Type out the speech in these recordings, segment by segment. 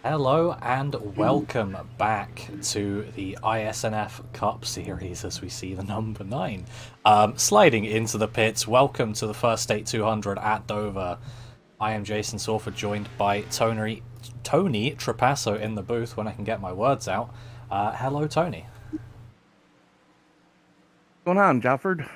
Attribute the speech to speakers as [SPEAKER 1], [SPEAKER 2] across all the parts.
[SPEAKER 1] Hello and welcome back to the iSNF Cup Series as we see the number 9 sliding into the pits. Welcome to the first State 200 at Dover. I am Jason Sorford, joined by Tony Trapasso in the booth when I can get my words out. Hello, Tony.
[SPEAKER 2] What's going on, Jofford?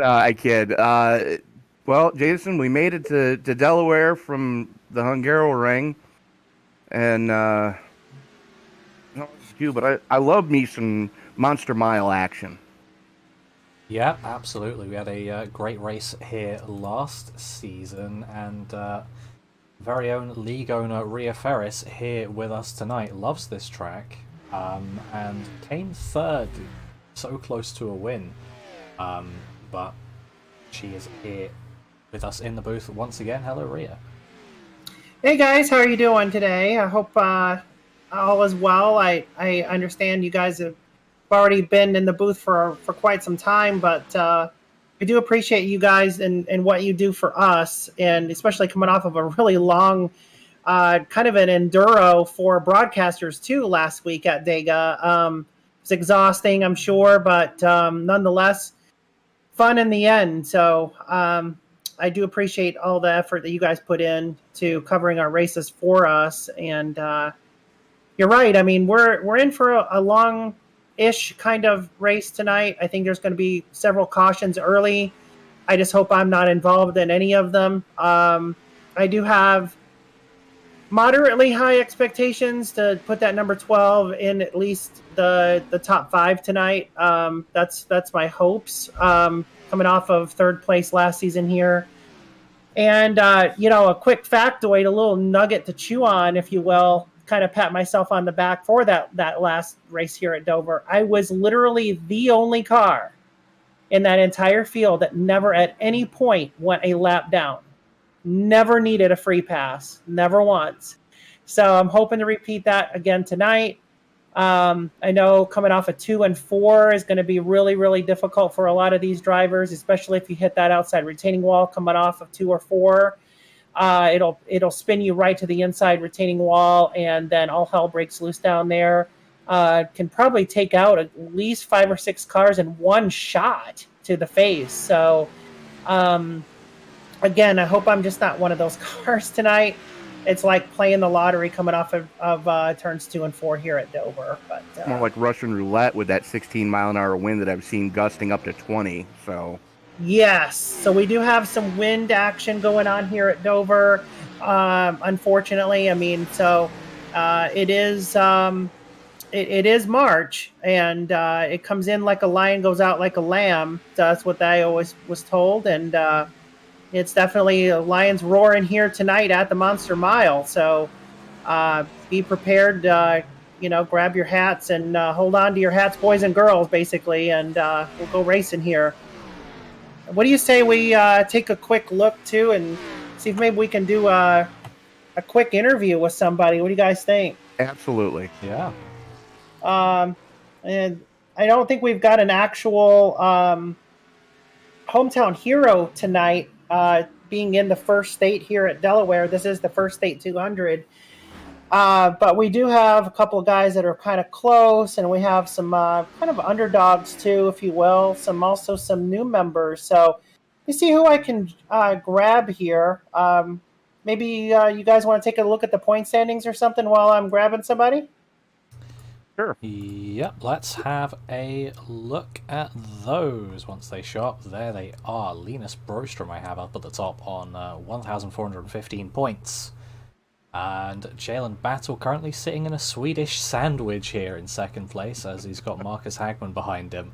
[SPEAKER 2] I kid. Well, Jason, we made it to Delaware from the Hungaroring, and no, it's you, but I love me some Monster Mile action.
[SPEAKER 1] Yeah, absolutely. We had a great race here last season, and very own league owner Rhea Ferris here with us tonight. Loves this track, and came third, so close to a win. But she is here with us in the booth once again. Hello, Rhea.
[SPEAKER 3] Hey guys, how are you doing today? I hope all is well. I understand you guys have already been in the booth for quite some time, but I do appreciate you guys and what you do for us, and especially coming off of a really long kind of an enduro for broadcasters too last week at Dega. It's exhausting, I'm sure, but nonetheless fun in the end. So I do appreciate all the effort that you guys put in to covering our races for us. And you're right. I mean, we're in for a long-ish kind of race tonight. I think there's going to be several cautions early. I just hope I'm not involved in any of them. I do have moderately high expectations to put that number 12 in at least the top 5 tonight. That's my hopes. Coming off of third place last season here. And, a quick factoid, a little nugget to chew on, if you will, kind of pat myself on the back for that last race here at Dover. I was literally the only car in that entire field that never at any point went a lap down. Never needed a free pass, never once. So I'm hoping to repeat that again tonight. I know coming off a 2 and 4 is going to be really, really difficult for a lot of these drivers, especially if you hit that outside retaining wall coming off of 2 or 4. It'll spin you right to the inside retaining wall, and then all hell breaks loose down there. Can probably take out at least 5 or 6 cars in one shot to the face. So, again, I hope I'm just not one of those cars tonight. It's like playing the lottery coming off of turns 2 and 4 here at Dover. But
[SPEAKER 2] More like Russian roulette with that 16-mile-an-hour wind that I've seen gusting up to 20. So
[SPEAKER 3] yes, so we do have some wind action going on here at Dover. Unfortunately, I mean, so it is March, and it comes in like a lion, goes out like a lamb. That's what I always was told, and it's definitely a lion's roaring here tonight at the Monster Mile. So be prepared, grab your hats and hold on to your hats, boys and girls, basically, and we'll go racing here. What do you say we take a quick look, too, and see if maybe we can do a quick interview with somebody? What do you guys think?
[SPEAKER 2] absolutely.
[SPEAKER 1] Yeah.
[SPEAKER 3] And I don't think we've got an actual hometown hero tonight, being in the first state here at Delaware. This is the first state 200. But we do have a couple of guys that are kind of close, and we have some kind of underdogs too, if you will. Also some new members. So you see who I can grab here. Maybe you guys want to take a look at the point standings or something while I'm grabbing somebody?
[SPEAKER 2] Sure.
[SPEAKER 1] Yep, let's have a look at those once they show up. There they are. Linus Brostrom I have up at the top on 1,415 points. And Jalen Battle currently sitting in a Swedish sandwich here in second place, as he's got Marcus Hagman behind him.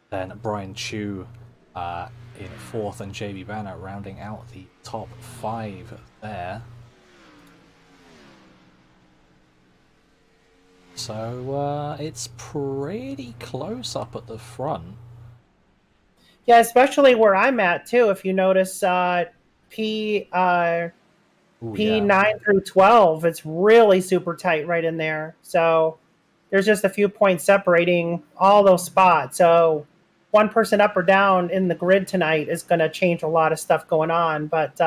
[SPEAKER 1] Then Brian Chu in fourth, and JB Banner rounding out the top 5 there. So it's pretty close up at the front.
[SPEAKER 3] Yeah, especially where I'm at too. If you notice, P9 through 12, it's really super tight right in there. So there's just a few points separating all those spots. So one person up or down in the grid tonight is going to change a lot of stuff going on. But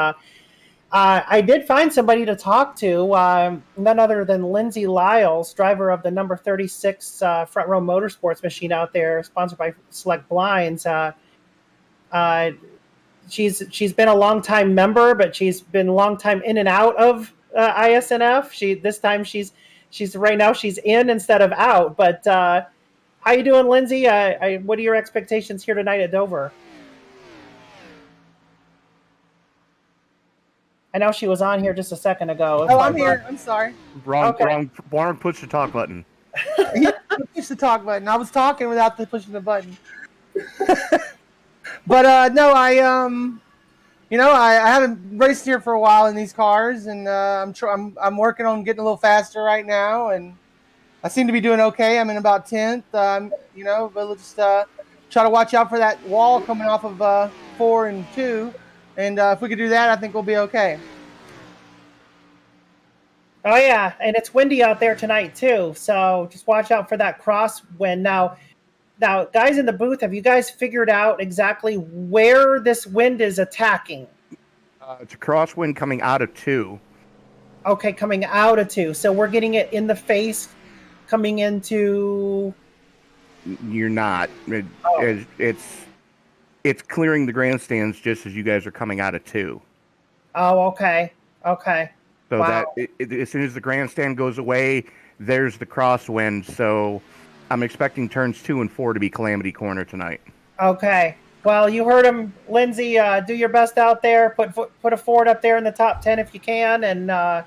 [SPEAKER 3] I did find somebody to talk to, none other than Lindsay Lyles, driver of the number 36 Front Row Motorsports machine out there, sponsored by Select Blinds. She's been a long time member, but she's been a long time in and out of iSNF. This time she's right now she's in instead of out. But how you doing, Lindsay? What are your expectations here tonight at Dover? I know she was on here just a second ago.
[SPEAKER 4] Oh, I'm here. I'm sorry.
[SPEAKER 2] Wrong push the talk button.
[SPEAKER 4] Push the talk button. I was talking without pushing the button. But no, I haven't raced here for a while in these cars, and I'm working on getting a little faster right now, and I seem to be doing okay. I'm in about 10th. But we'll just try to watch out for that wall coming off of 4 and 2. And if we could do that, I think we'll be okay.
[SPEAKER 3] Oh, yeah, and it's windy out there tonight, too. So just watch out for that crosswind. Now, guys in the booth, have you guys figured out exactly where this wind is attacking?
[SPEAKER 2] It's a crosswind coming out of 2.
[SPEAKER 3] Okay, coming out of 2. So we're getting it in the face, coming into...
[SPEAKER 2] You're not. It's clearing the grandstands just as you guys are coming out of 2.
[SPEAKER 3] Oh, okay.
[SPEAKER 2] So
[SPEAKER 3] wow.
[SPEAKER 2] that as soon as the grandstand goes away, there's the crosswind. So I'm expecting turns 2 and 4 to be Calamity Corner tonight.
[SPEAKER 3] Okay. Well, you heard him, Lindsay. Do your best out there. Put a Ford up there in the top 10 if you can, and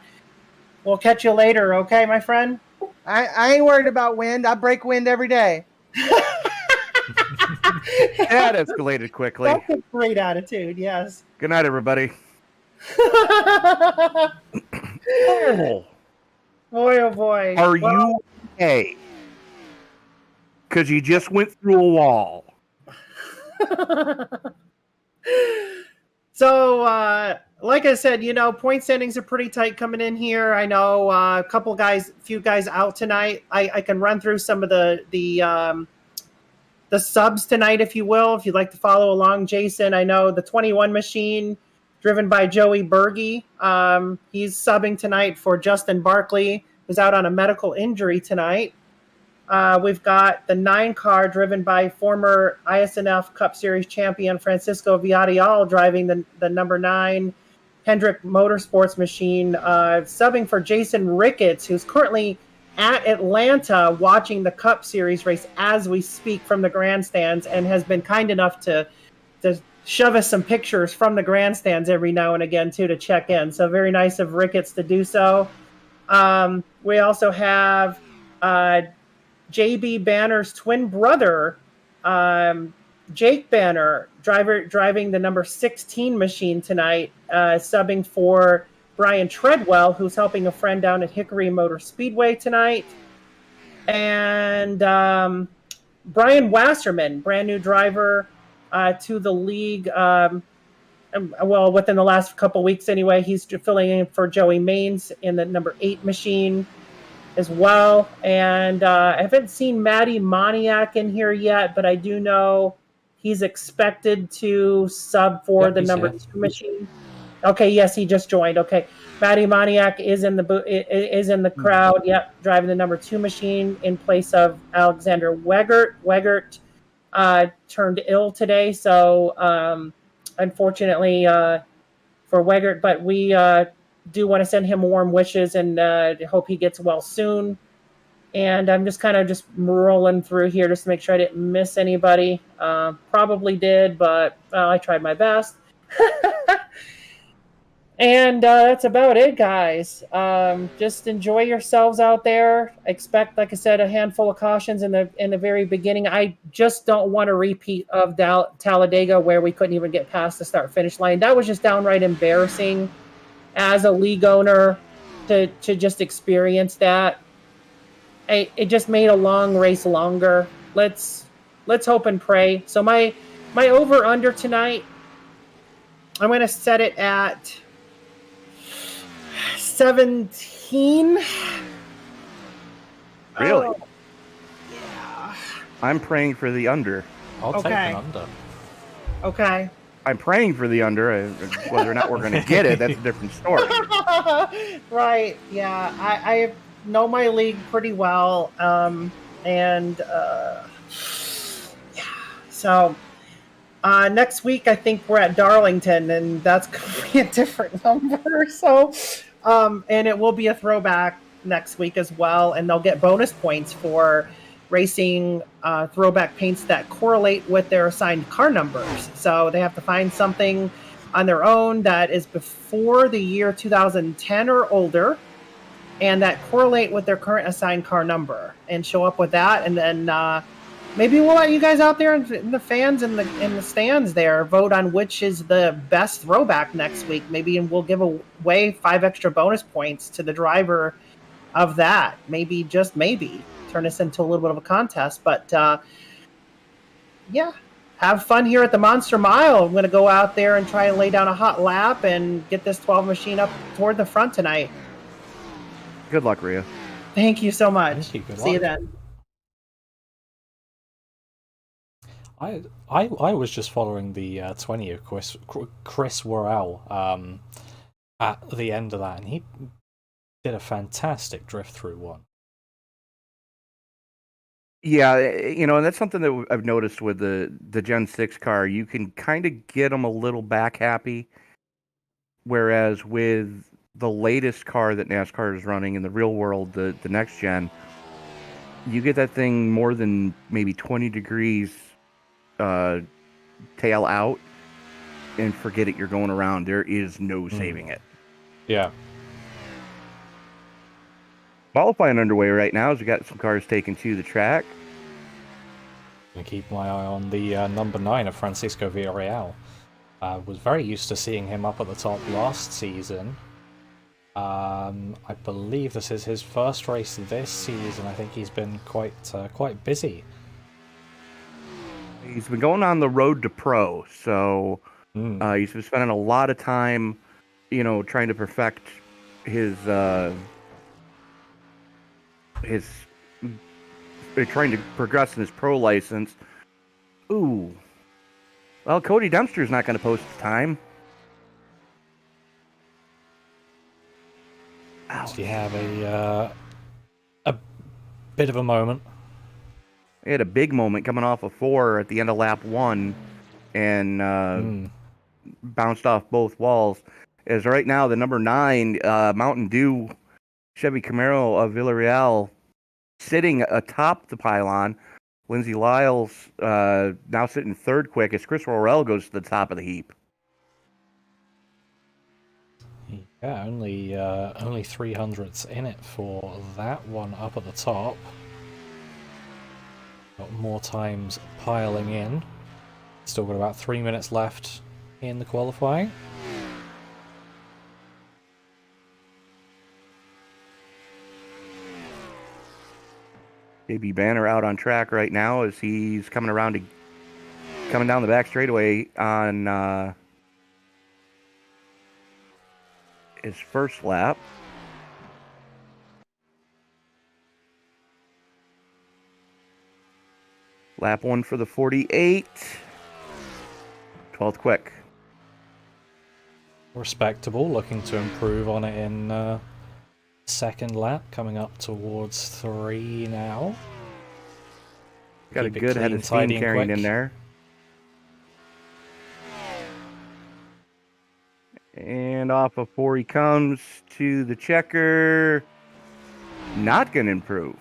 [SPEAKER 3] we'll catch you later. Okay, my friend?
[SPEAKER 4] I ain't worried about wind. I break wind every day.
[SPEAKER 2] That escalated quickly.
[SPEAKER 3] That's a great attitude, yes.
[SPEAKER 2] Good night, everybody.
[SPEAKER 3] Oh. Boy, oh boy.
[SPEAKER 2] Are you okay? Because you just went through a wall.
[SPEAKER 3] So, like I said, point standings are pretty tight coming in here. I know a few guys out tonight. I can run through some of the subs tonight, if you will, if you'd like to follow along. Jason, I know the 21 machine, driven by Joey Berge. He's subbing tonight for Justin Barkley, who's out on a medical injury tonight. We've got the 9 car driven by former iSNF Cup Series champion Francisco Villarreal, driving the number 9 Hendrick Motorsports machine, subbing for Jason Ricketts, who's currently at Atlanta watching the Cup Series race as we speak from the grandstands, and has been kind enough to shove us some pictures from the grandstands every now and again too to check in. So very nice of Ricketts to do so. We also have JB Banner's twin brother, Jake Banner, driving the number 16 machine tonight, subbing for Brian Treadwell, who's helping a friend down at Hickory Motor Speedway tonight. And Brian Wasserman, brand new driver to the league. Within the last couple weeks anyway, he's filling in for Joey Maines in the number 8 machine as well. And I haven't seen Matty Moniak in here yet, but I do know he's expected to sub for the number 2 machine. Okay, yes, he just joined. Okay, Matty Moniak is in the crowd. Yep, driving the number 2 machine in place of Alexander Wegert. Wegert turned ill today, so unfortunately for Wegert, but we do want to send him warm wishes and hope he gets well soon. And I'm just kind of rolling through here just to make sure I didn't miss anybody. Probably did, but I tried my best. And that's about it, guys. Just enjoy yourselves out there. Expect, like I said, a handful of cautions in the very beginning. I just don't want a repeat of Talladega, where we couldn't even get past the start-finish line. That was just downright embarrassing as a league owner to just experience that. It just made a long race longer. Let's hope and pray. So my over-under tonight, I'm going to set it at 17.
[SPEAKER 2] Really?
[SPEAKER 3] Yeah.
[SPEAKER 2] I'm praying for the under.
[SPEAKER 1] I'll take
[SPEAKER 3] Okay.
[SPEAKER 1] an under.
[SPEAKER 3] Okay.
[SPEAKER 2] I'm praying for the under. Whether or not we're going to get it, that's a different story.
[SPEAKER 3] Right. Yeah. I know my league pretty well. And yeah. So next week, I think we're at Darlington, and that's going to be a different number. So, and it will be a throwback next week as well. And they'll get bonus points for racing throwback paints that correlate with their assigned car numbers. So they have to find something on their own that is before the year 2010 or older, and that correlate with their current assigned car number, and show up with that. And then maybe we'll let you guys out there and the fans in the stands there vote on which is the best throwback next week. Maybe, and we'll give away 5 extra bonus points to the driver of that. Maybe, just maybe, turn this into a little bit of a contest. But yeah, have fun here at the Monster Mile. I'm going to go out there and try and lay down a hot lap and get this 12 machine up toward the front tonight.
[SPEAKER 2] Good luck, Rhea.
[SPEAKER 3] Thank you so much.
[SPEAKER 1] Thank you, good
[SPEAKER 3] See you
[SPEAKER 1] luck.
[SPEAKER 3] then.
[SPEAKER 1] I was just following the 20 of Chris Worrell at the end of that, and he did a fantastic drift through one.
[SPEAKER 2] Yeah, and that's something that I've noticed with the Gen 6 car. You can kind of get them a little back happy, whereas with the latest car that NASCAR is running in the real world, the next gen, you get that thing more than maybe 20 degrees tail out, and forget it, you're going around. There is no saving it.
[SPEAKER 1] Yeah.
[SPEAKER 2] Qualifying underway right now as we got some cars taken to the track.
[SPEAKER 1] Gonna keep my eye on the number 9 of Francisco Villarreal. Was very used to seeing him up at the top last season. I believe this is his first race this season. I think he's been quite busy.
[SPEAKER 2] He's been going on the road to pro, so he's been spending a lot of time, trying to perfect his trying to progress in his pro license. Ooh. Well, Cody Dempster's not going to post the time.
[SPEAKER 1] Do you have a bit of a moment?
[SPEAKER 2] He had a big moment coming off of 4 at the end of lap 1 and bounced off both walls. As right now, the number 9 Mountain Dew Chevy Camaro of Villarreal sitting atop the pylon. Lindsay Lyles now sitting third quick as Chris Worrell goes to the top of the heap.
[SPEAKER 1] Yeah, only 300s in it for that one up at the top. Got more times piling in. Still got about 3 minutes left in the qualifying.
[SPEAKER 2] JB Banner out on track right now as he's coming down the back straightaway on his first lap. Lap 1 for the 48. 12th quick.
[SPEAKER 1] Respectable, looking to improve on it in second lap, coming up towards 3 now.
[SPEAKER 2] Got
[SPEAKER 1] Keep
[SPEAKER 2] a
[SPEAKER 1] it
[SPEAKER 2] good head
[SPEAKER 1] clean,
[SPEAKER 2] of steam
[SPEAKER 1] tidy, and
[SPEAKER 2] carrying
[SPEAKER 1] quick.
[SPEAKER 2] in there. And off of 4 he comes to the checker. Not going to improve.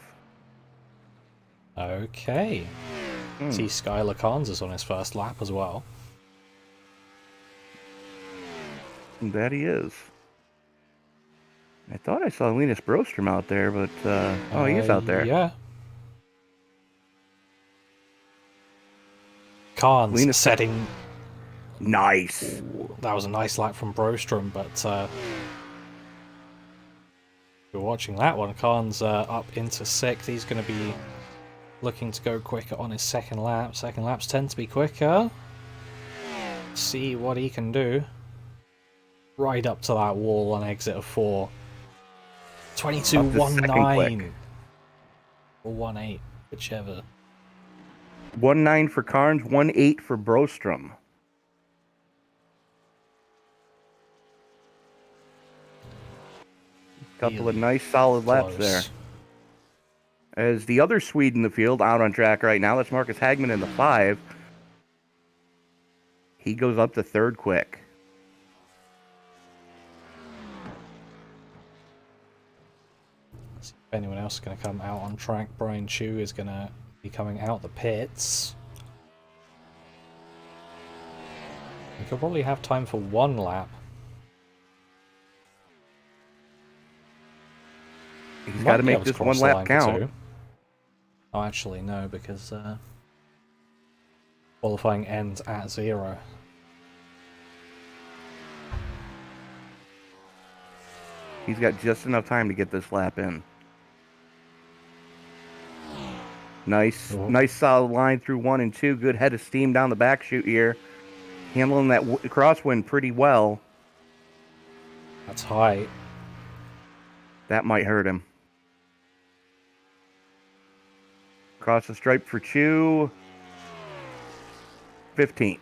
[SPEAKER 1] Okay. See Skylar Kansas on his first lap as well.
[SPEAKER 2] That he is. I thought I saw Linus Brostrom out there, but he is out there.
[SPEAKER 1] Yeah. Carnes
[SPEAKER 2] Linus
[SPEAKER 1] setting.
[SPEAKER 2] Nice.
[SPEAKER 1] That was a nice lap from Brostrom, but you're watching that one. Carnes up into 6th. He's going to be looking to go quicker on his second lap. Second laps tend to be quicker. See what he can do. Right up to that wall on exit of 4. 22.19 or 1.8, whichever.
[SPEAKER 2] 1.9 for Carnes, 1.8 for Brostrom. Couple of
[SPEAKER 1] Really
[SPEAKER 2] nice solid laps
[SPEAKER 1] close.
[SPEAKER 2] there. As the other Swede in the field out on track right now, that's Marcus Hagman in the 5. He goes up to third quick.
[SPEAKER 1] See if anyone else is going to come out on track. Brian Chu is going to be coming out the pits. We could probably have time for one lap.
[SPEAKER 2] He's got to make this one lap count.
[SPEAKER 1] Oh, actually, no, because qualifying ends at 0.
[SPEAKER 2] He's got just enough time to get this lap in. Nice, nice solid line through 1 and 2. Good head of steam down the back chute here. Handling that crosswind pretty well.
[SPEAKER 1] That's high.
[SPEAKER 2] That might hurt him. Across the stripe for Chu. 15th.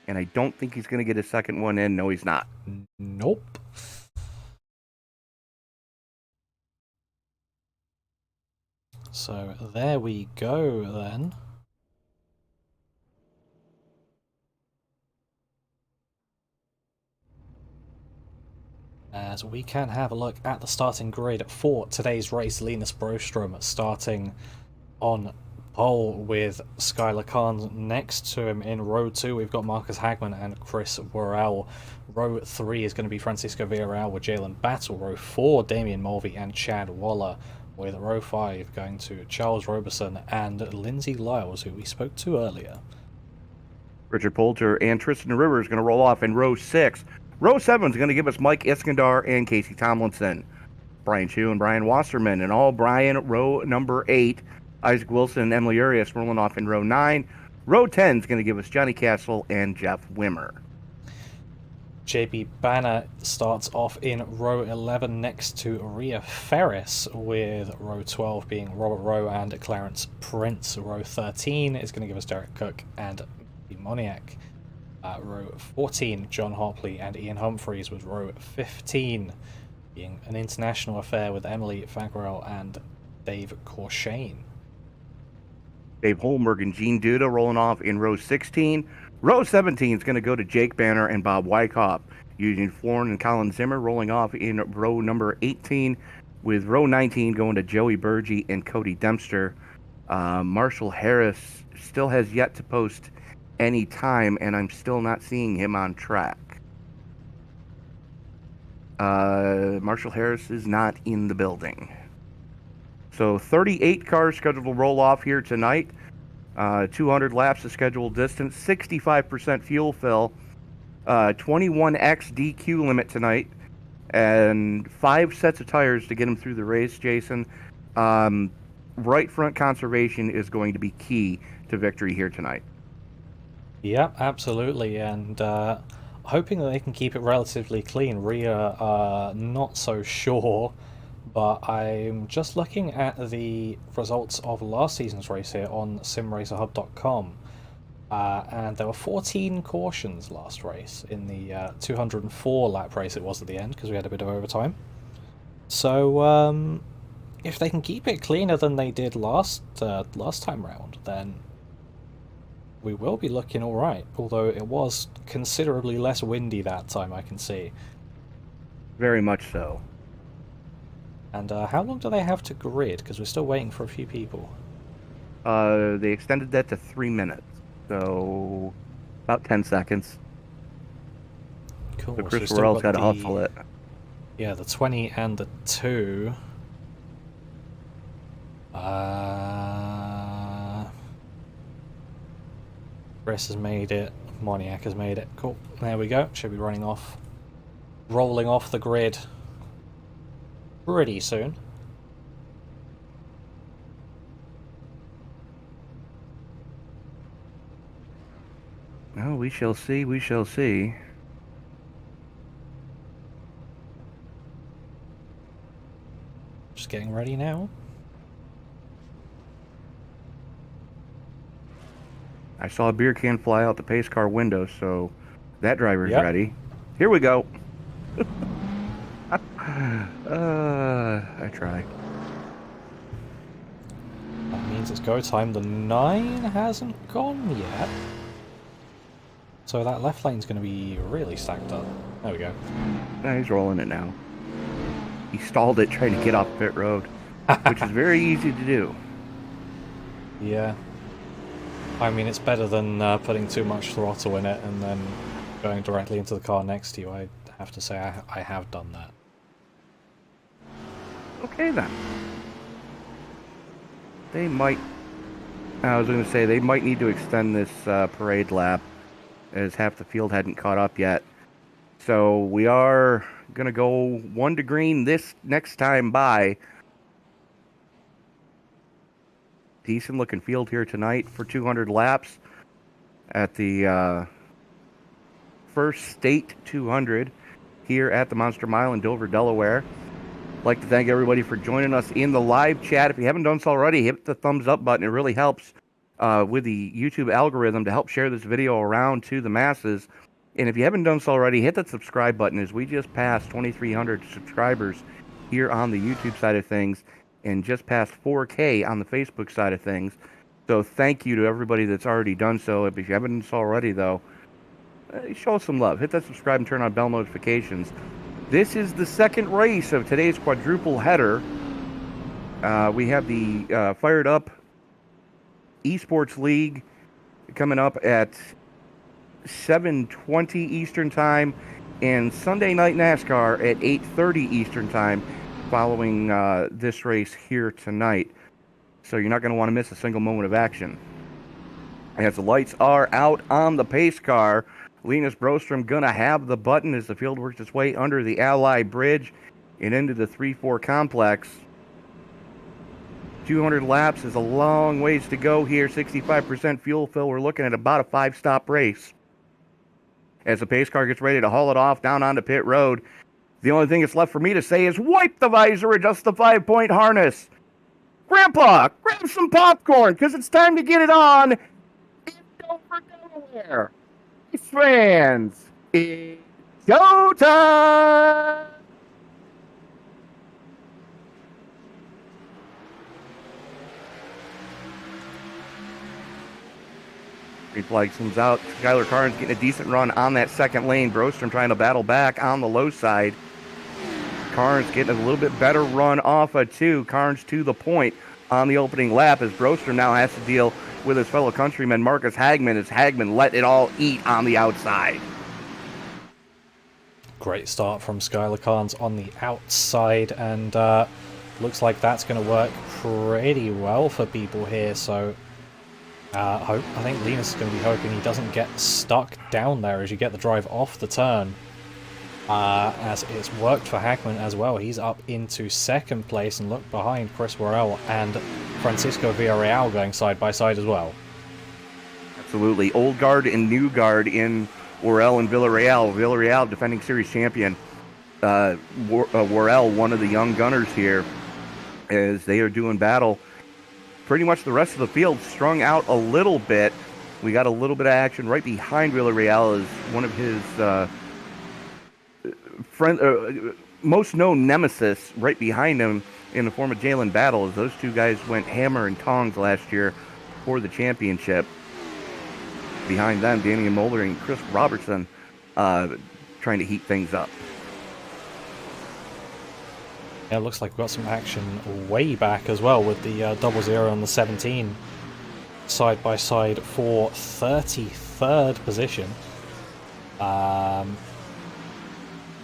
[SPEAKER 2] And I don't think he's going to get his second one in. No, he's not.
[SPEAKER 1] Nope. So there we go then. As we can have a look at the starting grid for today's race. Linus Brostrom starting on pole with Skylar Kahn next to him in row 2. We've got Marcus Hagman and Chris Worrell. Row 3 is going to be Francisco Villarreal with Jalen Battle. Row 4, Damian Mulvey and Chad Waller. With row 5 going to Charles Roberson and Lindsay Lyles, who we spoke to earlier.
[SPEAKER 2] Richard Poulter and Tristan Rivers going to roll off in row 6. Row 7 is going to give us Mike Iskandar and Casey Tomlinson. Brian Chu and Brian Wasserman, and all Brian row number 8. Isaac Wilson and Emily Urias rolling off in row 9. Row 10 is going to give us Johnny Castle and Jeff Wimmer.
[SPEAKER 1] JB Banner starts off in row 11 next to Rhea Ferris, with row 12 being Robert Rowe and Clarence Prince. Row 13 is going to give us Derek Cook and Moniak. Row 14, John Hopley and Ian Humphreys, with row 15 being an international affair with Emily Fagrell and Dave Corshane.
[SPEAKER 2] Dave Holmberg and Gene Duda rolling off in row 16. Row 17 is going to go to Jake Banner and Bob Wyckoff. Eugene Florin and Colin Zimmer rolling off in row number 18, with row 19 going to Joey Burgee and Cody Dempster. Marshall Harris still has yet to post any time, and I'm still not seeing him on track. Marshall Harris is not in the building. So 38 cars scheduled to roll off here tonight. 200 laps of scheduled distance, 65% fuel fill, 21x DQ limit tonight, and 5 sets of tires to get them through the race, Jason. Right front conservation is going to be key to victory here tonight.
[SPEAKER 1] Yep, absolutely, and hoping that they can keep it relatively clean. Rhea, not so sure, but I'm just looking at the results of last season's race here on simracerhub.com, and there were 14 cautions last race in the 204 lap race it was at the end, because we had a bit of overtime. So if they can keep it cleaner than they did last time round, then we will be looking alright, although it was considerably less windy that time, I can see.
[SPEAKER 2] Very much so.
[SPEAKER 1] And how long do they have to grid? Because we're still waiting for a few people.
[SPEAKER 2] They extended that to 3 minutes, so about 10 seconds.
[SPEAKER 1] Cool.
[SPEAKER 2] So Chris
[SPEAKER 1] we've still
[SPEAKER 2] Worrell's
[SPEAKER 1] got
[SPEAKER 2] got to hustle it.
[SPEAKER 1] Yeah, the 20 and the 2. Chris has made it. Moniak has made it. Cool. There we go. Should be rolling off the grid pretty soon.
[SPEAKER 2] Well, we shall see. We shall see.
[SPEAKER 1] Just getting ready now.
[SPEAKER 2] I saw a beer can fly out the pace car window, so that driver's
[SPEAKER 1] Yep.
[SPEAKER 2] ready. Here we go. I try.
[SPEAKER 1] That means it's go time. The 9 hasn't gone yet. So that left lane's going to be really stacked up. There we go.
[SPEAKER 2] Nah, he's rolling it now. He stalled it trying to get off pit road, which is very easy to do.
[SPEAKER 1] Yeah. I mean, it's better than putting too much throttle in it and then going directly into the car next to you. I have to say I have done that.
[SPEAKER 2] Okay, then. They might... I was going to say, they might need to extend this parade lap, as half the field hadn't caught up yet. So we are going to go 1 to green this next time by. Decent looking field here tonight for 200 laps at the first state 200 here at the Monster Mile in Dover, Delaware. I'd like to thank everybody for joining us in the live chat. If you haven't done so already, hit the thumbs up button. It really helps with the YouTube algorithm to help share this video around to the masses. And if you haven't done so already, hit that subscribe button, as we just passed 2,300 subscribers here on the YouTube side of things and just past 4K on the Facebook side of things. So thank you to everybody that's already done so. If you haven't done so already, though, show us some love. Hit that subscribe and turn on bell notifications. This is the second race of today's quadruple header. We have the fired up Esports League coming up at 7:20 Eastern Time, and Sunday Night NASCAR at 8:30 Eastern Time following this race here tonight. So you're not going to want to miss a single moment of action. As the lights are out on the pace car, Linus Brostrom going to have the button as the field works its way under the Ally Bridge and into the 3-4 complex. 200 laps is a long ways to go here. 65% fuel fill. We're looking at about a 5-stop race. As the pace car gets ready to haul it off down onto pit road, the only thing that's left for me to say is wipe the visor, adjust the 5-point harness. Grandpa, grab some popcorn, because it's time to get it on in Dover, Delaware. Fans, it's go time! Green flag comes out. Skylar Carnes getting a decent run on that second lane. Brostrom trying to battle back on the low side. Carnes getting a little bit better run off of 2. Carnes to the point on the opening lap, as Brostrom now has to deal with his fellow countryman Marcus Hagman, as Hagman let it all eat on the outside.
[SPEAKER 1] Great start from Skylar Carnes on the outside, and looks like that's going to work pretty well for people here. So I think Linus is going to be hoping he doesn't get stuck down there as you get the drive off the turn. As it's worked for Hagman as well. He's up into second place, and look behind Chris Worrell and Francisco Villarreal going side by side as well.
[SPEAKER 2] Absolutely. Old guard and new guard in Worrell and Villarreal. Villarreal, defending series champion. Worrell, one of the young gunners here, as they are doing battle. Pretty much the rest of the field strung out a little bit. We got a little bit of action right behind Villarreal as one of his most known nemesis right behind him in the form of Jalen Battle, as those two guys went hammer and tongs last year for the championship. Behind them, Danny Mulder and Chris Robertson trying to heat things up.
[SPEAKER 1] Yeah, it looks like we've got some action way back as well with the 00 and the 17 side by side for 33rd position.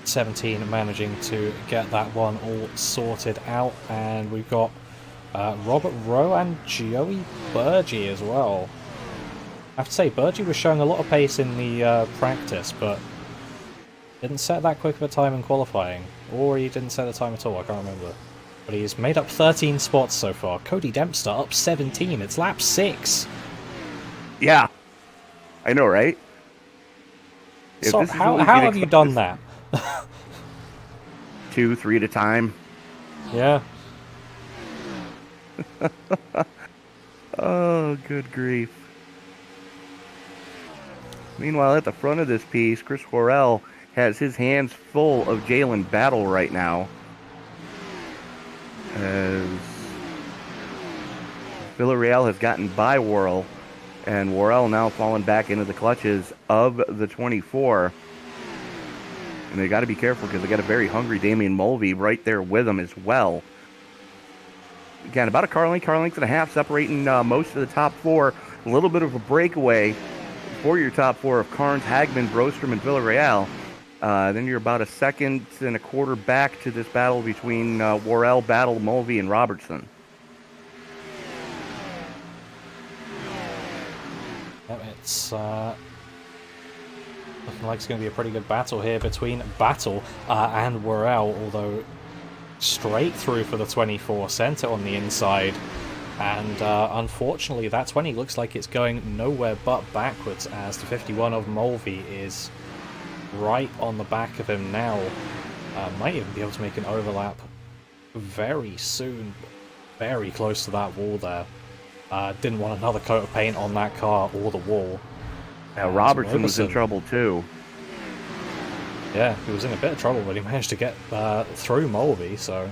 [SPEAKER 1] 17 managing to get that one all sorted out, and we've got Robert Rowe and Joey Burgee as well. I have to say, Burgee was showing a lot of pace in the practice, but didn't set that quick of a time in qualifying, or he didn't set a time at all, I can't remember. But he's made up 13 spots so far. Cody Dempster up 17, it's lap 6.
[SPEAKER 2] Yeah, I know, right?
[SPEAKER 1] So how have you done that?
[SPEAKER 2] 2, 3 at a time.
[SPEAKER 1] Yeah.
[SPEAKER 2] Oh, good grief. Meanwhile, at the front of this piece, Chris Worrell has his hands full of Jalen Battle right now, as Villarreal has gotten by Worrell, and Worrell now falling back into the clutches of the 24. And they got to be careful because they got a very hungry Damian Mulvey right there with them as well. Again, about a car length and a half separating most of the top four. A little bit of a breakaway for your top four of Carnes, Hagman, Brostrom, and Villarreal. Then you're about a second and a quarter back to this battle between Worrell, Battle, Mulvey, and Robertson.
[SPEAKER 1] Yep, it's looking like it's going to be a pretty good battle here between Battle and Worrell, although straight through for the 24, sent it on the inside, and unfortunately that 20 looks like it's going nowhere but backwards, as the 51 of Mulvey is right on the back of him now. Might even be able to make an overlap very soon, very close to that wall there. Didn't want another coat of paint on that car or the wall.
[SPEAKER 2] Now Robertson was in trouble too.
[SPEAKER 1] Yeah, he was in a bit of trouble, but he managed to get through Mulvey, so...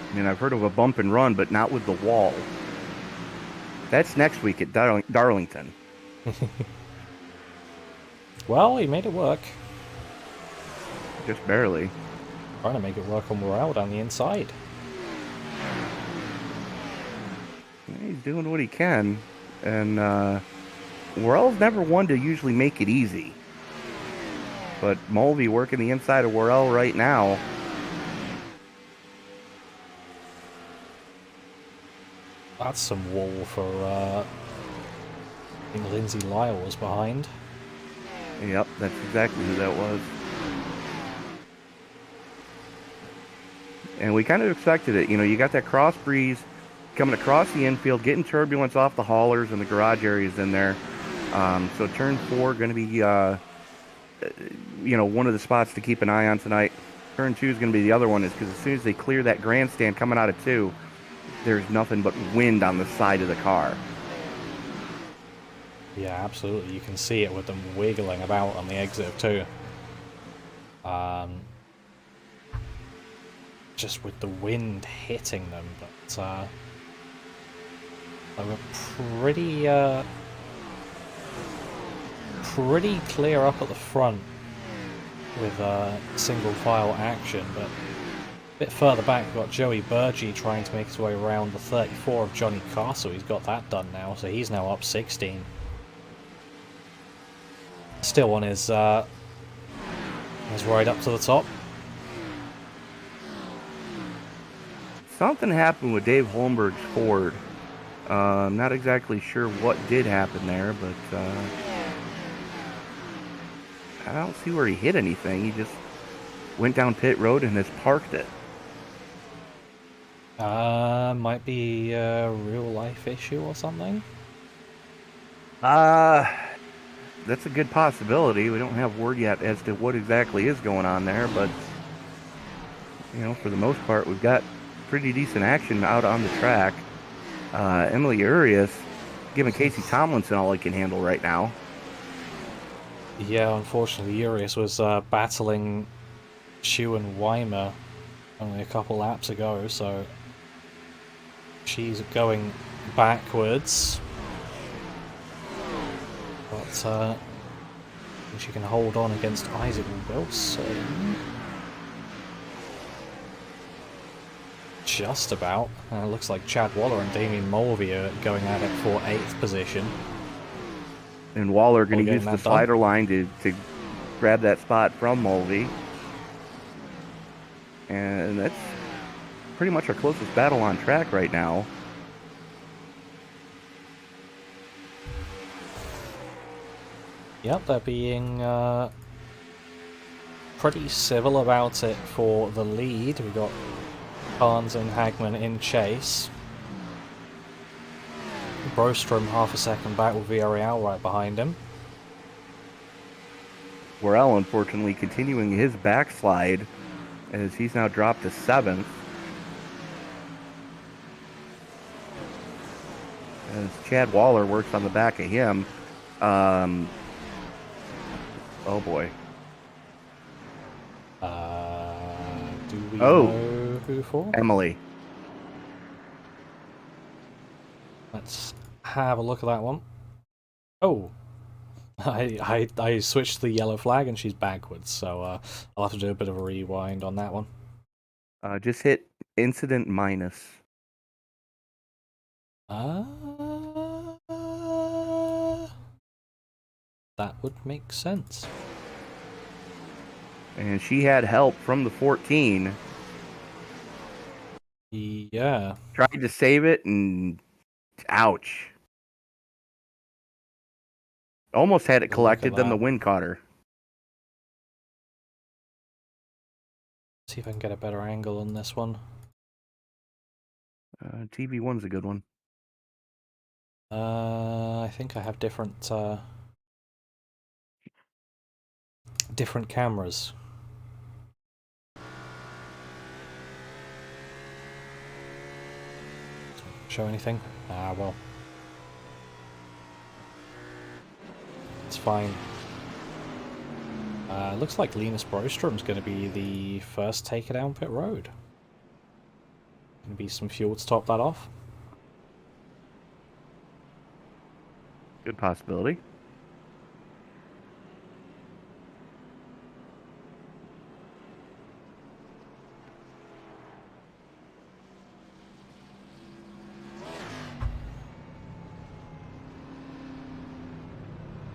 [SPEAKER 2] I mean, I've heard of a bump and run, but not with the wall. That's next week at Darlington.
[SPEAKER 1] Well, he made it work.
[SPEAKER 2] Just barely.
[SPEAKER 1] Trying to make it work on Worrell down the inside.
[SPEAKER 2] He's doing what he can, and Worrell's never one to usually make it easy. But Mulvey working the inside of Worrell right now.
[SPEAKER 1] That's some wall for, I think Lindsay Lyle was behind.
[SPEAKER 2] Yep, that's exactly who that was. And we kind of expected it. You know, you got that cross breeze coming across the infield, getting turbulence off the haulers and the garage areas in there. So turn 4 going to be, one of the spots to keep an eye on tonight. Turn 2 is going to be the other one, is because as soon as they clear that grandstand coming out of 2, there's nothing but wind on the side of the car.
[SPEAKER 1] Yeah, absolutely. You can see it with them wiggling about on the exit of 2. Just with the wind hitting them, but they were pretty clear up at the front with single file action, but a bit further back we've got Joey Burgee trying to make his way around the 34 of Johnny Castle. He's got that done now, so he's now up 16. Still on his ride up to the top.
[SPEAKER 2] Something happened with Dave Holmberg's Ford. I'm not exactly sure what did happen there, but I don't see where he hit anything. He just went down pit road and has parked it.
[SPEAKER 1] Might be a real life issue or something.
[SPEAKER 2] That's a good possibility. We don't have word yet as to what exactly is going on there, but for the most part, we've got pretty decent action out on the track. Emily Urias giving Casey Tomlinson all he can handle right now.
[SPEAKER 1] Yeah, unfortunately, Urias was battling Shu and Weimer only a couple laps ago, so she's going backwards. But she can hold on against Isaac Wilson. Just about. Looks like Chad Waller and Damien Mulvey are going at it for 8th position.
[SPEAKER 2] And Waller going to use the slider line to grab that spot from Mulvey. And that's pretty much our closest battle on track right now.
[SPEAKER 1] Yep, they're being pretty civil about it for the lead. We've got Barnes and Hagman in chase. Brostrom half a second back with Villarreal right behind him.
[SPEAKER 2] Worrell, unfortunately, continuing his backslide as he's now dropped to 7th. as Chad Waller works on the back of him. Oh boy.
[SPEAKER 1] Do we
[SPEAKER 2] Oh.
[SPEAKER 1] know who for?
[SPEAKER 2] Emily.
[SPEAKER 1] Let's have a look at that one. Oh, I switched the yellow flag and she's backwards, so I'll have to do a bit of a rewind on that one.
[SPEAKER 2] Just hit incident minus.
[SPEAKER 1] That would make sense.
[SPEAKER 2] And she had help from the 14.
[SPEAKER 1] Yeah.
[SPEAKER 2] Tried to save it, and ouch. Almost had it collected, then the wind caught her.
[SPEAKER 1] See if I can get a better angle on this one.
[SPEAKER 2] TV1's a good one.
[SPEAKER 1] I think I have different cameras. Show anything? Ah, well. It's fine. Looks like Linus Brostrom's going to be the first taker down pit road. Going to be some fuel to top that off.
[SPEAKER 2] Good possibility.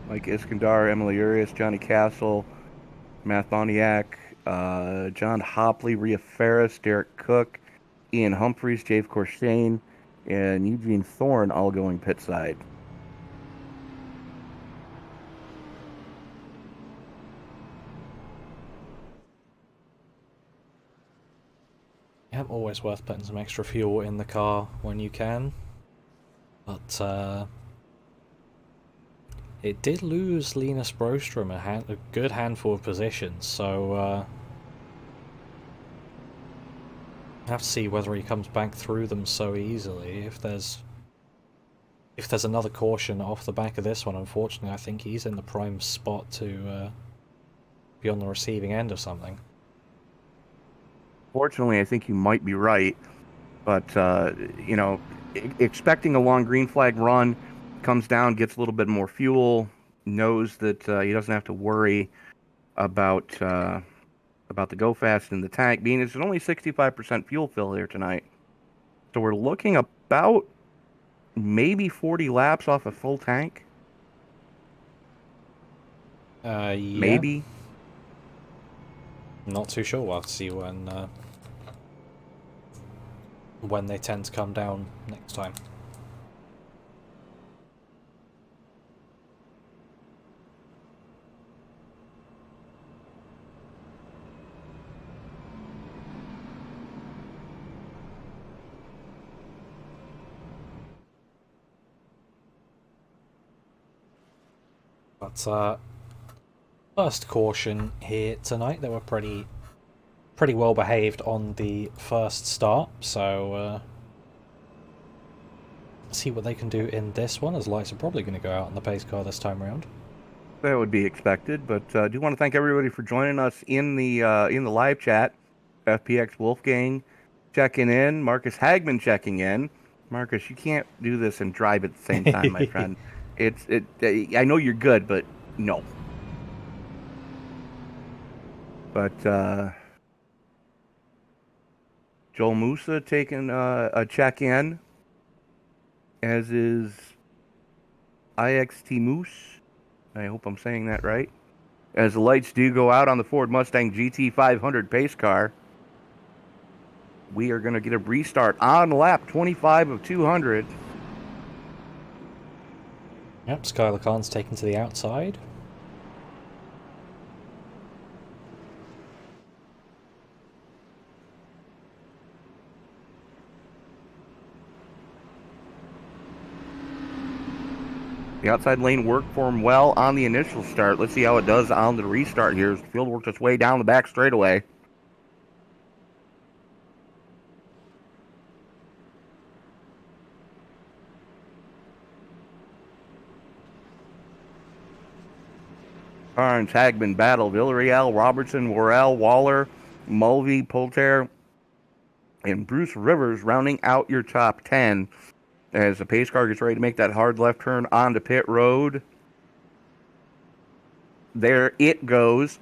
[SPEAKER 2] Mike Iskandar, Emily Urias, Johnny Castle, Matt Boniak, John Hopley, Rhea Ferris, Derek Cook, Ian Humphreys, Jave Corshane, and Eugene Thorne all going pit side.
[SPEAKER 1] Yeah, always worth putting some extra fuel in the car when you can. But it did lose Linus Brostrom a good handful of positions, so have to see whether he comes back through them so easily. If there's another caution off the back of this one, unfortunately, I think he's in the prime spot to be on the receiving end of something.
[SPEAKER 2] Fortunately, I think you might be right, but you know, expecting a long green flag run, comes down, gets a little bit more fuel, knows that he doesn't have to worry about the go fast in the tank, being it's only 65% fuel fill here tonight. So we're looking about maybe 40 laps off a full tank.
[SPEAKER 1] Yeah.
[SPEAKER 2] Maybe.
[SPEAKER 1] Not too sure. We'll have to see when they tend to come down next time. But first caution here tonight. They were pretty well behaved on the first start, so see what they can do in this one, as lights are probably going to go out on the pace car this time around.
[SPEAKER 2] That would be expected, but I do want to thank everybody for joining us in the live chat. FPX Wolfgang checking in, Marcus Hagman checking in. Marcus, you can't do this and drive at the same time, my friend. I know you're good, but no. But Joel Musa taking a check in, as is IXT Moose. I hope I'm saying that right. As the lights do go out on the Ford Mustang GT500 pace car, we are going to get a restart on lap 25 of 200.
[SPEAKER 1] Yep, Skylar Khan's taken to the outside.
[SPEAKER 2] The outside lane worked for him well on the initial start. Let's see how it does on the restart here. The field worked its way down the back straightaway. Carnes, Hagman, Battle, Villarreal, Robertson, Worrell, Waller, Mulvey, Poulter, and Bruce Rivers rounding out your top 10 as the pace car gets ready to make that hard left turn onto pit road. There it goes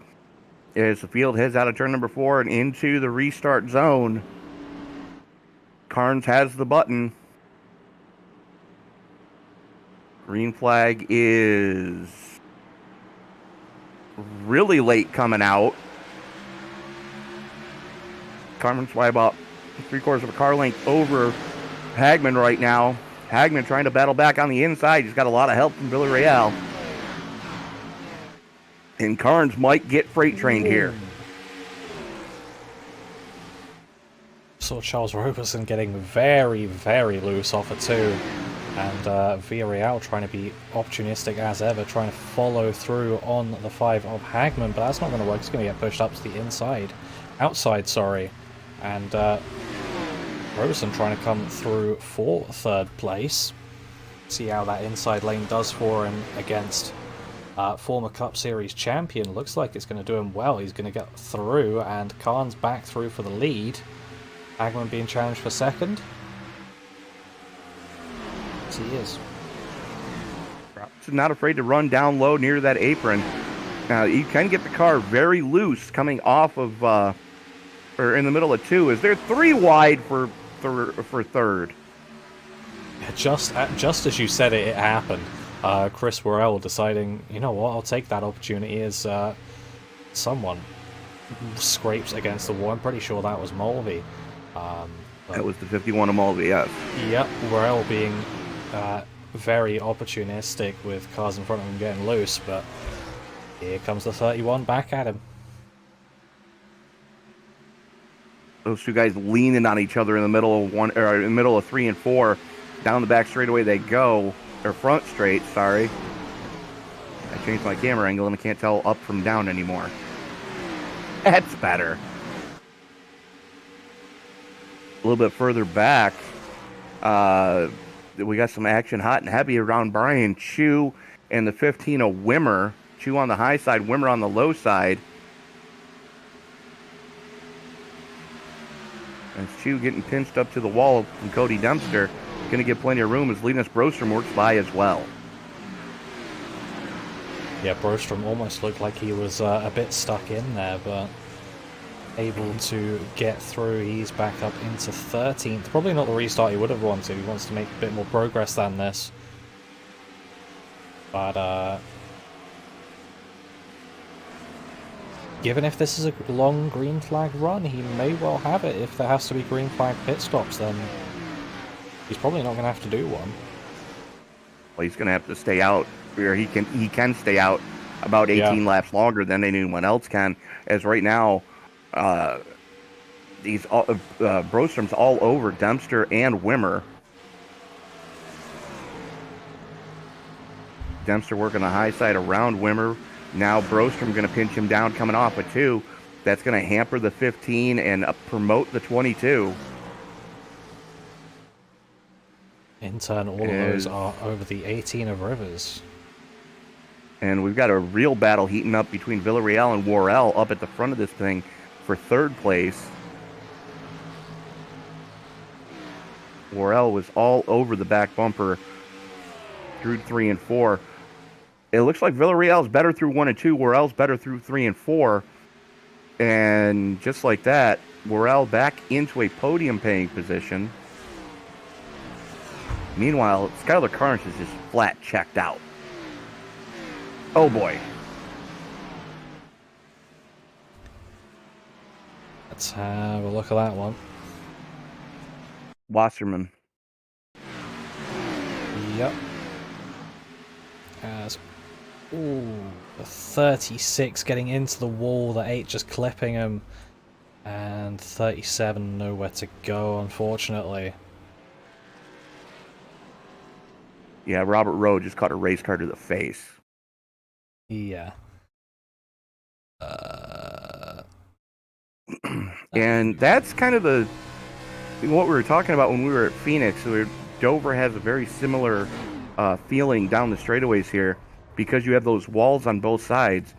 [SPEAKER 2] as the field heads out of turn number 4 and into the restart zone. Carnes has the button. Green flag is really late coming out. Carnes by about 3/4 of a car length over Hagman right now. Hagman trying to battle back on the inside. He's got a lot of help from Villarreal. And Carnes might get freight trained here.
[SPEAKER 1] Saw Charles Roberson getting very, very loose off a 2. And Villarreal trying to be opportunistic as ever, trying to follow through on the 5 of Hagman, but that's not going to work. He's going to get pushed up to the outside, sorry. And Roberson trying to come through for 3rd place. See how that inside lane does for him against former Cup Series champion. Looks like it's going to do him well. He's going to get through, and Carnes back through for the lead. Hagman being challenged for 2nd. Yes, he is.
[SPEAKER 2] Not afraid to run down low near that apron. Now, you can get the car very loose coming off of, or in the middle of 2. Is there 3 wide for 3rd?
[SPEAKER 1] Just as you said it, it happened. Chris Worrell deciding, you know what, I'll take that opportunity as someone scrapes against the wall. I'm pretty sure that was Mulvey.
[SPEAKER 2] That was the 51 of Mulvey, yes.
[SPEAKER 1] Yep, Worrell being very opportunistic with cars in front of him getting loose, but here comes the 31 back at him.
[SPEAKER 2] Those 2 guys leaning on each other in the middle of in the middle of 3 and 4. Down the back straightaway they go. Or front straight, sorry. I changed my camera angle and I can't tell up from down anymore. That's better. A little bit further back, we got some action hot and heavy around Brian Chu and the 15 of Wimmer. Chu on the high side, Wimmer on the low side. And Chu getting pinched up to the wall from Cody Dempster. Going to get plenty of room as Linus Brostrom works by as well.
[SPEAKER 1] Yeah, Brostrom almost looked like he was a bit stuck in there, but able to get through. He's back up into 13th. Probably not the restart he would have wanted. He wants to make a bit more progress than this. But given if this is a long green flag run, he may well have it. If there has to be green flag pit stops, then he's probably not going to have to do one.
[SPEAKER 2] Well, he's going to have to stay out, or he can stay out about 18 laps longer than anyone else can. As right now, Brostrom's all over Dempster and Wimmer. Dempster working the high side around Wimmer. Now Brostrom going to pinch him down coming off a 2. That's going to hamper the 15 and promote the 22.
[SPEAKER 1] In turn, all of those are over the 18 of Rivers.
[SPEAKER 2] And we've got a real battle heating up between Villarreal and Worrell up at the front of this thing for 3rd place. Worrell was all over the back bumper through 3 and 4. It looks like Villarreal's better through 1 and 2. Worrell's better through 3 and 4. And just like that, Worrell back into a podium paying position. Meanwhile, Skylar Carnes is just flat checked out. Oh boy.
[SPEAKER 1] Let's have a look at that one.
[SPEAKER 2] Wasserman.
[SPEAKER 1] Yep. As the 36 getting into the wall, the 8 just clipping him, and 37 nowhere to go, unfortunately.
[SPEAKER 2] Yeah, Robert Rowe just caught a race car to the face.
[SPEAKER 1] Yeah.
[SPEAKER 2] And that's kind of what we were talking about when we were at Phoenix. Dover has a very similar feeling down the straightaways here because you have those walls on both sides.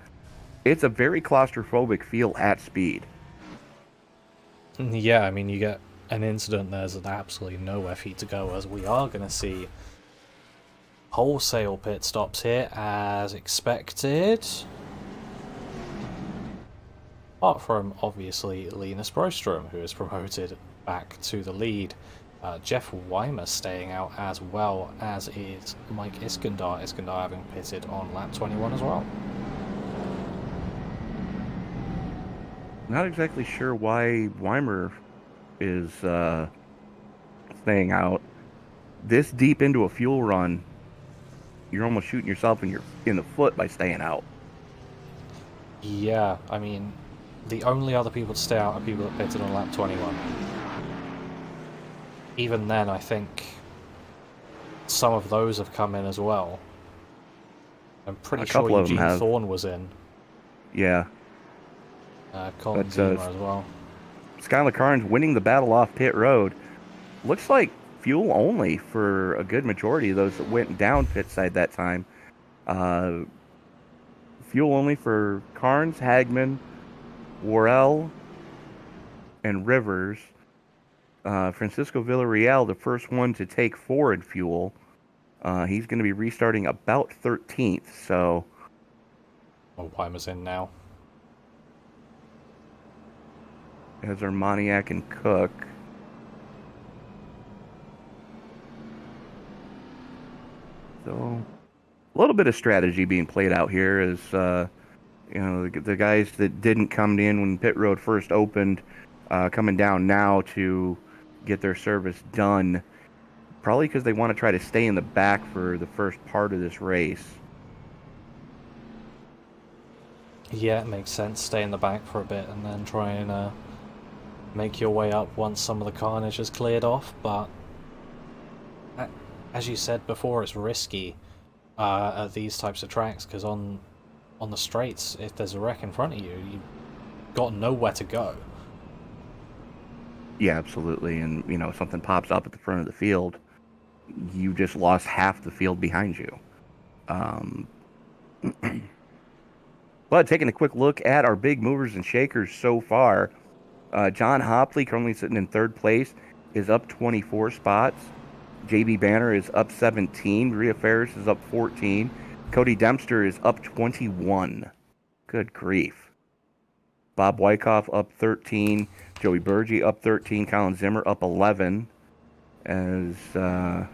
[SPEAKER 2] it's a very claustrophobic feel at speed.
[SPEAKER 1] Yeah, I mean, you get an incident, there's absolutely nowhere for you to go, as we are going to see wholesale pit stops here, as expected. Apart from, obviously, Linus Broström, who is promoted back to the lead. Jeff Weimer staying out, as well as is Mike Iskandar. Iskandar having pitted on lap 21 as well.
[SPEAKER 2] Not exactly sure why Weimer is staying out. This deep into a fuel run, you're almost shooting yourself in the foot by staying out.
[SPEAKER 1] Yeah, I mean, the only other people to stay out are people that pitted on lap 21. Even then, I think some of those have come in as well. I'm pretty sure Eugene Thorne was in.
[SPEAKER 2] Yeah.
[SPEAKER 1] Colin Zima as well.
[SPEAKER 2] Skylar Carnes winning the battle off pit road. Looks like fuel only for a good majority of those that went down pit side that time. Fuel only for Carnes, Hagman, Worrell, and Rivers. Francisco Villarreal, the first one to take forward fuel. He's going to be restarting about 13th, so...
[SPEAKER 1] Well, Weimer's in now.
[SPEAKER 2] As are Moniak and Cook. So, a little bit of strategy being played out here as, the guys that didn't come in when pit road first opened, coming down now to get their service done. Probably because they want to try to stay in the back for the first part of this race.
[SPEAKER 1] Yeah, it makes sense. Stay in the back for a bit and then try and make your way up once some of the carnage is cleared off. But as you said before, it's risky at these types of tracks because on the straights, if there's a wreck in front of you, you've got nowhere to go.
[SPEAKER 2] Yeah, absolutely. And, something pops up at the front of the field, you just lost half the field behind you. But taking a quick look at our big movers and shakers so far, John Hopley, currently sitting in third place, is up 24 spots. JB Banner is up 17. Rhea Ferris is up 14. Cody Dempster is up 21. Good grief. Bob Wyckoff up 13. Joey Burgee up 13. Colin Zimmer up 11. As those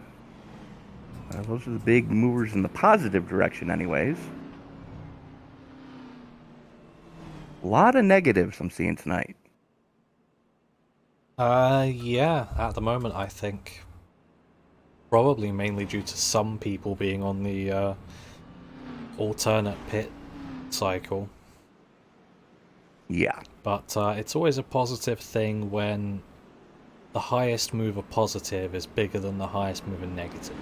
[SPEAKER 2] are the big movers in the positive direction anyways. A lot of negatives I'm seeing tonight.
[SPEAKER 1] Yeah, at the moment I think probably mainly due to some people being on the alternate pit cycle.
[SPEAKER 2] Yeah.
[SPEAKER 1] But it's always a positive thing when the highest mover positive is bigger than the highest mover negative.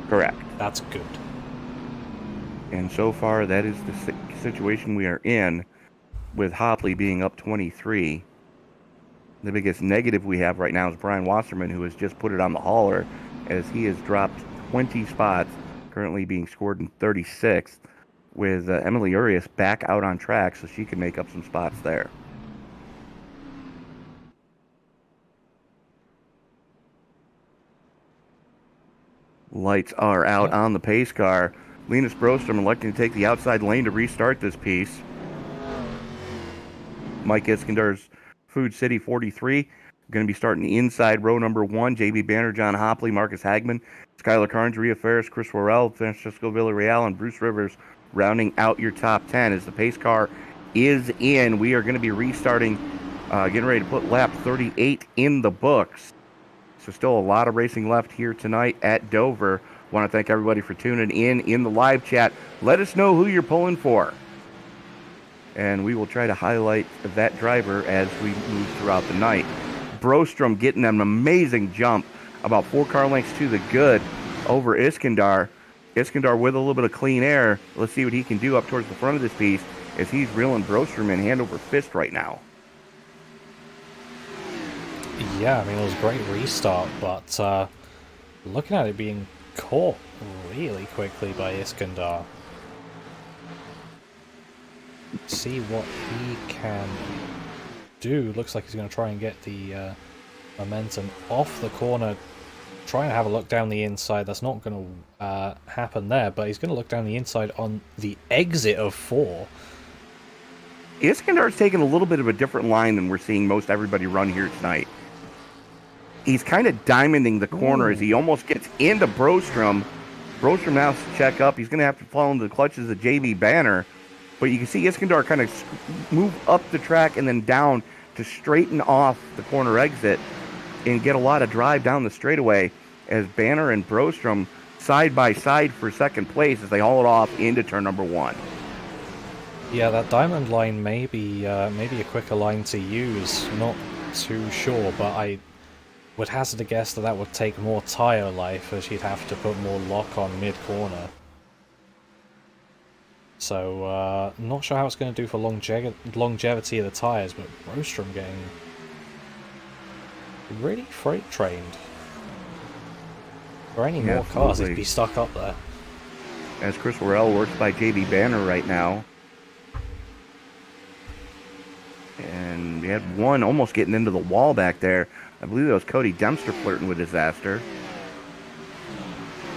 [SPEAKER 2] Correct.
[SPEAKER 1] That's good.
[SPEAKER 2] And so far, that is the situation we are in, with Hopley being up 23. The biggest negative we have right now is Brian Wasserman, who has just put it on the hauler, as he has dropped 20 spots, currently being scored in 36th, with Emily Urias back out on track so she can make up some spots there. Lights are out on the pace car. Linus Broström electing to take the outside lane to restart this piece. Mike Iskandar's Food City 43 going to be starting inside row number 1. JB Banner, John Hopley, Marcus Hagman, Skylar Carnes, Rhea Ferris, Chris Worrell, Francisco Villarreal, and Bruce Rivers rounding out your top 10 as the pace car is in. We are going to be restarting, getting ready to put lap 38 in the books. So still a lot of racing left here tonight at Dover. Want to thank everybody for tuning in the live chat. Let us know who you're pulling for, and we will try to highlight that driver as we move throughout the night. Broström getting an amazing jump, about 4 car lengths to the good over Iskandar. Iskandar with a little bit of clean air. Let's see what he can do up towards the front of this piece as he's reeling Broström in hand over fist right now.
[SPEAKER 1] Yeah, I mean, it was a great restart, but looking at it being caught really quickly by Iskandar. see what he can do. Looks like he's going to try and get the momentum off the corner. Trying to have a look down the inside. That's not going to happen there, but he's going to look down the inside on the exit of 4.
[SPEAKER 2] Iskandar's taking a little bit of a different line than we're seeing most everybody run here tonight. He's kind of diamonding the corner as he almost gets into Brostrom. Brostrom now has to check up. He's going to have to fall into the clutches of JB Banner. But you can see Iskandar kind of move up the track and then down to straighten off the corner exit and get a lot of drive down the straightaway as Banner and Brostrom side by side for second place as they haul it off into turn number 1.
[SPEAKER 1] Yeah, that diamond line may be a quicker line to use. Not too sure, but I would hazard a guess that that would take more tyre life as you'd have to put more lock on mid-corner. So, not sure how it's going to do for longevity of the tyres, but Brostrom getting really freight trained. For any more cars, he'd be stuck up there.
[SPEAKER 2] As Chris Worrell works by JB Banner right now. And we had one almost getting into the wall back there. I believe that was Cody Dempster flirting with disaster.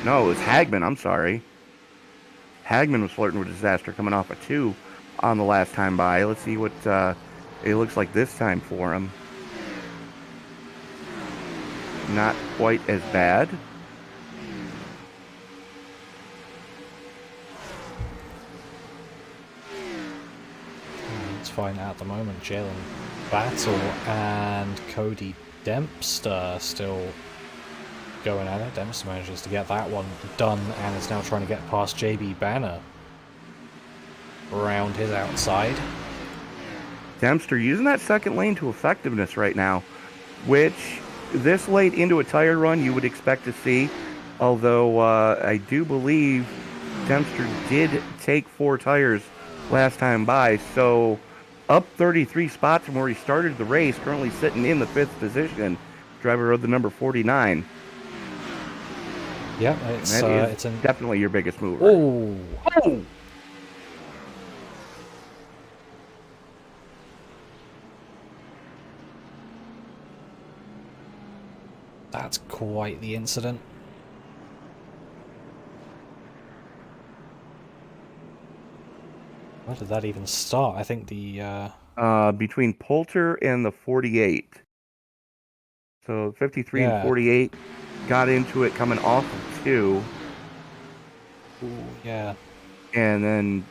[SPEAKER 2] No, it was Hagman, I'm sorry. Hagman was flirting with disaster coming off a 2 on the last time by. Let's see what it looks like this time for him. Not quite as bad.
[SPEAKER 1] Let's find out at the moment. Jalen Battle and Cody Dempster still going at it. Dempster manages to get that one done and is now trying to get past JB Banner around his outside.
[SPEAKER 2] Dempster using that second lane to effectiveness right now, which this late into a tire run you would expect to see, although I do believe Dempster did take 4 tires last time by, so up 33 spots from where he started the race, currently sitting in the 5th position, driver of the number 49.
[SPEAKER 1] Yeah, it's
[SPEAKER 2] definitely your biggest mover.
[SPEAKER 1] Oh! That's quite the incident. Where did that even start? I think the
[SPEAKER 2] between Poulter and the 48. So 53 and 48 got into it coming off of 2.
[SPEAKER 1] Ooh, yeah.
[SPEAKER 2] And then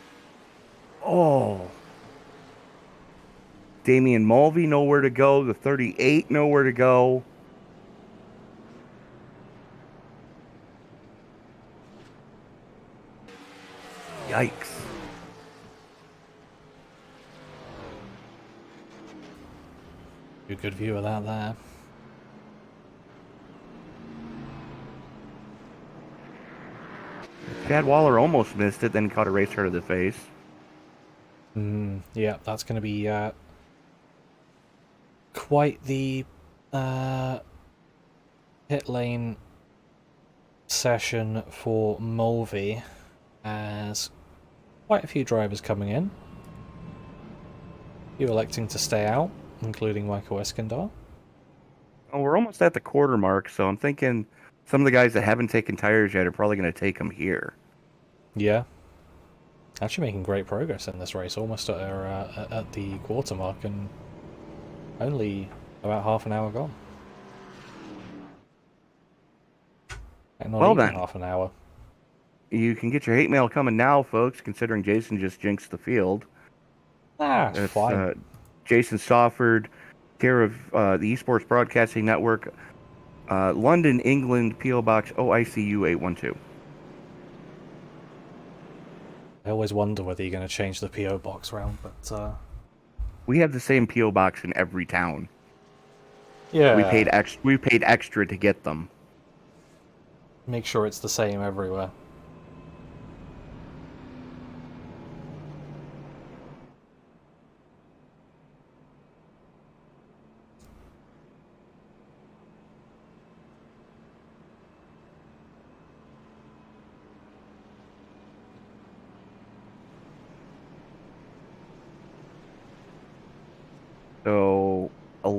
[SPEAKER 2] Damian Mulvey nowhere to go, the 38 nowhere to go. Yikes.
[SPEAKER 1] Good view of that there.
[SPEAKER 2] Chad Waller almost missed it, then caught a racer to the face.
[SPEAKER 1] Yeah, that's going to be quite the pit lane session for Mulvey, as quite a few drivers coming in. You electing to stay out, including Michael Iskandar.
[SPEAKER 2] Oh, we're almost at the quarter mark, so I'm thinking some of the guys that haven't taken tires yet are probably going to take them here.
[SPEAKER 1] Yeah. Actually making great progress in this race, almost at the quarter mark, and only about half an hour gone. And not even half an hour.
[SPEAKER 2] You can get your hate mail coming now, folks, considering Jason just jinxed the field.
[SPEAKER 1] It's fine.
[SPEAKER 2] Jason Stafford, care of the Esports Broadcasting Network, London, England, P.O. Box OICU 812.
[SPEAKER 1] I always wonder whether you're going to change the P.O. box round, but
[SPEAKER 2] we have the same P.O. box in every town.
[SPEAKER 1] Yeah.
[SPEAKER 2] We paid extra to get them.
[SPEAKER 1] Make sure it's the same everywhere.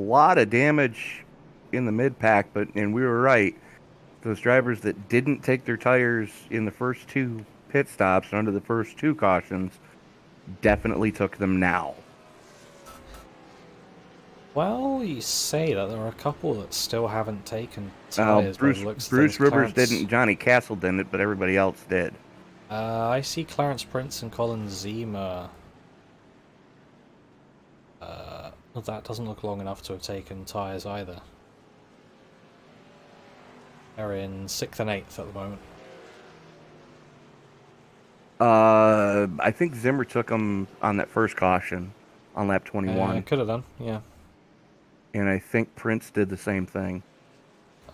[SPEAKER 2] lot of damage in the mid-pack, and we were right. Those drivers that didn't take their tires in the first 2 pit stops and under the first 2 cautions definitely took them now.
[SPEAKER 1] Well, you say that. There are a couple that still haven't taken tires.
[SPEAKER 2] Bruce Rivers didn't, Johnny Castle didn't, but everybody else did.
[SPEAKER 1] I see Clarence Prince and Colin Zima. Well, that doesn't look long enough to have taken tires either. They're in 6th and 8th at the moment.
[SPEAKER 2] I think Zimmer took them on that first caution on lap 21.
[SPEAKER 1] Could have done, yeah.
[SPEAKER 2] And I think Prince did the same thing.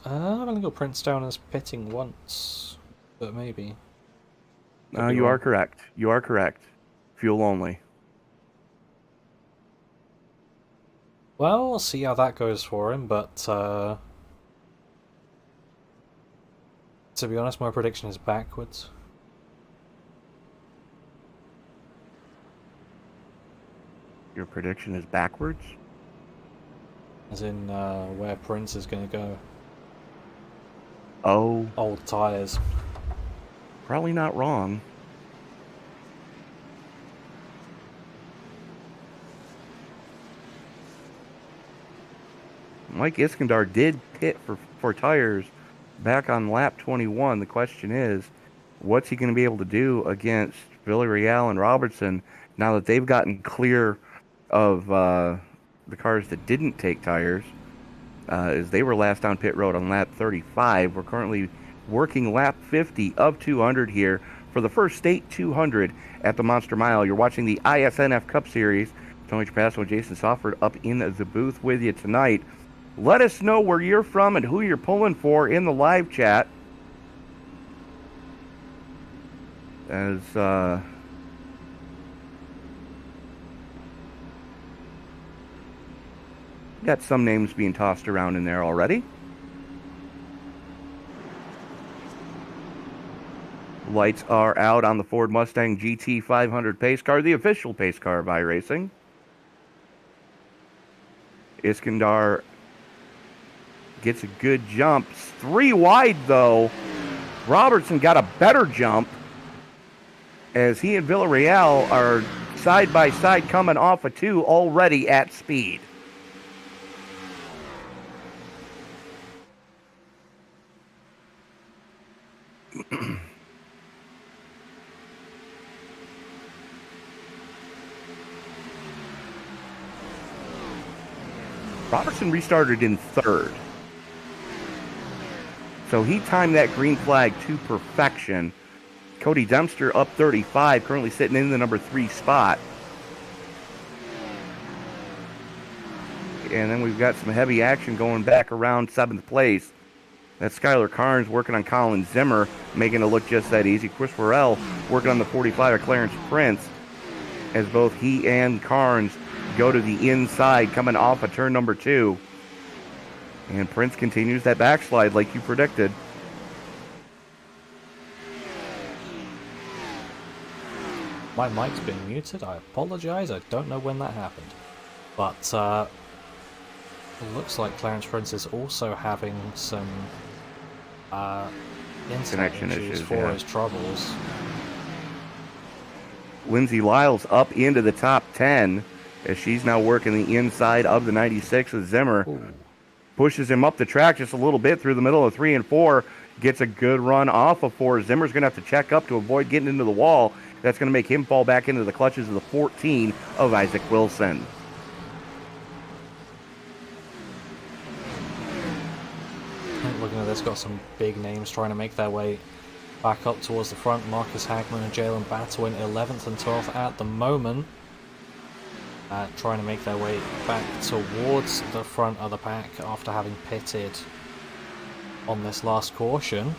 [SPEAKER 1] I've only got Prince down as pitting once, but maybe.
[SPEAKER 2] You are correct. You are correct. Fuel only.
[SPEAKER 1] Well, we'll see how that goes for him, but to be honest, my prediction is backwards.
[SPEAKER 2] Your prediction is backwards?
[SPEAKER 1] As in where Prince is going to go.
[SPEAKER 2] Oh.
[SPEAKER 1] Old tyres.
[SPEAKER 2] Probably not wrong. Mike Iskandar did pit for tires back on lap 21. The question is, what's he going to be able to do against Villarreal and Robertson now that they've gotten clear of the cars that didn't take tires? As they were last on pit road on lap 35. We're currently working lap 50 of 200 here for the first state 200 at the Monster Mile. You're watching the iSNF Cup Series. Tony Trapasso and Jason Sofford up in the booth with you tonight. Let us know where you're from and who you're pulling for in the live chat. As got some names being tossed around in there already. Lights are out on the Ford Mustang GT 500 pace car, the official pace car of iRacing. Iskandar gets a good jump. 3 wide, though. Robertson got a better jump as he and Villarreal are side by side coming off of 2 already at speed. Robertson restarted in 3rd. So he timed that green flag to perfection. Cody Dempster up 35, currently sitting in the number 3 spot. And then we've got some heavy action going back around 7th place. That's Skylar Carnes working on Colin Zimmer, making it look just that easy. Chris Farrell working on the 45 of Clarence Prince, as both he and Carnes go to the inside, coming off of turn number 2. And Prince continues that backslide like you predicted.
[SPEAKER 1] My mic's been muted. I apologize. I don't know when that happened. But it looks like Clarence Prince is also having some internet
[SPEAKER 2] Connection
[SPEAKER 1] issues for
[SPEAKER 2] yeah.
[SPEAKER 1] his troubles.
[SPEAKER 2] Lindsay Lyles up into the top 10 as she's now working the inside of the 96 with Zimmer.
[SPEAKER 1] Ooh.
[SPEAKER 2] Pushes him up the track just a little bit through the middle of 3 and 4. Gets a good run off of 4. Zimmer's going to have to check up to avoid getting into the wall. That's going to make him fall back into the clutches of the 14 of Isaac Wilson.
[SPEAKER 1] Looking at this, got some big names trying to make their way back up towards the front. Marcus Hagman and Jalen Battle in 11th and 12th at the moment. Trying to make their way back towards the front of the pack after having pitted on this last caution.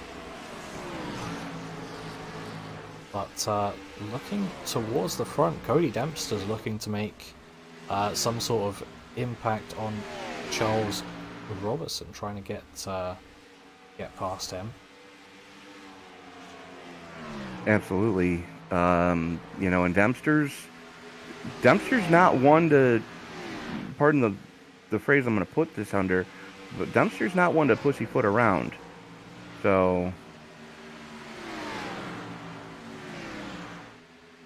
[SPEAKER 1] But looking towards the front, Cody Dempster's looking to make some sort of impact on Charles Robertson, trying to get past him.
[SPEAKER 2] Absolutely. And Dempster's not one to, pardon the the phrase I'm going to put this under, but Dempster's not one to pussyfoot around. So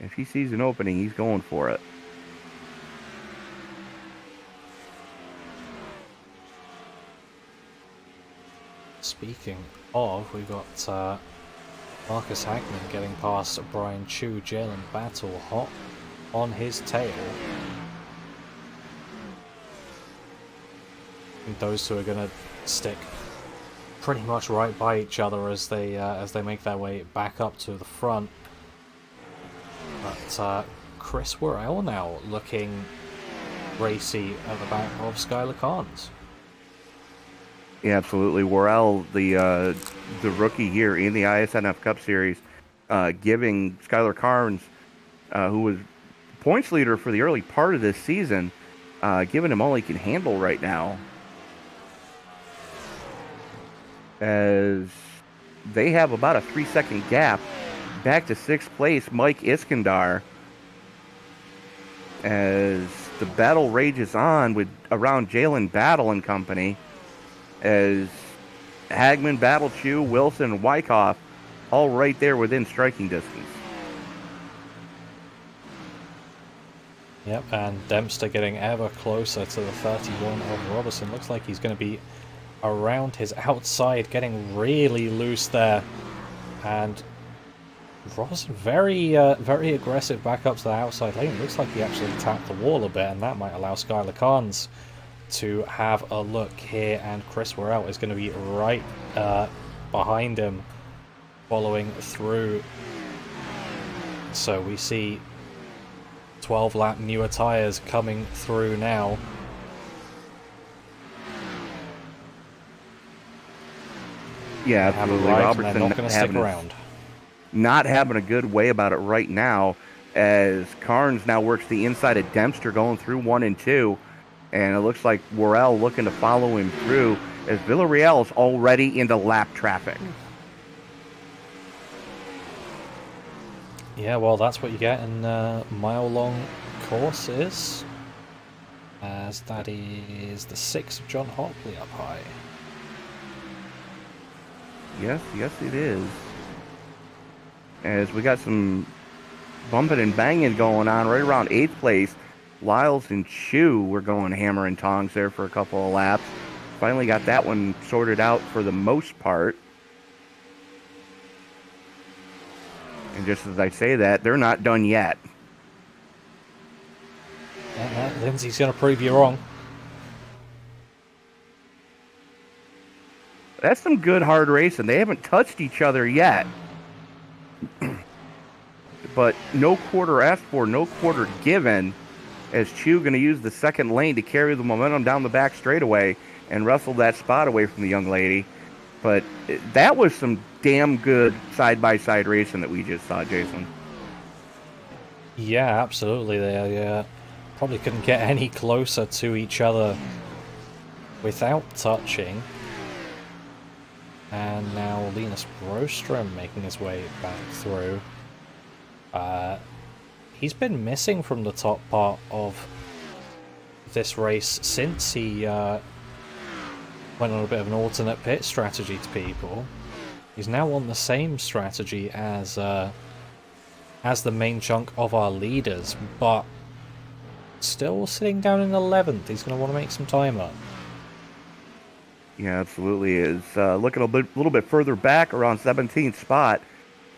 [SPEAKER 2] if he sees an opening, he's going for it.
[SPEAKER 1] Speaking of, we got Marcus Hagman getting past Brian Chu, Jalen Battle hot on his tail. And those two are going to stick pretty much right by each other as they make their way back up to the front. But Chris Worrell now looking racy at the back of Skylar Carnes.
[SPEAKER 2] Yeah, absolutely. Worrell, the rookie here in the iSNF Cup Series, giving Skylar Carnes, who was points leader for the early part of this season, giving him all he can handle right now. As they have about a 3-second gap back to 6th place, Mike Iskandar, as the battle rages on with around Jalen Battle and company, as Hagman, Battle Chu, Wilson, and Wyckoff all right there within striking distance.
[SPEAKER 1] Yep, and Dempster getting ever closer to the 31 of Robertson. Looks like he's going to be around his outside, getting really loose there. And Robertson very aggressive back up to the outside lane. Looks like he actually tapped the wall a bit, and that might allow Skylar Carnes to have a look here. And Chris Worrell is going to be right behind him, following through. So we see 12-lap newer tyres coming through now.
[SPEAKER 2] Yeah, absolutely.
[SPEAKER 1] Robertson not going to stick around.
[SPEAKER 2] Not having a good way about it right now, as Carnes now works the inside of Dempster going through 1 and 2, and it looks like Worrell looking to follow him through, as Villarreal is already into lap traffic.
[SPEAKER 1] Yeah, well, that's what you get in mile-long courses, as that is the 6th of John Hopley up high.
[SPEAKER 2] Yes, it is. As we got some bumping and banging going on right around 8th place. Lyles and Chu were going hammer and tongs there for a couple of laps. Finally got that one sorted out for the most part. And just as I say that, they're not done yet.
[SPEAKER 1] Lindsay's going to prove you wrong.
[SPEAKER 2] That's some good hard racing. They haven't touched each other yet. But no quarter asked for, no quarter given, as Chu going to use the second lane to carry the momentum down the back straightaway and wrestle that spot away from the young lady. But that was some damn good side-by-side racing that we just saw, Jason.
[SPEAKER 1] Yeah, absolutely. They probably couldn't get any closer to each other without touching. And now Linus Brostrom making his way back through. He's been missing from the top part of this race since he went on a bit of an alternate pit strategy to people. He's now on the same strategy as the main chunk of our leaders, but still sitting down in 11th. He's going to want to make some time up.
[SPEAKER 2] Yeah, absolutely is. Looking a little bit further back, around 17th spot,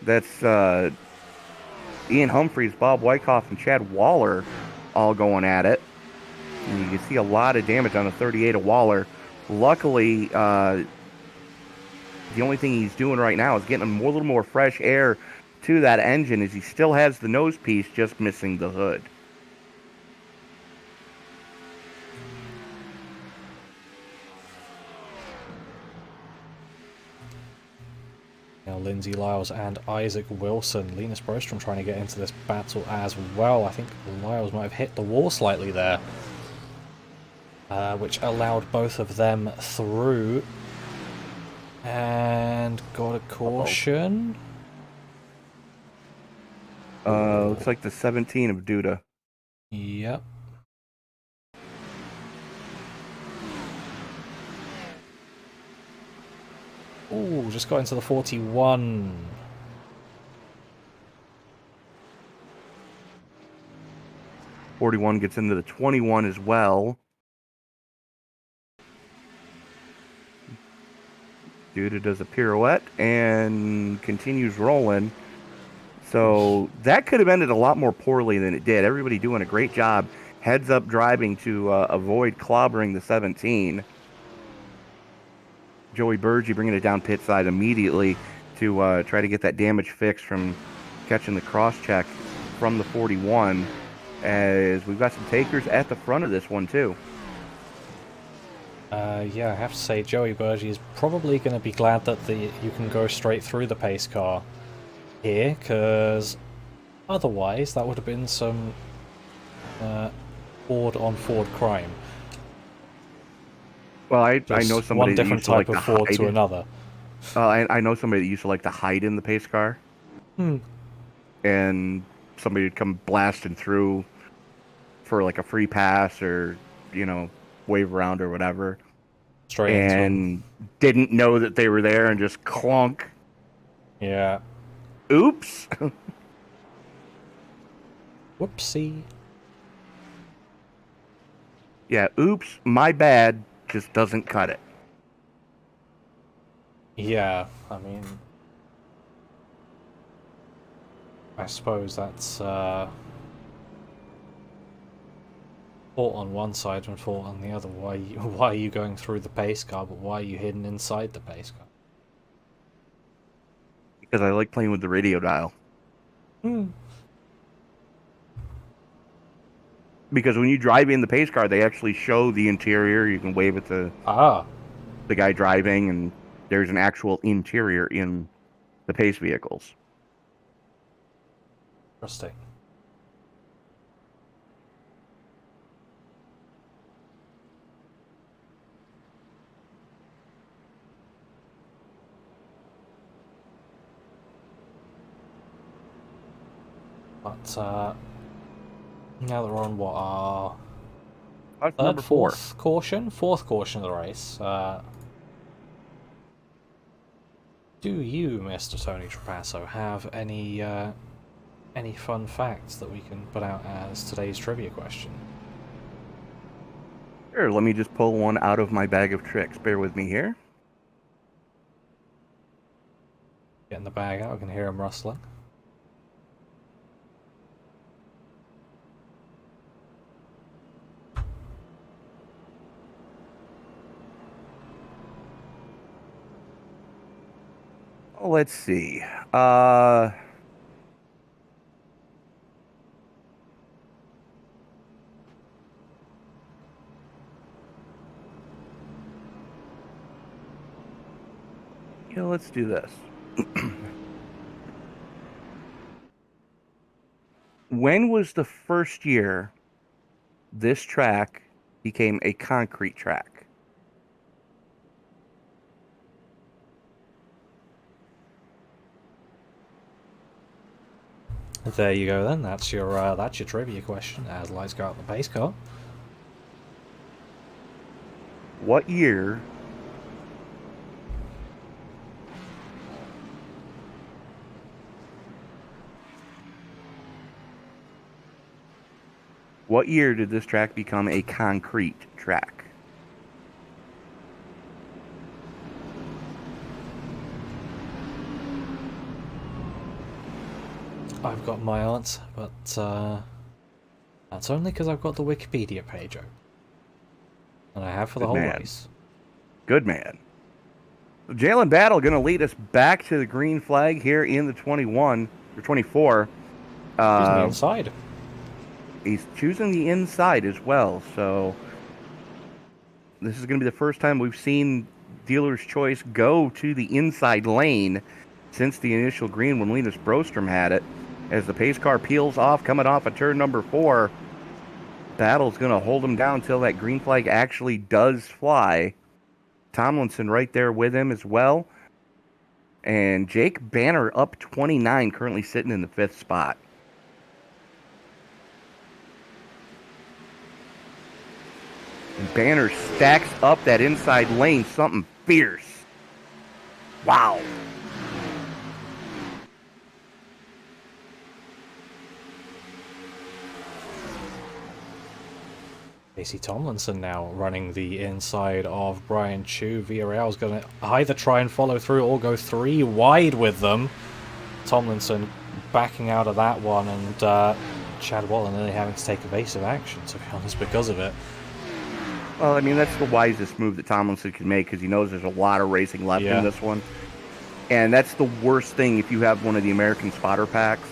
[SPEAKER 2] that's Ian Humphreys, Bob Wyckoff, and Chad Waller all going at it. And you can see a lot of damage on the 38 of Waller. Luckily, the only thing he's doing right now is getting a little more fresh air to that engine, as he still has the nose piece, just missing the hood.
[SPEAKER 1] Now Lindsay Lyles and Isaac Wilson. Linus Brostrom trying to get into this battle as well. I think Lyles might have hit the wall slightly there, which allowed both of them through. And got a caution.
[SPEAKER 2] Looks like the 17 of Duda.
[SPEAKER 1] Yep. Ooh, just got into the 41.
[SPEAKER 2] '41 gets into the 21 as well. Duda does a pirouette and continues rolling. So that could have ended a lot more poorly than it did. Everybody doing a great job. Heads up driving to avoid clobbering the 17. Joey Burgee bringing it down pit side immediately to try to get that damage fixed from catching the cross check from the 41. As we've got some takers at the front of this one too.
[SPEAKER 1] Yeah, I have to say Joey Burgee is probably going to be glad that you can go straight through the pace car here, because otherwise that would have been some Ford crime.
[SPEAKER 2] Well, I know
[SPEAKER 1] Just
[SPEAKER 2] somebody
[SPEAKER 1] one
[SPEAKER 2] that
[SPEAKER 1] different
[SPEAKER 2] used to like
[SPEAKER 1] type
[SPEAKER 2] to
[SPEAKER 1] of Ford
[SPEAKER 2] hide.
[SPEAKER 1] to another.
[SPEAKER 2] I know somebody that used to like to hide in the pace car, and somebody would come blasting through for like a free pass or wave around or whatever,
[SPEAKER 1] Straight into him.
[SPEAKER 2] and didn't know that they were there and just clunk.
[SPEAKER 1] Yeah.
[SPEAKER 2] Oops.
[SPEAKER 1] Whoopsie.
[SPEAKER 2] Yeah, oops, my bad, just doesn't cut it.
[SPEAKER 1] Yeah, I mean, I suppose that's fault on one side and fault on the other. Why are you going through the pace car, but why are you hidden inside the pace car?
[SPEAKER 2] Because I like playing with the radio dial. Because when you drive in the pace car, they actually show the interior. You can wave at the guy driving, and there's an actual interior in the pace vehicles.
[SPEAKER 1] Interesting. But now that we're on what our
[SPEAKER 2] Number 4.
[SPEAKER 1] fourth caution of the race. Do you, Mr. Tony Trapasso, have any fun facts that we can put out as today's trivia question?
[SPEAKER 2] Sure, let me just pull one out of my bag of tricks. Bear with me here.
[SPEAKER 1] Getting the bag out, I can hear him rustling.
[SPEAKER 2] Let's see. Let's do this. When was the first year this track became a concrete track?
[SPEAKER 1] There you go then. That's your trivia question. As lights go out the pace car.
[SPEAKER 2] What year did this track become a concrete track?
[SPEAKER 1] I've got my answer, but that's only because I've got the Wikipedia page open. And I have for the whole race.
[SPEAKER 2] Good man. Jalen Battle going to lead us back to the green flag here in the 21 or 24.
[SPEAKER 1] Choosing the inside.
[SPEAKER 2] He's choosing the inside as well. So this is going to be the first time we've seen dealer's choice go to the inside lane since the initial green when Linus Brostrom had it. As the pace car peels off, coming off of turn number 4, Battle's going to hold him down until that green flag actually does fly. Tomlinson right there with him as well. And Jake Banner up 29, currently sitting in the 5th spot. And Banner stacks up that inside lane, something fierce. Wow.
[SPEAKER 1] Casey Tomlinson now running the inside of Brian Chu. Villarreal's going to either try and follow through or go 3 wide with them. Tomlinson backing out of that one, and Chad Wallen nearly having to take evasive action, to be honest, because of it.
[SPEAKER 2] Well, I mean, that's the wisest move that Tomlinson can make because he knows there's a lot of racing left in this one. And that's the worst thing if you have one of the American spotter packs.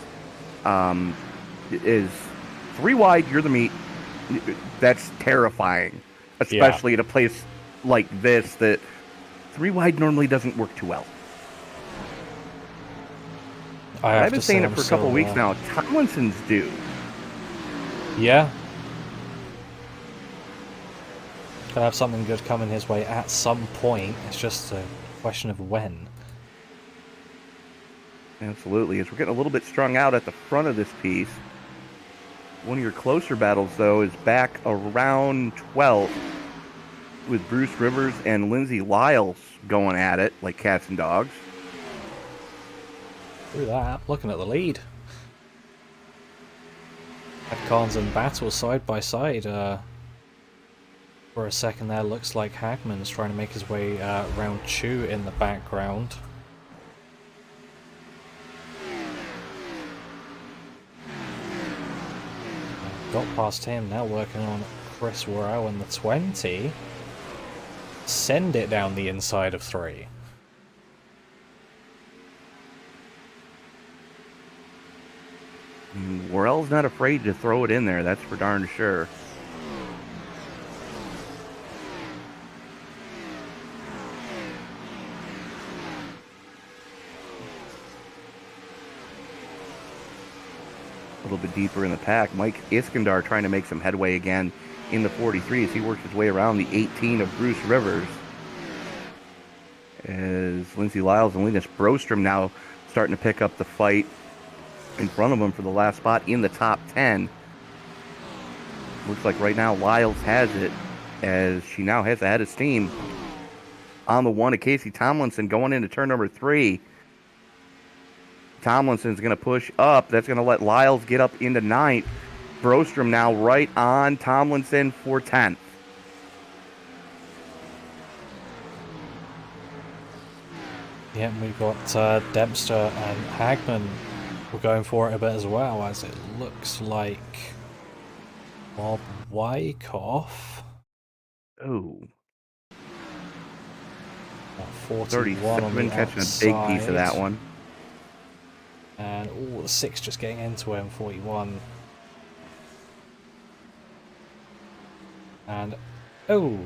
[SPEAKER 2] Is 3 wide, you're the meat. That's terrifying, especially at a place like this that 3 wide normally doesn't work too well. I've been saying it for a couple of weeks now. Tomlinson's due.
[SPEAKER 1] Yeah. Could have something good coming his way at some point. It's just a question of when.
[SPEAKER 2] Absolutely. As we're getting a little bit strung out at the front of this piece. One of your closer battles, though, is back around 12th with Bruce Rivers and Lindsay Lyles going at it like cats and dogs.
[SPEAKER 1] Through that, looking at the lead. Cons and Battle side by side. For a second there, looks like Hagman's trying to make his way around Chu in the background. Got past him, now working on Chris Worrell in the 20. Send it down the inside of 3.
[SPEAKER 2] Worrell's not afraid to throw it in there, that's for darn sure. A little bit deeper in the pack, Mike Iskandar trying to make some headway again in the 43 as he works his way around the 18 of Bruce Rivers. As Lindsay Lyles and Linus Brostrom now starting to pick up the fight in front of him for the last spot in the top 10. Looks like right now Lyles has it as she now has the head of steam on the 1 of Casey Tomlinson going into turn number 3. Tomlinson's going to push up. That's going to let Lyles get up into 9th. Brostrom now right on Tomlinson for 10th.
[SPEAKER 1] Yeah, and we've got Dempster and Hagman we're going for it a bit as well, as it looks like Bob Wyckoff.
[SPEAKER 2] Oh.
[SPEAKER 1] 41 on the
[SPEAKER 2] catching
[SPEAKER 1] outside.
[SPEAKER 2] a big piece of that one.
[SPEAKER 1] And the 6 just getting into him, 41. And oh.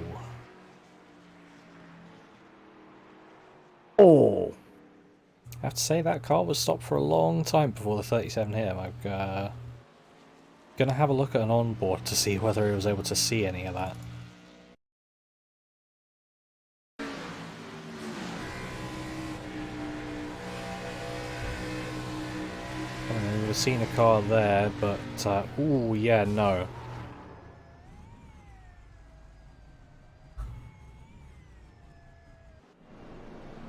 [SPEAKER 1] I have to say that car was stopped for a long time before the 37 hit him. I'm gonna have a look at an onboard to see whether he was able to see any of that. We've seen a car there, but ooh, yeah, no.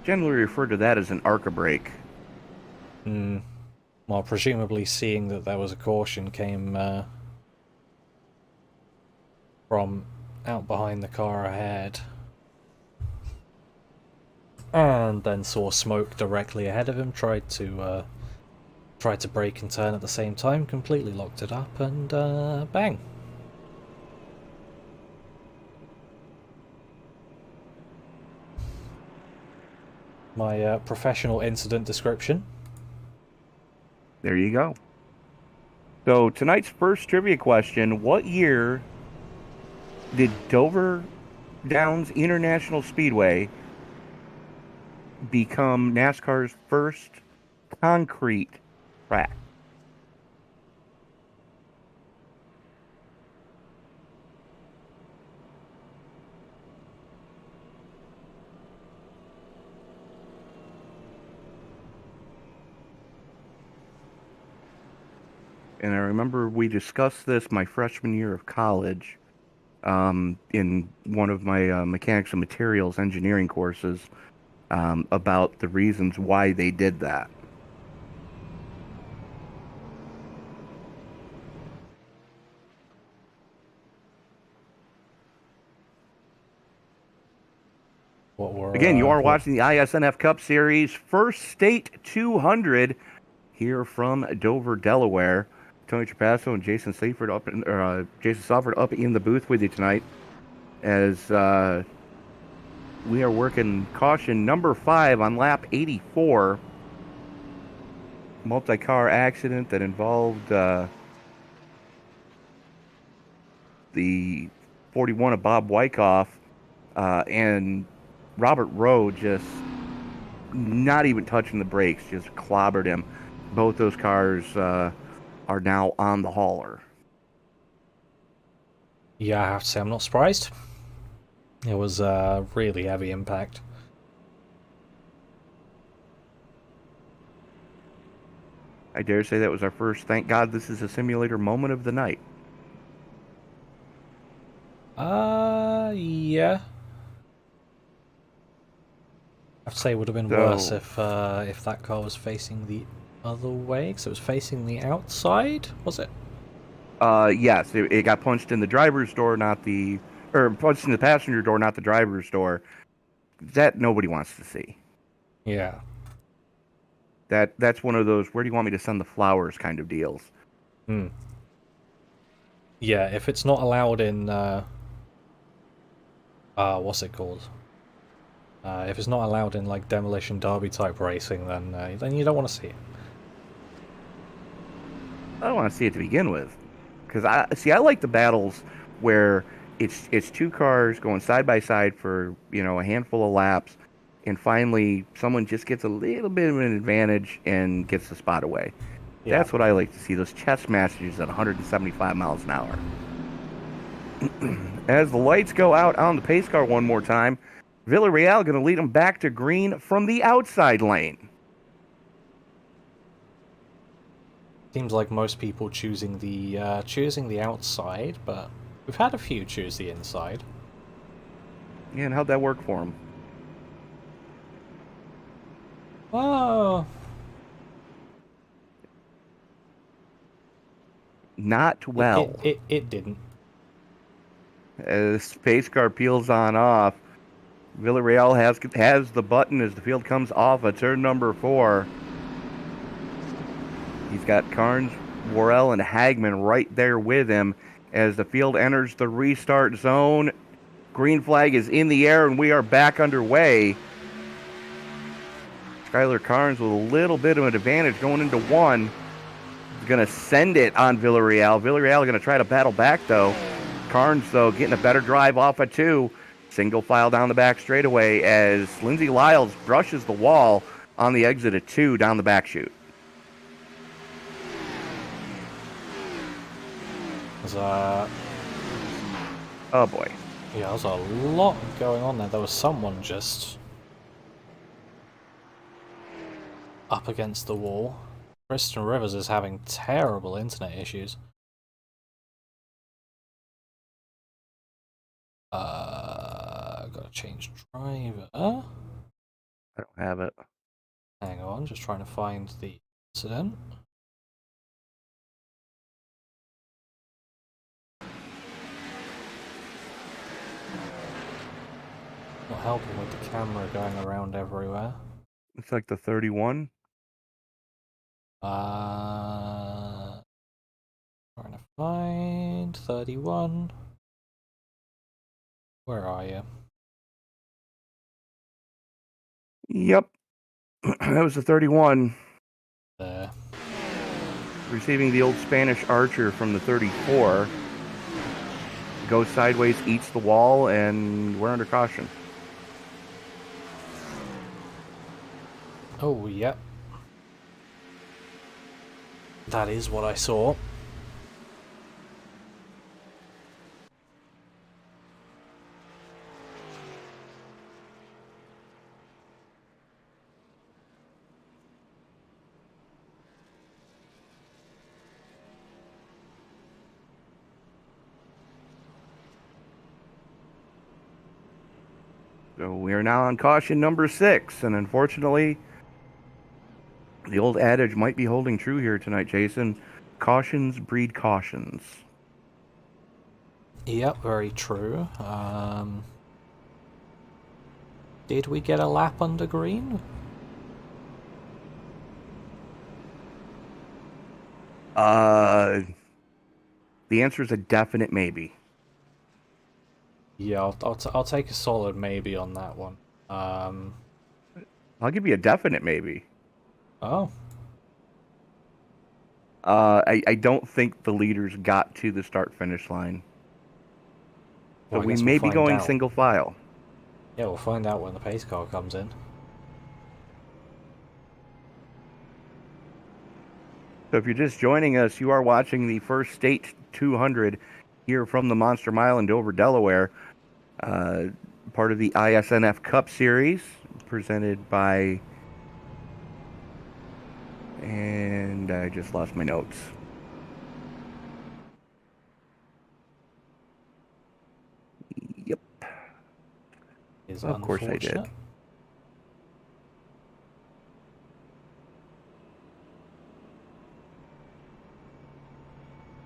[SPEAKER 2] Generally referred to that as an ARCA brake.
[SPEAKER 1] Well, presumably seeing that there was a caution came from out behind the car ahead. And then saw smoke directly ahead of him, tried to brake and turn at the same time, completely locked it up, and bang. My professional incident description.
[SPEAKER 2] There you go. So tonight's first trivia question, what year did Dover Downs International Speedway become NASCAR's first concrete track? And I remember we discussed this my freshman year of college in one of my mechanics and materials engineering courses. about the reasons why they did that.
[SPEAKER 1] What were
[SPEAKER 2] Again, you are
[SPEAKER 1] what-
[SPEAKER 2] watching the iSNF Cup Series First State 200 here from Dover, Delaware. Tony Trapasso and Jason Safford up in the booth with you tonight as we are working caution number 5 on lap 84. Multi-car accident that involved the 41 of Bob Wyckoff and Robert Rowe just not even touching the brakes, just clobbered him. Both those cars are now on the hauler.
[SPEAKER 1] Yeah, I have to say I'm not surprised. It was a really heavy impact.
[SPEAKER 2] I dare say that was our first thank God this is a simulator moment of the night.
[SPEAKER 1] Yeah. I have to say it would have been worse if that car was facing the other way, because it was facing the outside, was it?
[SPEAKER 2] Yes, it got punched in the driver's door, punched in the passenger door, not the driver's door. That nobody wants to see.
[SPEAKER 1] Yeah.
[SPEAKER 2] That's one of those, where do you want me to send the flowers kind of deals.
[SPEAKER 1] Hmm. Yeah, if it's not allowed in, what's it called? If it's not allowed in, like, demolition derby type racing, then you don't want to see it.
[SPEAKER 2] I don't want to see it to begin with, because I like the battles where it's two cars going side by side for a handful of laps, and finally someone just gets a little bit of an advantage and gets the spot away.
[SPEAKER 1] Yeah.
[SPEAKER 2] That's what I like to see, those chess matches at 175 miles an hour. As the lights go out on the pace car one more time, Villarreal going to lead them back to green from the outside lane.
[SPEAKER 1] Seems like most people choosing the outside, but we've had a few choose the inside.
[SPEAKER 2] Yeah, and how'd that work for them?
[SPEAKER 1] Oh,
[SPEAKER 2] Not well.
[SPEAKER 1] it didn't.
[SPEAKER 2] As pace car peels on off, Villarreal has the button as the field comes off at turn number 4. He's got Carnes, Worrell, and Hagman right there with him as the field enters the restart zone. Green flag is in the air, and we are back underway. Skylar Carnes with a little bit of an advantage going into 1. He's going to send it on Villarreal. Villarreal going to try to battle back, though. Carnes, though, getting a better drive off of 2. Single file down the back straightaway as Lindsey Lyles brushes the wall on the exit of 2 down the back chute.
[SPEAKER 1] There's
[SPEAKER 2] Oh, boy.
[SPEAKER 1] yeah, there's a lot going on there. There was someone just up against the wall. Kristen Rivers is having terrible internet issues. Gotta change driver.
[SPEAKER 2] I don't have it.
[SPEAKER 1] Hang on, just trying to find the incident. Not helping with the camera going around everywhere.
[SPEAKER 2] It's like the 31.
[SPEAKER 1] Trying to find 31. Where are you?
[SPEAKER 2] Yep. That was the 31.
[SPEAKER 1] There.
[SPEAKER 2] Receiving the old Spanish Archer from the 34. Goes sideways, eats the wall, and we're under caution.
[SPEAKER 1] Oh, yep. That is what I saw.
[SPEAKER 2] So we are now on caution number 6, and unfortunately, the old adage might be holding true here tonight, Jason. Cautions breed cautions.
[SPEAKER 1] Yep, very true. Did we get a lap under green?
[SPEAKER 2] The answer is a definite maybe.
[SPEAKER 1] Yeah, I'll take a solid maybe on that one.
[SPEAKER 2] I'll give you a definite maybe.
[SPEAKER 1] Oh,
[SPEAKER 2] I don't think the leaders got to the start-finish line. So
[SPEAKER 1] well, I
[SPEAKER 2] we
[SPEAKER 1] guess
[SPEAKER 2] may
[SPEAKER 1] we'll
[SPEAKER 2] be
[SPEAKER 1] find
[SPEAKER 2] going
[SPEAKER 1] out.
[SPEAKER 2] single file.
[SPEAKER 1] Yeah, we'll find out when the pace car comes in.
[SPEAKER 2] So if you're just joining us, you are watching the first State 200 here from the Monster Mile in Dover, Delaware. Part of the iSNF Cup Series, presented by... And I just lost my notes. Yep.
[SPEAKER 1] Is
[SPEAKER 2] Of course I did.
[SPEAKER 1] unfortunate.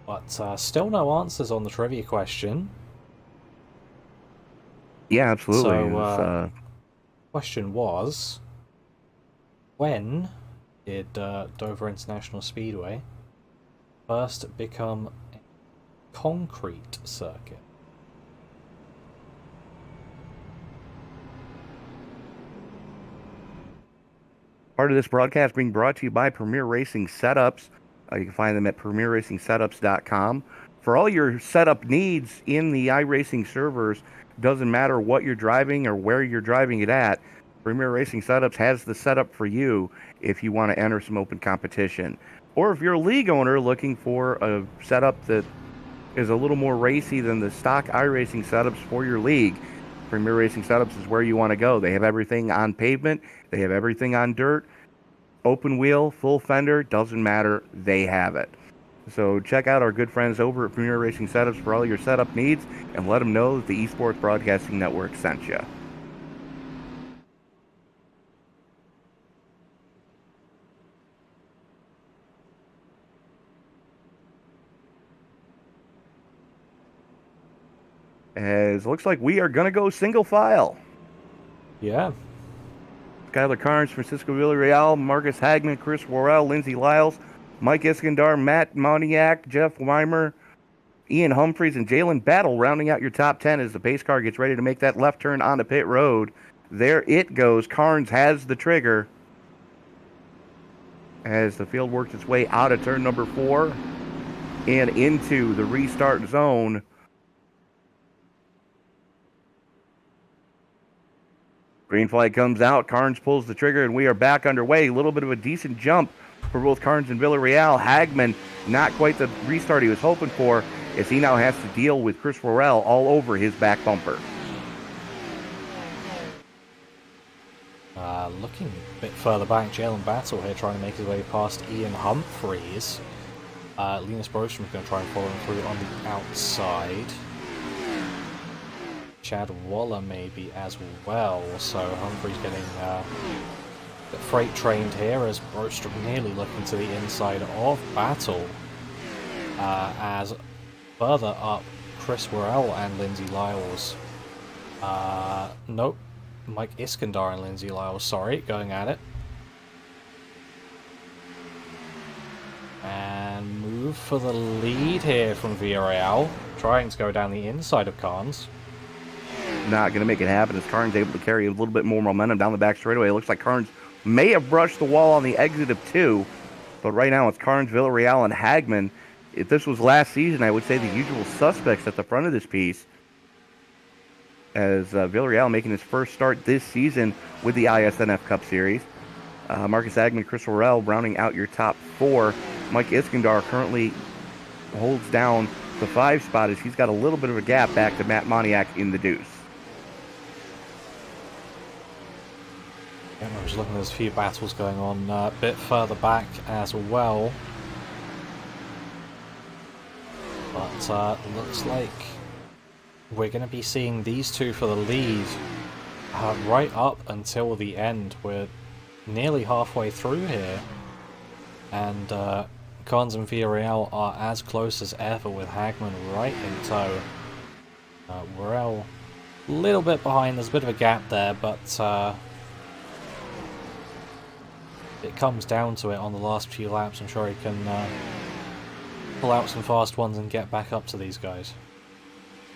[SPEAKER 1] But still no answers on the trivia question.
[SPEAKER 2] Yeah, absolutely.
[SPEAKER 1] So, question was, when did Dover International Speedway first become a concrete circuit?
[SPEAKER 2] Part of this broadcast being brought to you by Premier Racing Setups. You can find them at premierracingsetups.com. For all your setup needs in the iRacing servers, doesn't matter what you're driving or where you're driving it at, Premier Racing Setups has the setup for you if you want to enter some open competition. Or if you're a league owner looking for a setup that is a little more racy than the stock iRacing setups for your league, Premier Racing Setups is where you want to go. They have everything on pavement. They have everything on dirt. Open wheel, full fender, doesn't matter. They have it. So check out our good friends over at Premier Racing Setups for all your setup needs, and let them know that the Esports Broadcasting Network sent you. As it looks like we are going to go single file.
[SPEAKER 1] Yeah.
[SPEAKER 2] Skylar Carnes, Francisco Villarreal, Marcus Hagman, Chris Worrell, Lindsey Lyles, Mike Iskandar, Matt Moniak, Jeff Weimer, Ian Humphreys, and Jalen Battle rounding out your top 10 as the pace car gets ready to make that left turn onto pit road. There it goes. Carnes has the trigger as the field works its way out of turn number 4 and into the restart zone. Green flag comes out, Carnes pulls the trigger, and we are back underway. A little bit of a decent jump for both Carnes and Villarreal. Hagman, not quite the restart he was hoping for, as he now has to deal with Chris Worrell all over his back bumper.
[SPEAKER 1] Looking a bit further back, Jalen Battle here trying to make his way past Ian Humphreys. Linus Brostrom's going to try and follow him through on the outside. Chad Waller maybe as well, so Humphreys getting freight trained here as Brostrom nearly looking to the inside of Battle, as further up Chris Worrell and Lindsey Lyles. Nope, Mike Iskandar and Lindsey Lyles, sorry, going at it. And move for the lead here from Villarreal, trying to go down the inside of Carnes.
[SPEAKER 2] Not going to make it happen as Carnes able to carry a little bit more momentum down the back straightaway. It looks like Carnes may have brushed the wall on the exit of 2, but right now it's Carnes, Villarreal, and Hagman. If this was last season, I would say the usual suspects at the front of this piece, as Villarreal making his first start this season with the iSNF Cup Series. Marcus Hagman, Chris Worrell rounding out your top 4. Mike Iskandar currently holds down the 5 spot as he's got a little bit of a gap back to Matt Moniak in the deuce.
[SPEAKER 1] Yeah, I'm just looking, there's a few battles going on a bit further back as well. But looks like we're going to be seeing these two for the lead. right up until the end. We're nearly halfway through here, and Carnes and Villarreal are as close as ever with Hagman right in tow. Worrell a little bit behind, there's a bit of a gap there, but it comes down to it on the last few laps. I'm sure he can pull out some fast ones and get back up to these guys.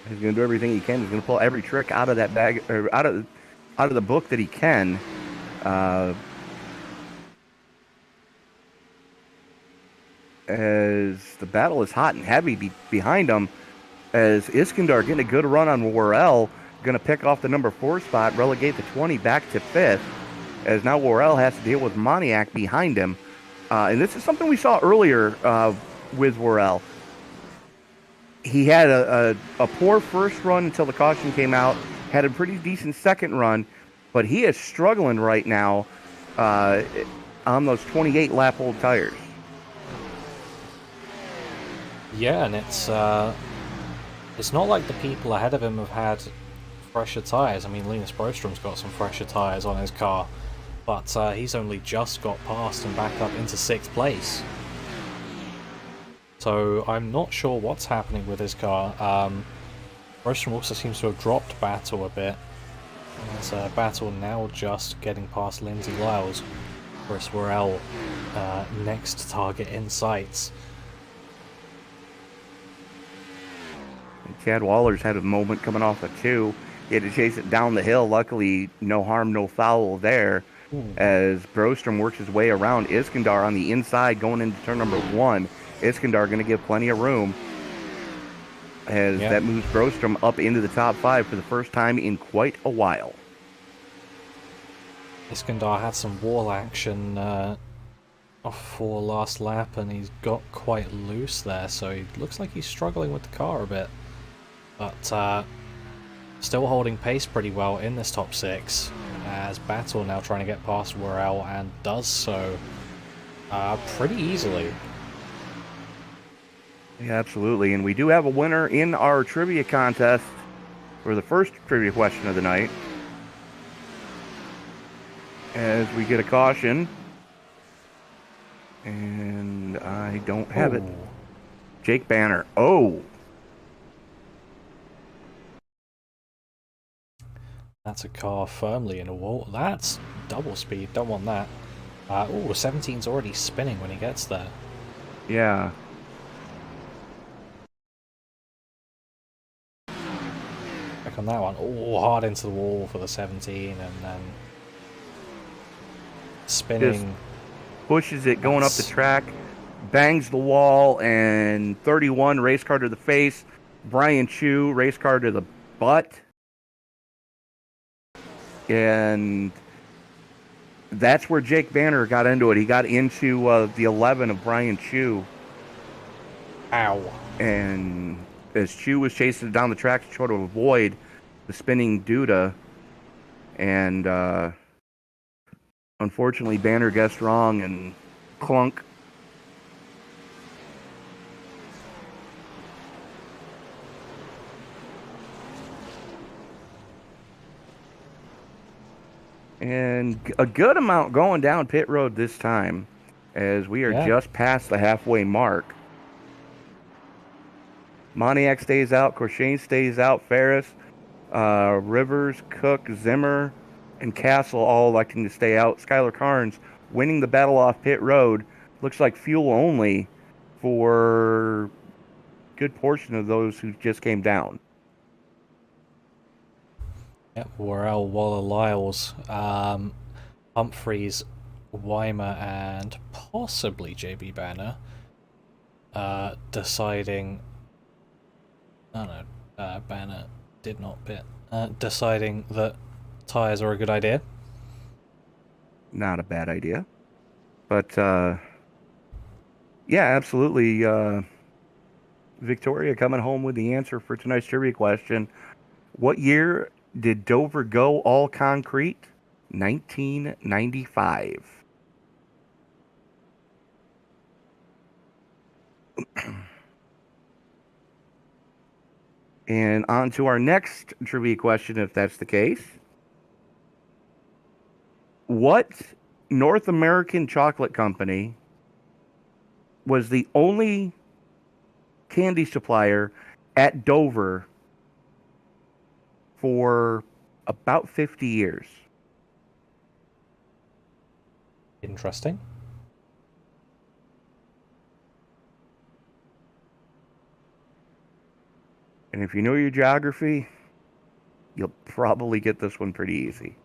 [SPEAKER 2] He's going to do everything he can. He's going to pull every trick out of that bag, or out of the book that he can. As the battle is hot and heavy behind him, as Iskandar getting a good run on Worrell, going to pick off the number 4 spot, relegate the 20 back to 5th, as now Worrell has to deal with Moniak behind him. And this is something we saw earlier with Worrell. He had a poor first run until the caution came out, had a pretty decent second run, but he is struggling right now on those 28 lap old tires.
[SPEAKER 1] Yeah, and it's not like the people ahead of him have had fresher tyres. I mean, Linus Brostrom's got some fresher tyres on his car, but he's only just got past and back up into 6th place. So I'm not sure what's happening with his car. Brostrom also seems to have dropped Battle a bit. As Battle now just getting past Lindsay Lyles. Chris Worrell next target in sights.
[SPEAKER 2] Chad Waller's had a moment coming off of 2. He had to chase it down the hill. Luckily, no harm, no foul there. As Brostrom works his way around Iskandar on the inside going into turn number 1. Iskandar going to give plenty of room as that moves Brostrom up into the top 5 for the first time in quite a while.
[SPEAKER 1] Iskandar had some wall action for last lap, and he's got quite loose there, so he looks like he's struggling with the car a bit. But still holding pace pretty well in this top 6, as Battle now trying to get past Worrell, and does so pretty easily.
[SPEAKER 2] Yeah, absolutely. And we do have a winner in our trivia contest for the first trivia question of the night. As we get a caution. And I don't have it. Jake Banner. Oh!
[SPEAKER 1] That's a car firmly in a wall. That's double speed. Don't want that. 17's already spinning when he gets there.
[SPEAKER 2] Yeah.
[SPEAKER 1] Back on that one. Oh, hard into the wall for the 17, and then spinning.
[SPEAKER 2] Just pushes it going up the track, bangs the wall, and 31 race car to the face. Brian Chu race car to the butt. And that's where Jake Banner got into it. He got into the 11 of Brian Chu.
[SPEAKER 1] Ow.
[SPEAKER 2] And as Chu was chasing it down the track to try to avoid the spinning Duda. And unfortunately, Banner guessed wrong and clunk. And a good amount going down pit road this time, as we are just past the halfway mark. Moniak stays out, Corshane stays out, Ferris, Rivers, Cook, Zimmer, and Castle all electing to stay out. Skylar Carnes winning the battle off pit road. Looks like fuel only for a good portion of those who just came down.
[SPEAKER 1] Yep, Worrell, Waller, Lyles, Humphreys, Weimer, and possibly JB Banner deciding... Oh no, Banner did not pit. Deciding that tyres are a good idea.
[SPEAKER 2] Not a bad idea. But, yeah, absolutely. Victoria coming home with the answer for tonight's trivia question. What year did Dover go all concrete? 1995. And on to our next trivia question, if that's the case. What North American chocolate company was the only candy supplier at Dover for about 50 years?
[SPEAKER 1] Interesting.
[SPEAKER 2] And if you know your geography, you'll probably get this one pretty easy.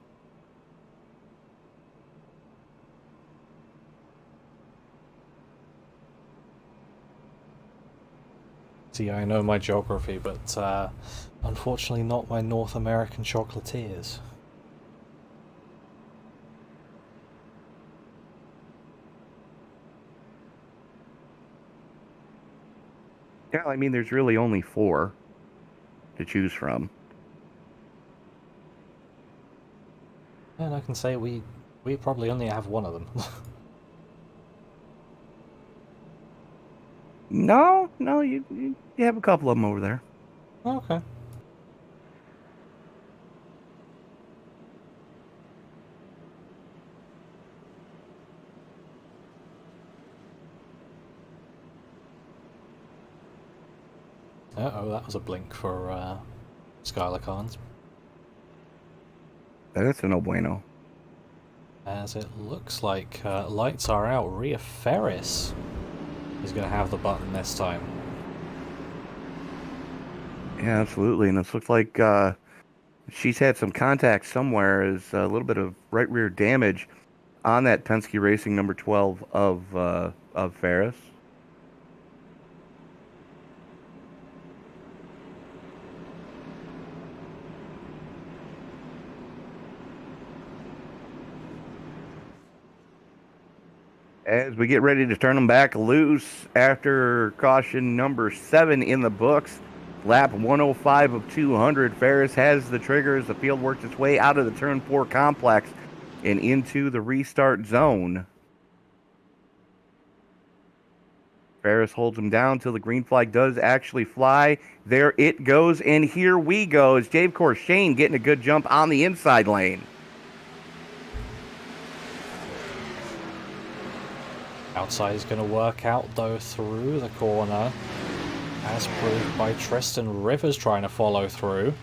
[SPEAKER 1] See, I know my geography, but unfortunately not my North American chocolatiers.
[SPEAKER 2] Yeah, I mean, there's really only 4 to choose from.
[SPEAKER 1] And I can say we probably only have one of them.
[SPEAKER 2] No, you have a couple of them over there.
[SPEAKER 1] Okay. Uh-oh, that was a blink for Skylar Carnes.
[SPEAKER 2] That's a no bueno.
[SPEAKER 1] As it looks like lights are out, Rhea Ferris is going to have the button this time.
[SPEAKER 2] Yeah, absolutely. And this looks like she's had some contact somewhere. Is a little bit of right rear damage on that Penske Racing number 12 of Ferris. As we get ready to turn them back loose after caution number 7 in the books, lap 105 of 200, Ferris has the trigger as the field works its way out of the turn 4 complex and into the restart zone. Ferris holds him down till the green flag does actually fly. There it goes, and here we go as Dave Corshane getting a good jump on the inside lane.
[SPEAKER 1] Outside is going to work out though through the corner, as proved by Tristan Rivers trying to follow through.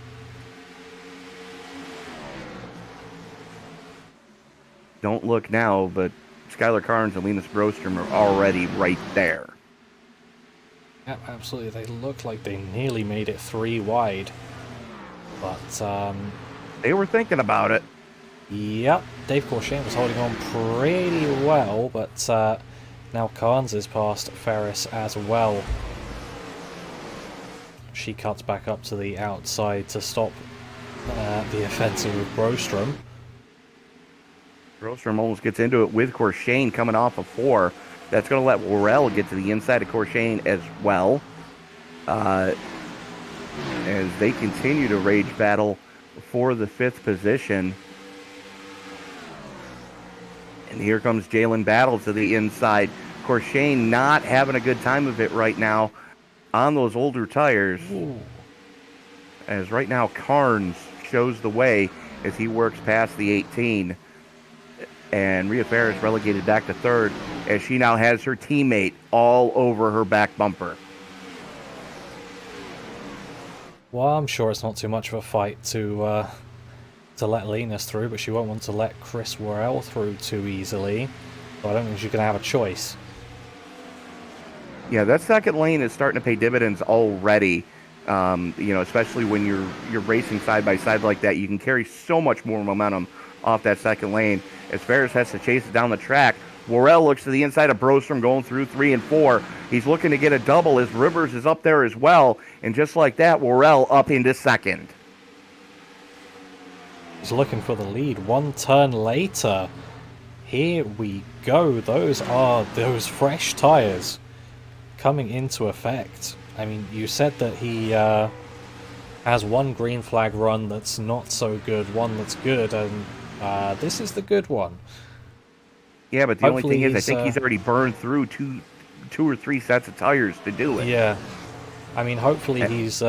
[SPEAKER 2] Don't look now, but Skylar Carnes and Linus Brostrom are already right there.
[SPEAKER 1] Yep, absolutely. They look like they nearly made it 3 wide. But,
[SPEAKER 2] They were thinking about it.
[SPEAKER 1] yep, Dave Corshane was holding on pretty well, but now Carnes is past Ferris as well. She cuts back up to the outside to stop the offensive of Brostrom.
[SPEAKER 2] Brostrom almost gets into it with Corshane coming off of 4. That's going to let Worrell get to the inside of Corshane as well. As they continue to rage battle for the 5th position. And here comes Jalen Battle to the inside. Corshane not having a good time of it right now on those older tires.
[SPEAKER 1] Ooh.
[SPEAKER 2] As right now Carnes shows the way as he works past the 18. And Rhea Ferris relegated back to 3rd as she now has her teammate all over her back bumper.
[SPEAKER 1] Well, I'm sure it's not too much of a fight to let Linus through, but she won't want to let Chris Worrell through too easily. So I don't think she's going to have a choice.
[SPEAKER 2] Yeah, that second lane is starting to pay dividends already. Especially when you're racing side by side like that, you can carry so much more momentum off that second lane. As Ferris has to chase it down the track, Worrell looks to the inside of Brostrom going through 3 and 4. He's looking to get a double as Rivers is up there as well. And just like that, Worrell up into 2nd.
[SPEAKER 1] He's looking for the lead 1 turn later. Here we go. Those are those fresh tires coming into effect. I mean, you said that he has one green flag run that's not so good, one that's good, and this is the good one.
[SPEAKER 2] Yeah, but the only
[SPEAKER 1] Hopefully
[SPEAKER 2] thing is, I think he's already burned through two or three sets of tires to do it.
[SPEAKER 1] Yeah. I mean, hopefully he's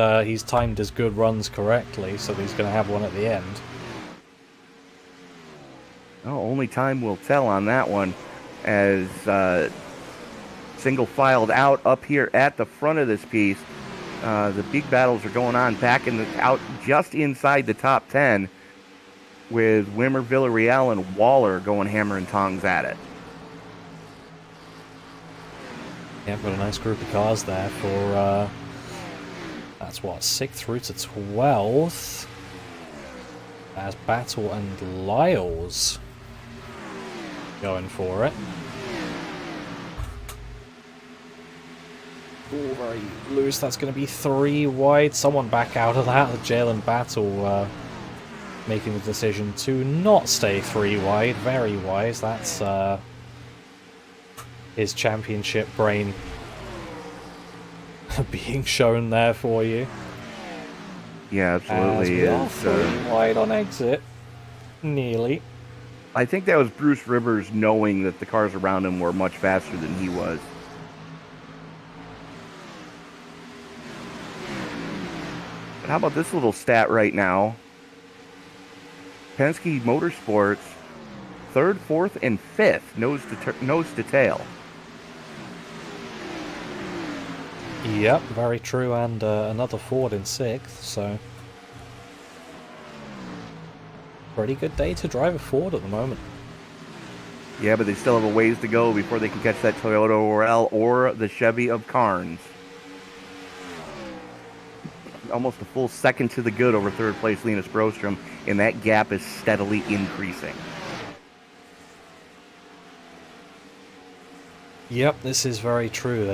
[SPEAKER 1] timed his good runs correctly, so he's going to have one at the end.
[SPEAKER 2] Well, only time will tell on that one, as single filed out up here at the front of this piece. The big battles are going on back out just inside the top 10, with Wimmer, Villarreal, and Waller going hammer and tongs at it.
[SPEAKER 1] Yeah, got a nice group of cars there for, that's what, 6th through to 12th. As Battle and Lyles going for it. Ooh, very loose. That's going to be 3 wide. Someone back out of that. The Jalen Battle making the decision to not stay 3 wide. Very wise. That's his championship brain being shown there for you.
[SPEAKER 2] Yeah, absolutely.
[SPEAKER 1] As we are 3 wide on exit. Nearly.
[SPEAKER 2] I think that was Bruce Rivers knowing that the cars around him were much faster than he was. But how about this little stat right now? Penske Motorsports, 3rd, 4th, and 5th, nose to tail.
[SPEAKER 1] Yep, very true, and another Ford in 6th, so pretty good day to drive a Ford at the moment.
[SPEAKER 2] Yeah, but they still have a ways to go before they can catch that Toyota Orel or the Chevy of Carnes. Almost a full second to the good over 3rd place Linus Brostrom, and that gap is steadily increasing.
[SPEAKER 1] Yep, this is very true.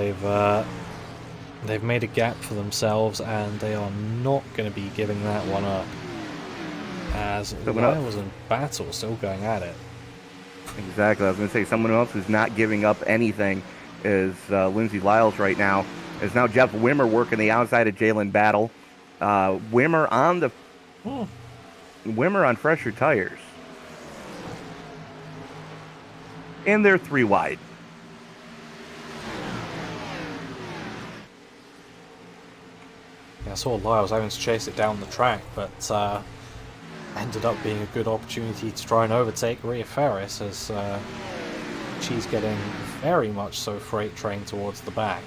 [SPEAKER 1] They've made a gap for themselves, and they are not going to be giving that one up. As Lyles and Battle still going at it.
[SPEAKER 2] Exactly. I was going to say, someone else who's not giving up anything is Lindsey Lyles right now. Is now Jeff Wimmer working the outside of Jalen Battle. Wimmer on fresher tires. And they're 3 wide.
[SPEAKER 1] Yeah, I saw Lyles having to chase it down the track, but ended up being a good opportunity to try and overtake Rhea Ferris, as she's getting very much so freight train towards the back.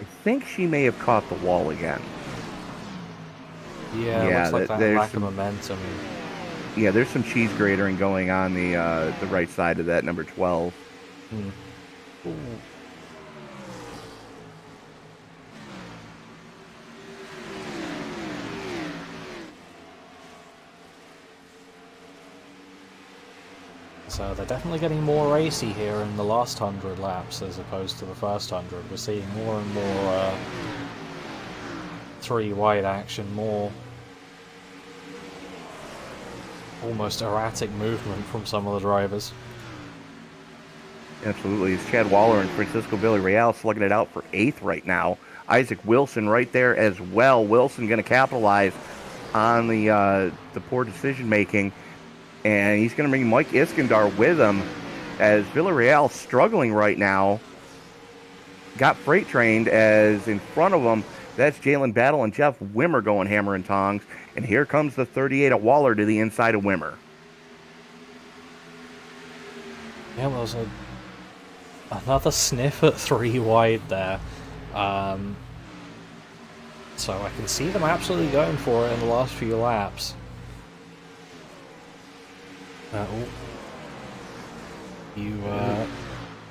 [SPEAKER 2] I think she may have caught the wall again.
[SPEAKER 1] Yeah, looks like that lack of momentum.
[SPEAKER 2] Yeah, there's some cheese gratering going on the right side of that number 12.
[SPEAKER 1] Ooh. So they're definitely getting more racy here in the last 100 laps as opposed to the first 100. We're seeing more and more 3 wide action, more almost erratic movement from some of the drivers.
[SPEAKER 2] Absolutely. It's Chad Waller and Francisco Villarreal slugging it out for 8th right now. Isaac Wilson right there as well. Wilson going to capitalize on the poor decision making, and he's going to bring Mike Iskandar with him, as Villarreal struggling right now. Got freight trained, as in front of him, that's Jalen Battle and Jeff Wimmer going hammer and tongs. And here comes the 38 of Waller to the inside of Wimmer.
[SPEAKER 1] Yeah, well, there's another sniff at 3 wide there. So I can see them absolutely going for it in the last few laps.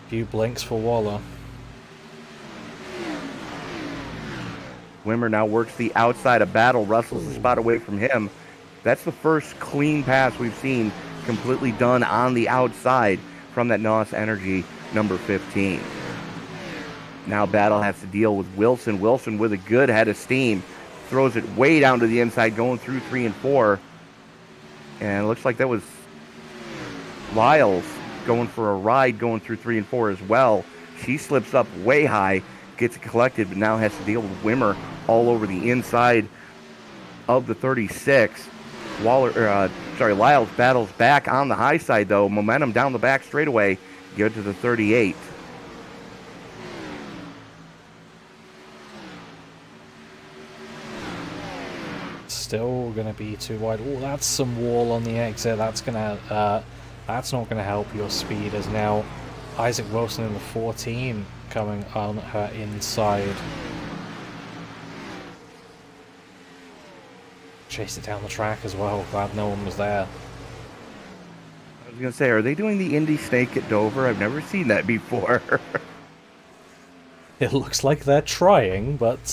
[SPEAKER 1] Few blinks for Waller.
[SPEAKER 2] Wimmer now works the outside of Battle, wrestles the spot away from him. That's the first clean pass we've seen completely done on the outside from that NOS Energy number 15. Now Battle has to deal with Wilson. Wilson with a good head of steam. Throws it way down to the inside, going through 3 and 4. And it looks like that was Lyles going for a ride going through 3 and 4 as well. She slips up way high, gets it collected, but now has to deal with Wimmer all over the inside of the 36. Lyles battles back on the high side, though. Momentum down the back straightaway. Give it to the 38.
[SPEAKER 1] still going to be too wide. Oh, that's some wall on the exit. That's not going to help your speed, as now Isaac Wilson in the 14 coming on her inside. Chased it down the track as well. Glad no one was there.
[SPEAKER 2] I was going to say, are they doing the Indy Snake at Dover? I've never seen that before.
[SPEAKER 1] It looks like they're trying, but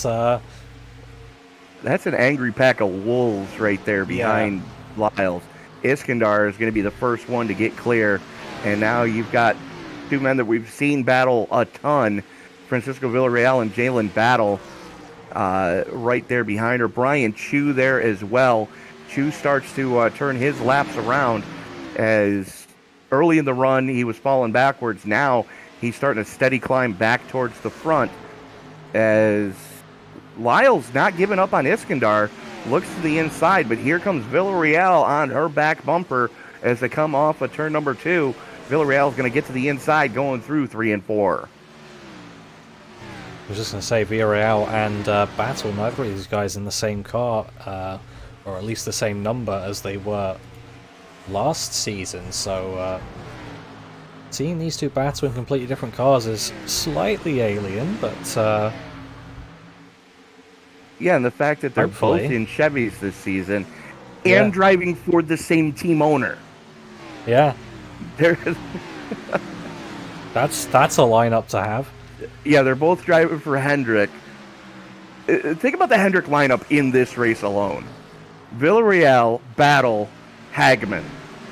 [SPEAKER 2] That's an angry pack of wolves right there behind Lyles. Iskandar is going to be the first one to get clear. And now you've got two men that we've seen battle a ton. Francisco Villarreal and Jalen Battle right there behind her. Brian Chu there as well. Chu starts to turn his laps around, as early in the run he was falling backwards. Now he's starting a steady climb back towards the front, as Lyle's not giving up on Iskandar. Looks to the inside, but here comes Villarreal on her back bumper as they come off of turn number 2. Villarreal's going to get to the inside going through 3 and 4.
[SPEAKER 1] I was just going to say, Villarreal and Battle, neither of these guys in the same car, or at least the same number as they were last season, so seeing these two battle in completely different cars is slightly alien, but
[SPEAKER 2] yeah, and the fact that they're
[SPEAKER 1] hopefully
[SPEAKER 2] both in Chevys this season
[SPEAKER 1] Yeah.
[SPEAKER 2] and driving for the same team owner.
[SPEAKER 1] yeah,
[SPEAKER 2] They're,
[SPEAKER 1] that's a lineup to have.
[SPEAKER 2] yeah, they're both driving for Hendrick. Think about the Hendrick lineup in this race alone. Villarreal, Battle, Hagman.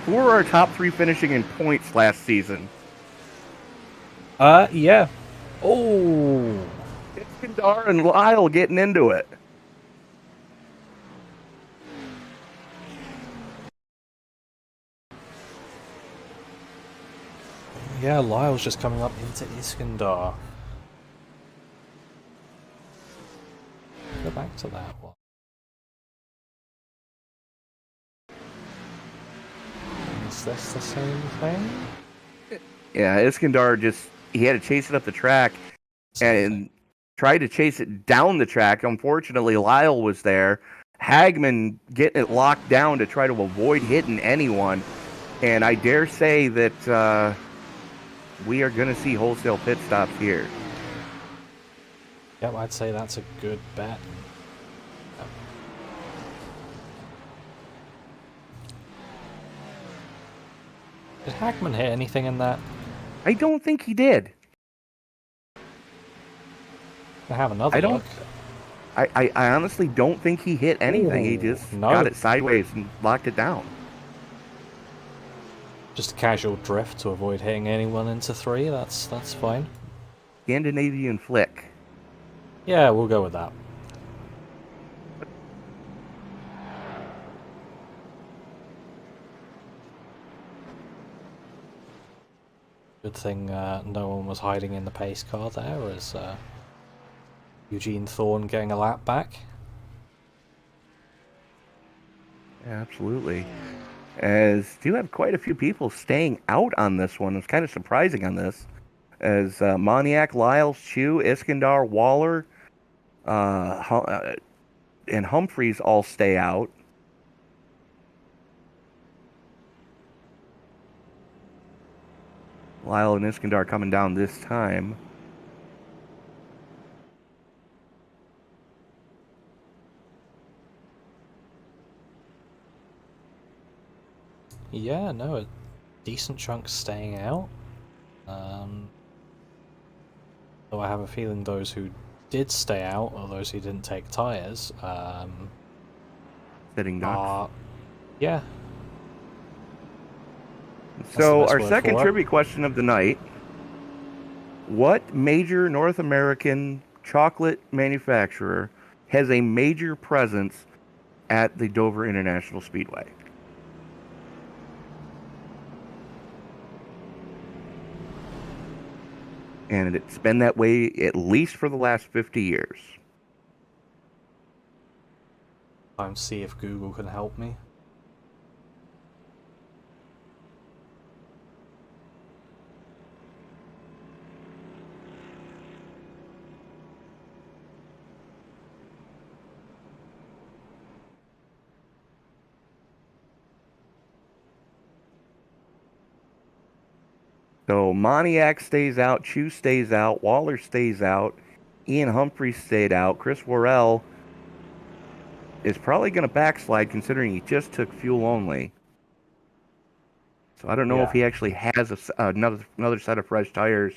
[SPEAKER 2] Who were our top 3 finishing in points last season?
[SPEAKER 1] Yeah. Oh,
[SPEAKER 2] Iskandar and Lyle getting into it.
[SPEAKER 1] yeah, Lyle's just coming up into Iskandar. Go back to that one. Is this the same thing?
[SPEAKER 2] Yeah, Iskandar he had to chase it up the track and tried to chase it down the track. Unfortunately, Lyle was there. Hagman getting it locked down to try to avoid hitting anyone. And I dare say that we are going to see wholesale pit stops here.
[SPEAKER 1] Yep, I'd say that's a good bet. Did Hackman hit anything in that?
[SPEAKER 2] I don't think he did.
[SPEAKER 1] I have another
[SPEAKER 2] I don't-
[SPEAKER 1] look.
[SPEAKER 2] I honestly don't think he hit anything. He
[SPEAKER 1] Ooh,
[SPEAKER 2] just
[SPEAKER 1] no.
[SPEAKER 2] got it sideways and locked it down.
[SPEAKER 1] Just a casual drift to avoid hitting anyone into 3. That's fine.
[SPEAKER 2] Scandinavian flick.
[SPEAKER 1] Yeah, we'll go with that. Good thing no one was hiding in the pace car there, as Eugene Thorne getting a lap back.
[SPEAKER 2] Yeah, absolutely. As do have quite a few people staying out on this one. It's kind of surprising on this. As Moniak, Lyles, Chu, Iskandar, Waller, and Humphreys all stay out. Lyle and Iskandar coming down this time.
[SPEAKER 1] Yeah, no, a decent chunk staying out. Though I have a feeling those who did stay out, or those who didn't take tyres,
[SPEAKER 2] Sitting ducks.
[SPEAKER 1] are... Yeah.
[SPEAKER 2] So
[SPEAKER 1] best
[SPEAKER 2] our
[SPEAKER 1] word
[SPEAKER 2] second
[SPEAKER 1] for it.
[SPEAKER 2] trivia question of the night: what major North American chocolate manufacturer has a major presence at the Dover International Speedway? And it's been that way at least for the last 50 years.
[SPEAKER 1] Time to see if Google can help me.
[SPEAKER 2] So Moniak stays out, Chu stays out, Waller stays out, Ian Humphreys stayed out, Chris Worrell is probably going to backslide considering he just took fuel only. So I don't know if he actually has another set of fresh tires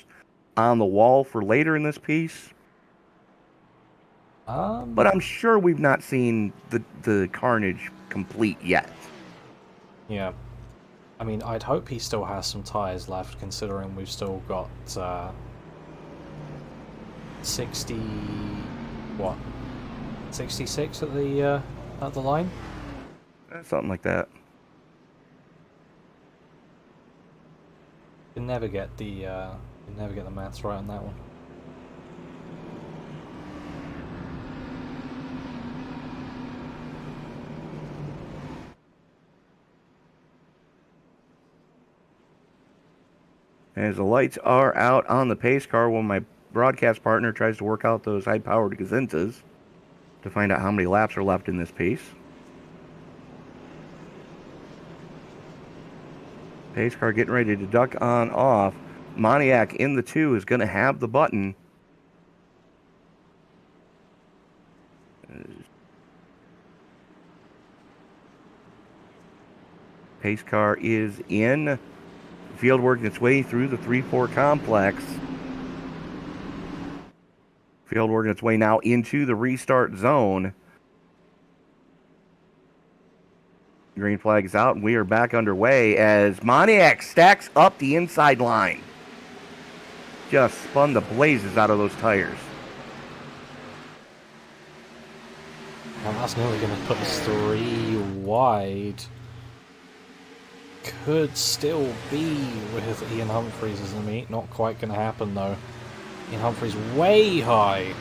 [SPEAKER 2] on the wall for later in this piece. But I'm sure we've not seen the carnage complete yet.
[SPEAKER 1] Yeah. I mean, I'd hope he still has some tires left, considering we've still got 60 what? 66 at the line.
[SPEAKER 2] Something like that.
[SPEAKER 1] You never get the maths right on that one.
[SPEAKER 2] As the lights are out on the pace car, while my broadcast partner tries to work out those high-powered gazintas to find out how many laps are left in this piece. Pace car getting ready to duck on off. Moniak in the 2 is going to have the button. Pace car is in. Field working its way through the 3-4 complex. Field working its way now into the restart zone. Green flag is out, and we are back underway as Moniak stacks up the inside line. Just spun the blazes out of those tires.
[SPEAKER 1] And that's nearly going to put us 3 wide. Could still be with Ian Humphreys as the meet. Not quite going to happen though. Ian Humphreys way high.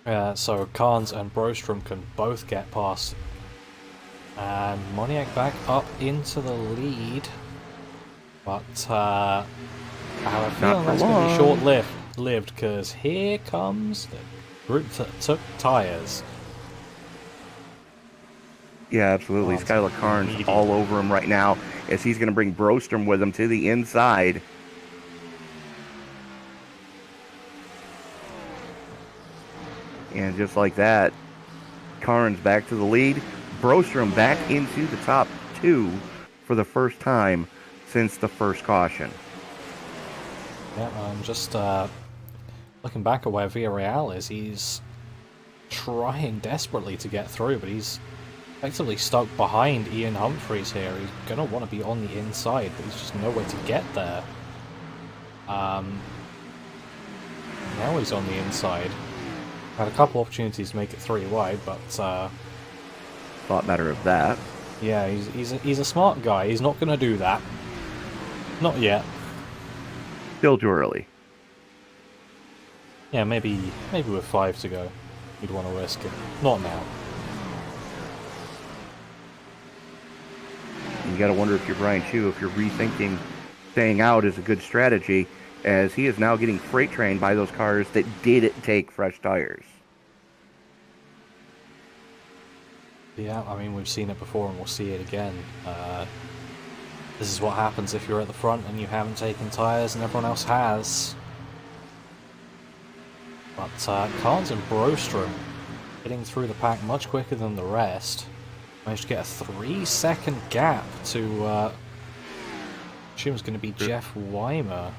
[SPEAKER 1] So Carnes and Brostrom can both get past. And Moniak back up into the lead. But I have a feeling that's going to be short-lived because here comes the group that took tyres.
[SPEAKER 2] Yeah, absolutely. Skylar Carnes all over him right now as he's going to bring Brostrom with him to the inside. And just like that, Carnes back to the lead. Brostrom back into the top 2 for the first time since the first caution.
[SPEAKER 1] Yeah, I'm just looking back at where Villarreal is. He's trying desperately to get through, but he's effectively stuck behind Ian Humphreys here. He's going to want to be on the inside, but he's just nowhere to get there. Now he's on the inside. Had a couple opportunities to make it 3 wide, but
[SPEAKER 2] thought better of that.
[SPEAKER 1] Yeah, he's a smart guy. He's not going to do that. Not yet.
[SPEAKER 2] Still too early.
[SPEAKER 1] Yeah, maybe with 5 to go, you'd want to risk it. Not now.
[SPEAKER 2] You got to wonder if you're Brian Chu, if you're rethinking staying out is a good strategy, as he is now getting freight trained by those cars that did take fresh tires.
[SPEAKER 1] Yeah, I mean, we've seen it before and we'll see it again. This is what happens if you're at the front and you haven't taken tyres and everyone else has. But Carnes and Brostrom getting through the pack much quicker than the rest. Managed to get a 3-second gap to, I assume it's going to be Jeff Weimer.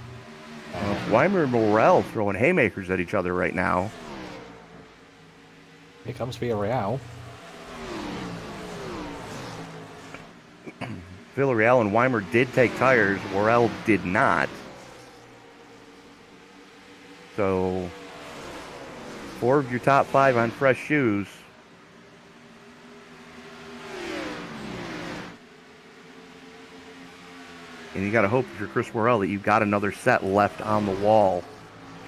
[SPEAKER 2] Weimer and Morrell throwing haymakers at each other right now.
[SPEAKER 1] Here comes Villarreal.
[SPEAKER 2] Villarreal and Weimer did take tires. Worrell did not. So 4 of your top 5 on fresh shoes. And you got to hope if you're Chris Worrell that you've got another set left on the wall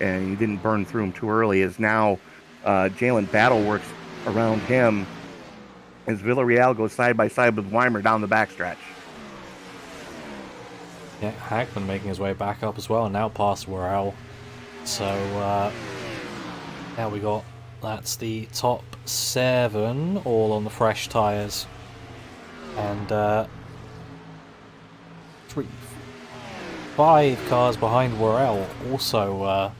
[SPEAKER 2] and you didn't burn through them too early, as now Jalen Battle works around him as Villarreal goes side by side with Weimer down the backstretch.
[SPEAKER 1] Yeah, Hackman making his way back up as well, and now past Worrell. So, now we got, that's the top 7, all on the fresh tyres. And, 5 cars behind Worrell also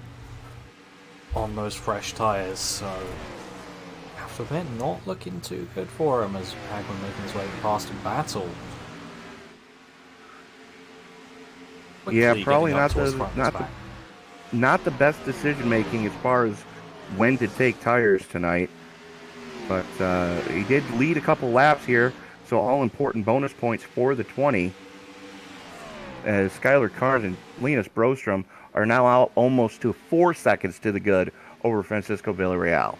[SPEAKER 1] on those fresh tyres, so I have to admit, not looking too good for him as Hagman making his way past Battle.
[SPEAKER 2] Yeah,
[SPEAKER 1] Quickly
[SPEAKER 2] probably
[SPEAKER 1] getting up
[SPEAKER 2] not
[SPEAKER 1] towards
[SPEAKER 2] the
[SPEAKER 1] front and back.
[SPEAKER 2] not the best decision making as far as when to take tires tonight. But he did lead a couple laps here, so all important bonus points for the 20. As Skylar Carnes and Linus Brostrom are now out almost to 4 seconds to the good over Francisco Villarreal.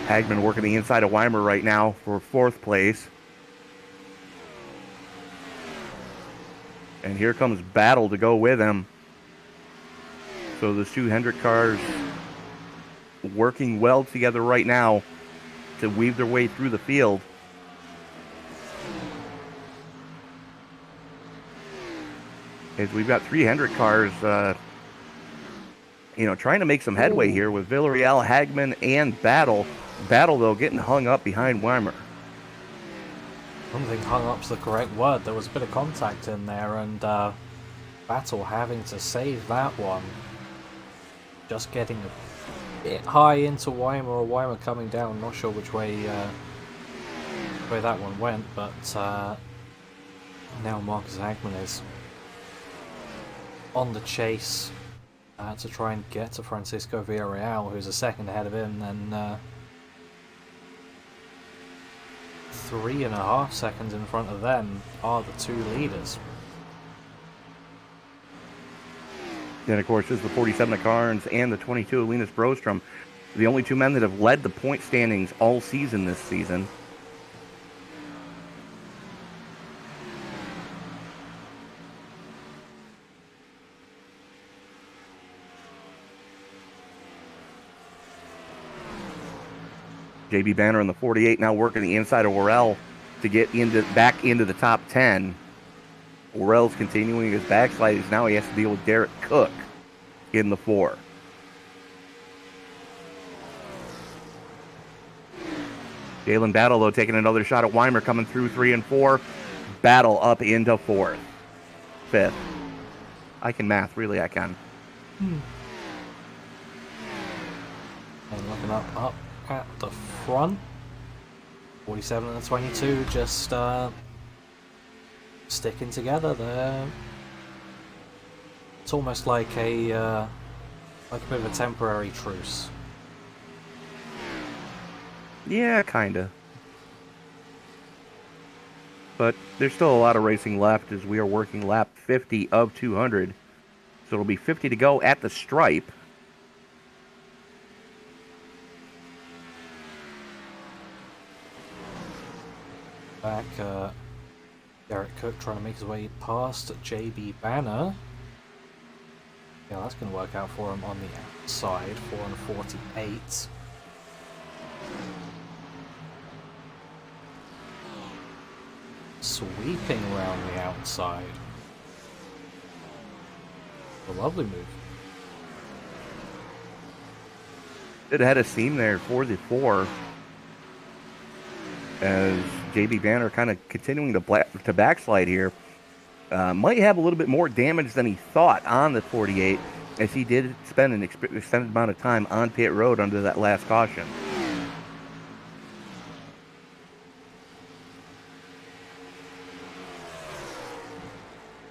[SPEAKER 2] Hagman working the inside of Weimer right now for 4th place. And here comes Battle to go with him. So the 200 cars working well together right now to weave their way through the field. As we've got 300 cars, trying to make some headway here with Villarreal, Hagman, and Battle. Battle, though, getting hung up behind Weimer.
[SPEAKER 1] I don't think hung up's the correct word. There was a bit of contact in there, and Battle having to save that one. Just getting a bit high into Weimer, or Weimer coming down. Not sure which way that one went, but now Marcus Hagman is on the chase to try and get to Francisco Villarreal, who's a second ahead of him, and 3.5 seconds in front of them are the 2 leaders.
[SPEAKER 2] Then, of course, is the 47 of Carnes and the 22 of Linus Brostrom, the only 2 men that have led the point standings all season this season. JB Banner in the 48 now working the inside of Worrell to get back into the top 10. Worrell's continuing his backslide as now he has to deal with Derek Cook in the 4. Jalen Battle, though, taking another shot at Weimer, coming through 3 and 4. Battle up into 4th. 5th. I can math, really, I can.
[SPEAKER 1] And looking up at the front, 47 and the 22 just sticking together there. It's almost like a bit of a temporary truce.
[SPEAKER 2] Yeah, kinda. But there's still a lot of racing left as we are working lap 50 of 200. So it'll be 50 to go at the stripe.
[SPEAKER 1] Back, Derek Cook trying to make his way past JB Banner. Yeah, that's going to work out for him on the outside, 4 and 48. Sweeping around the outside. A lovely move.
[SPEAKER 2] It had a seam there for the 4. As JB Banner kind of continuing to backslide here. Might have a little bit more damage than he thought on the 48, as he did spend an extended amount of time on pit road under that last caution.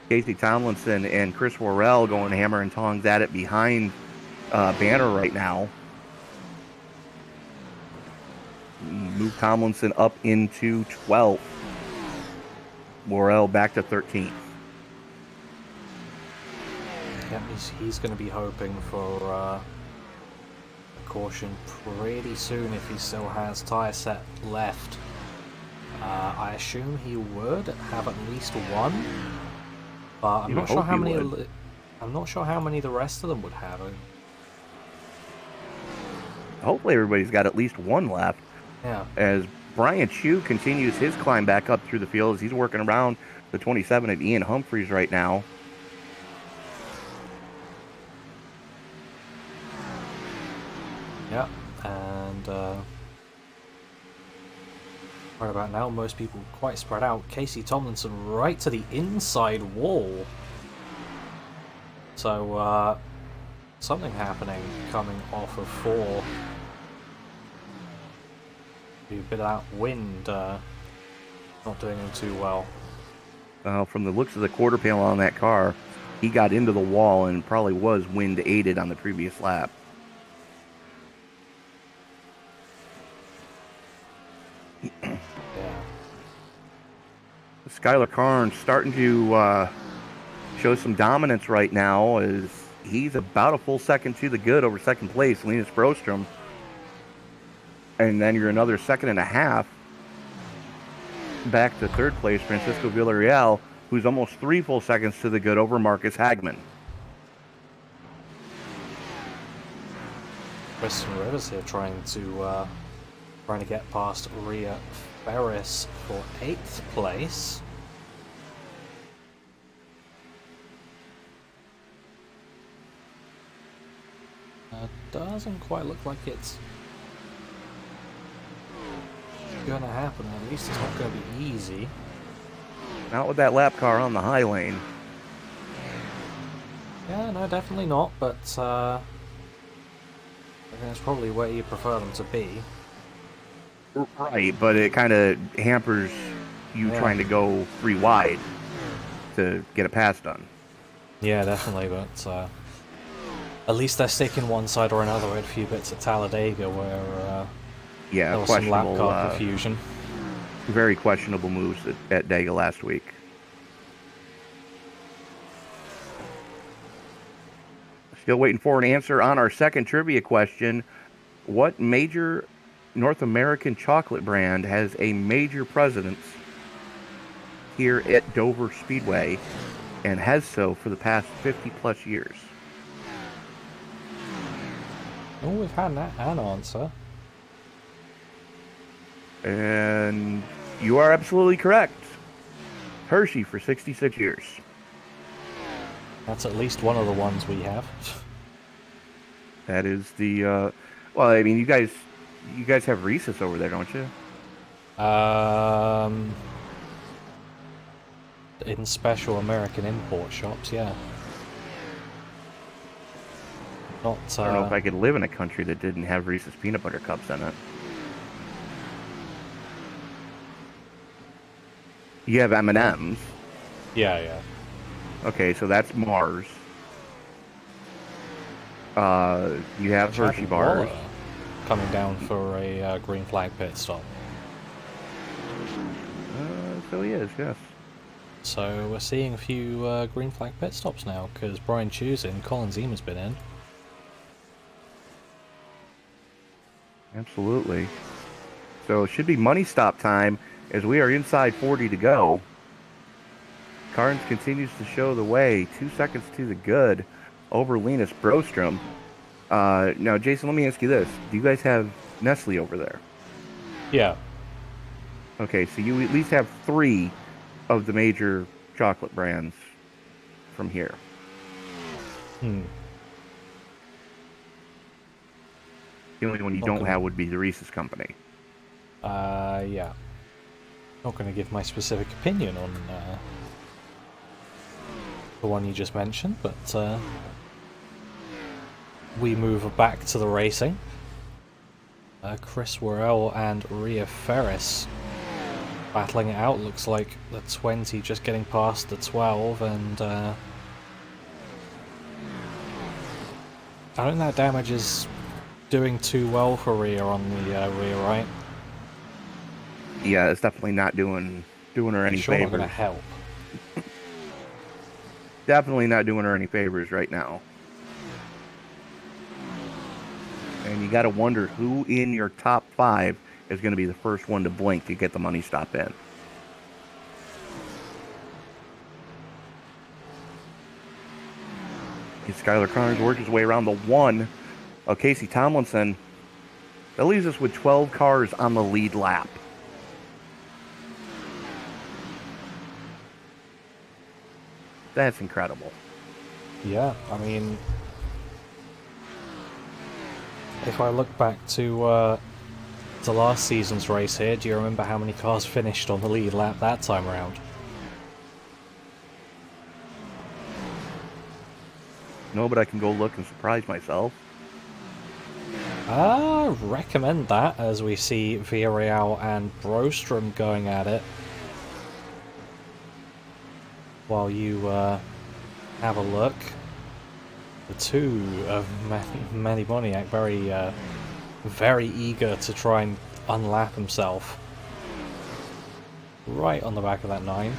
[SPEAKER 2] Casey Tomlinson and Chris Worrell going hammer and tongs at it behind Banner right now. Move Tomlinson up into 12th. Worrell back to 13th.
[SPEAKER 1] Yeah, he's going to be hoping for a caution pretty soon if he still has tyre set left. I assume he would have at least one, but I'm not sure how many. I'm not sure how many the rest of them would have.
[SPEAKER 2] Hopefully everybody's got at least one left.
[SPEAKER 1] Yeah.
[SPEAKER 2] As Brian Chu continues his climb back up through the field as he's working around the 27 of Ian Humphreys right now.
[SPEAKER 1] Yeah, And right about now, most people quite spread out. Casey Tomlinson right to the inside wall. So something happening coming off of 4. A bit of that wind not doing him too well.
[SPEAKER 2] From the looks of the quarter panel on that car, he got into the wall and probably was wind aided on the previous lap.
[SPEAKER 1] Yeah.
[SPEAKER 2] Skylar Carnes starting to show some dominance right now as he's about a full second to the good over second place, Linus Brostrom. And then you're another second and a half back to third place, Francisco Villarreal, who's almost 3 full seconds to the good over Marcus Hagman.
[SPEAKER 1] Kristen Rivers here trying to get past Rhea Ferris for 8th place. Doesn't quite look like it's gonna happen. At least it's not gonna be easy.
[SPEAKER 2] Not with that lap car on the high lane.
[SPEAKER 1] Yeah, no, definitely not. But I think that's probably where you prefer them to be.
[SPEAKER 2] Right, but it kind of hampers you trying to go 3 wide to get a pass done.
[SPEAKER 1] Yeah, definitely. But at least they're sticking one side or another. We had a few bits at Talladega where there was some lap car confusion.
[SPEAKER 2] Very questionable moves at Dega last week. Still waiting for an answer on our second trivia question. What major North American chocolate brand has a major presence here at Dover Speedway and has so for the past 50 plus years?
[SPEAKER 1] Oh, we've had an answer.
[SPEAKER 2] And you are absolutely correct. Hershey for 66 years.
[SPEAKER 1] That's at least one of the ones we have.
[SPEAKER 2] That is the well, I mean, you guys have Reese's over there, don't you?
[SPEAKER 1] In special American import shops, yeah. Not.
[SPEAKER 2] I don't know if I could live in a country that didn't have Reese's peanut butter cups in it. You have M&M's.
[SPEAKER 1] Yeah.
[SPEAKER 2] Okay, so that's Mars. You have Hershey bars.
[SPEAKER 1] Coming down for a green flag pit stop.
[SPEAKER 2] So he is, yes.
[SPEAKER 1] So we're seeing a few green flag pit stops now because Brian Chu's in, Colin Zima's been in.
[SPEAKER 2] Absolutely. So it should be money stop time as we are inside 40 to go. Carnes continues to show the way. 2 seconds to the good over Linus Brostrom. Now, Jason, let me ask you this. Do you guys have Nestle over there?
[SPEAKER 1] Yeah.
[SPEAKER 2] Okay, so you at least have 3 of the major chocolate brands from here. The only one you don't have would be the Reese's Company.
[SPEAKER 1] Yeah. Not going to give my specific opinion on the one you just mentioned, but we move back to the racing. Chris Worrell and Rhea Ferris battling it out. Looks like the 20 just getting past the 12, and I don't think that damage is doing too well for Rhea on the rear right.
[SPEAKER 2] Yeah, it's definitely not doing her any
[SPEAKER 1] Sure,
[SPEAKER 2] favors.
[SPEAKER 1] not going to help.
[SPEAKER 2] Definitely not doing her any favors right now. And you got to wonder who in your top 5 is going to be the first one to blink to get the money stop in. Skylar Carnes worked his way around the 1 of Casey Tomlinson. That leaves us with 12 cars on the lead lap. That's incredible.
[SPEAKER 1] Yeah, I mean, if I look back to last season's race here, do you remember how many cars finished on the lead lap that time around?
[SPEAKER 2] No, but I can go look and surprise myself.
[SPEAKER 1] Recommend that, as we see Villarreal and Brostrom going at it. While you have a look, the two of Manny Boniak very eager to try and unlap himself. Right on the back of that 9.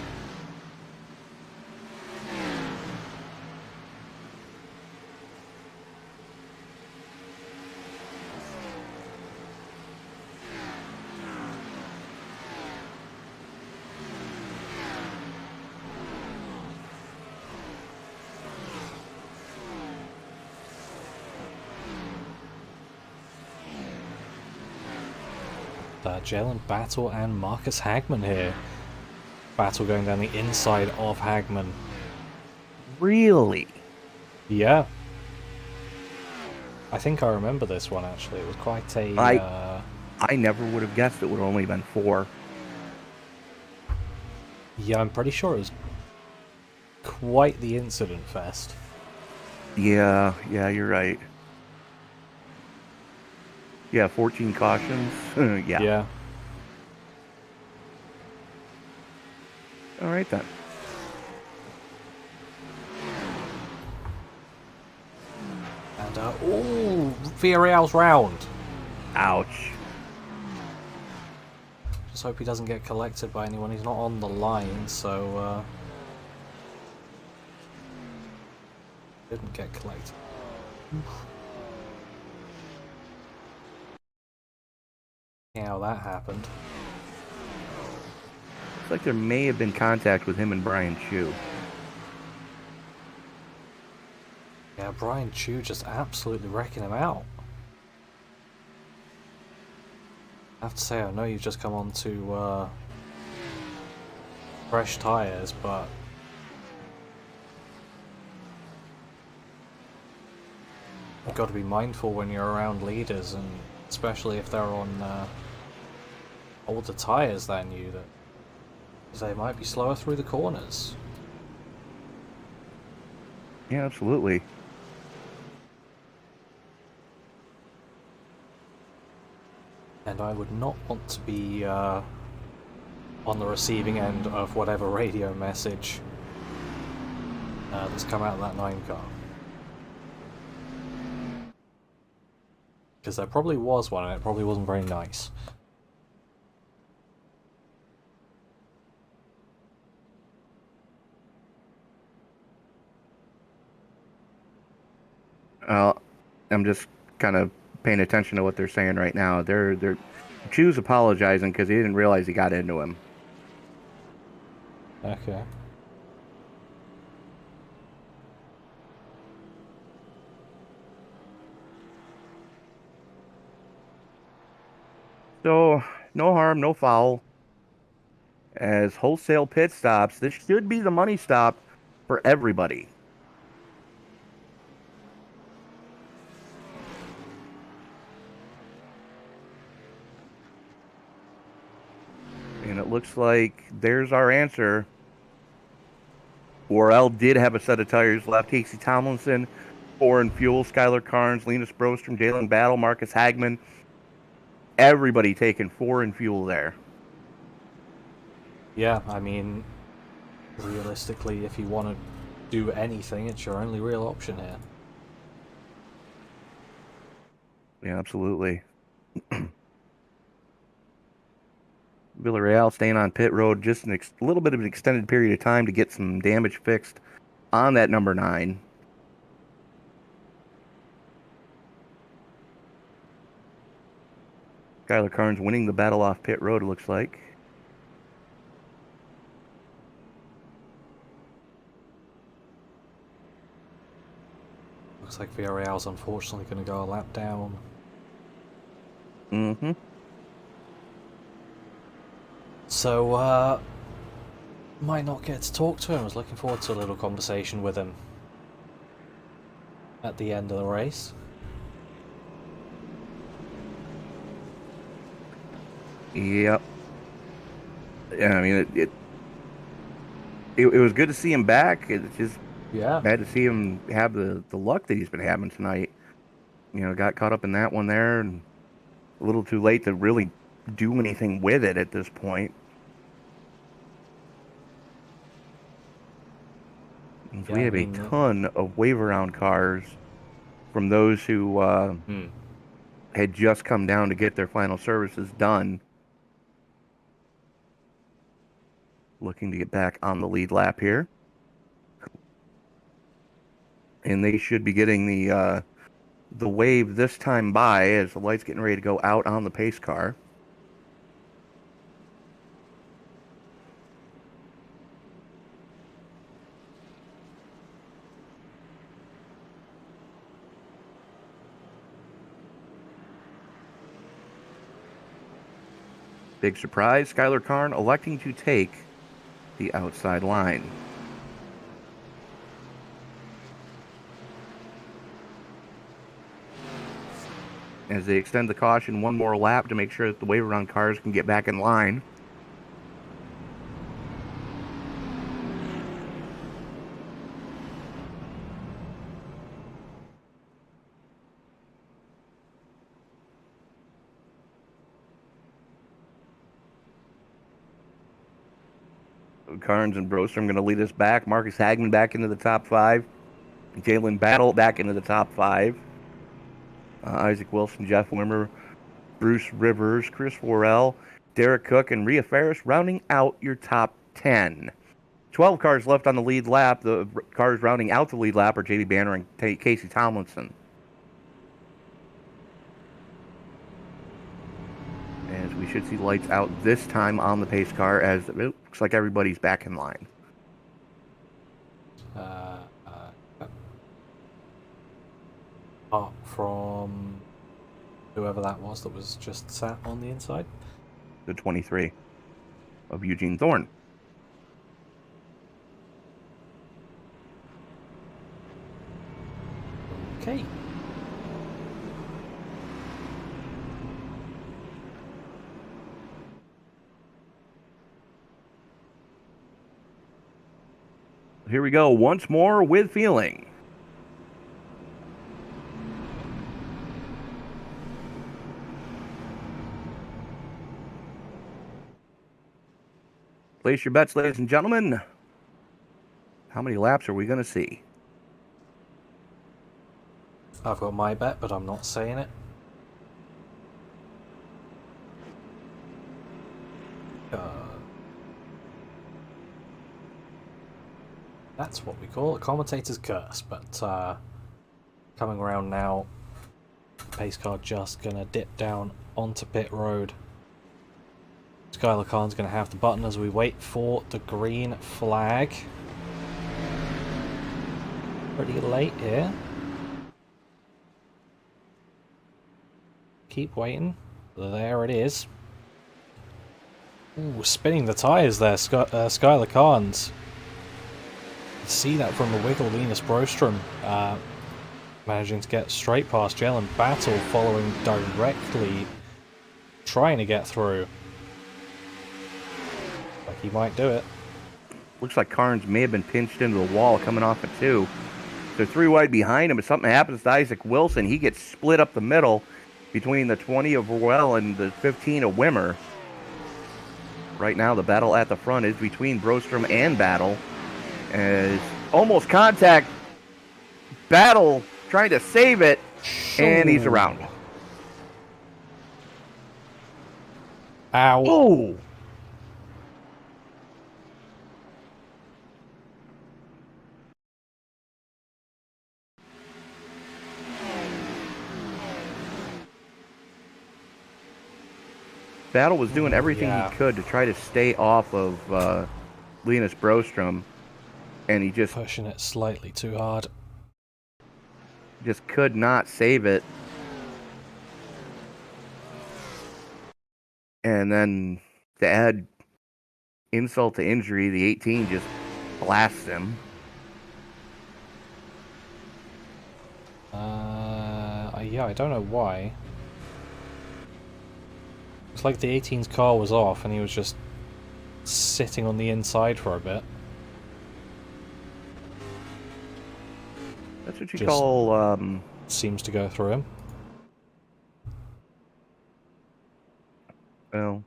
[SPEAKER 1] Jalen Battle and Marcus Hagman here. Battle going down the inside of Hagman.
[SPEAKER 2] Really?
[SPEAKER 1] Yeah. I think I remember this one actually. It was quite a...
[SPEAKER 2] I never would have guessed it would have only been 4.
[SPEAKER 1] Yeah, I'm pretty sure it was quite the incident fest.
[SPEAKER 2] Yeah, you're right. Yeah, 14 cautions. Yeah.
[SPEAKER 1] Yeah.
[SPEAKER 2] All right then.
[SPEAKER 1] And, ooh, Villarreal's round.
[SPEAKER 2] Ouch.
[SPEAKER 1] Just hope he doesn't get collected by anyone. He's not on the line, so, didn't get collected. How that happened.
[SPEAKER 2] Looks like there may have been contact with him and Brian Chu.
[SPEAKER 1] Yeah, Brian Chu just absolutely wrecking him out. I have to say, I know you've just come on to fresh tyres, but you've got to be mindful when you're around leaders, and especially if they're on older tyres than you, that they might be slower through the corners.
[SPEAKER 2] Yeah, absolutely.
[SPEAKER 1] And I would not want to be on the receiving end of whatever radio message that's come out of that 9 car. Because there probably was one, and it probably wasn't very nice.
[SPEAKER 2] I'm just kind of paying attention to what they're saying right now. They're Chu's apologizing because he didn't realize he got into him.
[SPEAKER 1] Okay.
[SPEAKER 2] So, no harm, no foul. As wholesale pit stops, this should be the money stop for everybody. And it looks like there's our answer. Worrell did have a set of tires left. Casey Tomlinson, 4 in fuel. Skylar Carnes, Linus Brostrom, Jalen Battle, Marcus Hagman. Everybody taking 4 in fuel there.
[SPEAKER 1] Yeah, I mean, realistically, if you want to do anything, it's your only real option here.
[SPEAKER 2] Yeah, absolutely. Villarreal staying on pit road just a little bit of an extended period of time to get some damage fixed on that number 9. Skylar Carnes winning the battle off pit road, it looks like.
[SPEAKER 1] Looks like Villarreal's unfortunately going to go a lap down.
[SPEAKER 2] Mm-hmm.
[SPEAKER 1] So, might not get to talk to him. I was looking forward to a little conversation with him at the end of the race.
[SPEAKER 2] Yep. Yeah, I mean, it was good to see him back. It's just
[SPEAKER 1] Yeah.
[SPEAKER 2] bad to see him have the luck that he's been having tonight. Got caught up in that one there, and a little too late to really do anything with it at this point. And
[SPEAKER 1] Yeah,
[SPEAKER 2] we
[SPEAKER 1] I
[SPEAKER 2] have a
[SPEAKER 1] mean,
[SPEAKER 2] ton of wave around cars from those who had just come down to get their final services done, looking to get back on the lead lap here. And they should be getting the wave this time by as the light's getting ready to go out on the pace car. Big surprise, Skylar Karn electing to take the outside line. As they extend the caution one more lap to make sure that the wave around cars can get back in line. Carnes and Brostrom going to lead us back. Marcus Hagman back into the top 5. Jalen Battle back into the top 5. Isaac Wilson, Jeff Wimmer, Bruce Rivers, Chris Worrell, Derek Cook, and Rhea Ferris rounding out your top 10. 12 cars left on the lead lap. The cars rounding out the lead lap are J.D. Banner and Casey Tomlinson. As we should see lights out this time on the pace car, as it looks like everybody's back in line.
[SPEAKER 1] Apart from whoever that was just sat on the inside.
[SPEAKER 2] The 23 of Eugene Thorne.
[SPEAKER 1] Okay.
[SPEAKER 2] Here we go once more with feeling. Place your bets, ladies and gentlemen. How many laps are we going to see?
[SPEAKER 1] I've got my bet, but I'm not saying it. That's what we call a commentator's curse, but coming around now, pace car just gonna dip down onto pit road. Skylar Khan's gonna have the button as we wait for the green flag. Pretty late here. Keep waiting. There it is. Ooh, spinning the tyres there, Skylar Khan's. See that from the wiggle. Linus Brostrom managing to get straight past Jalen Battle, following directly, trying to get through. Like he might do it.
[SPEAKER 2] Looks like Carnes may have been pinched into the wall coming off at 2. They're 3 wide behind him, but something happens to Isaac Wilson. He gets split up the middle between the 20 of Roel and the 15 of Wimmer. Right now, the battle at the front is between Brostrom and Battle. As almost contact, Battle trying to save it, and he's around.
[SPEAKER 1] Ow.
[SPEAKER 2] Oh! Battle was doing everything he could to try to stay off of Linus Brostrom, and he just
[SPEAKER 1] pushing it slightly too hard.
[SPEAKER 2] Just could not save it. And then to add insult to injury, the 18 just blasts him.
[SPEAKER 1] Yeah, I don't know why. Looks like the 18's car was off and he was just sitting on the inside for a bit.
[SPEAKER 2] That's what you
[SPEAKER 1] Just-
[SPEAKER 2] call,
[SPEAKER 1] Seems to go through him.
[SPEAKER 2] well...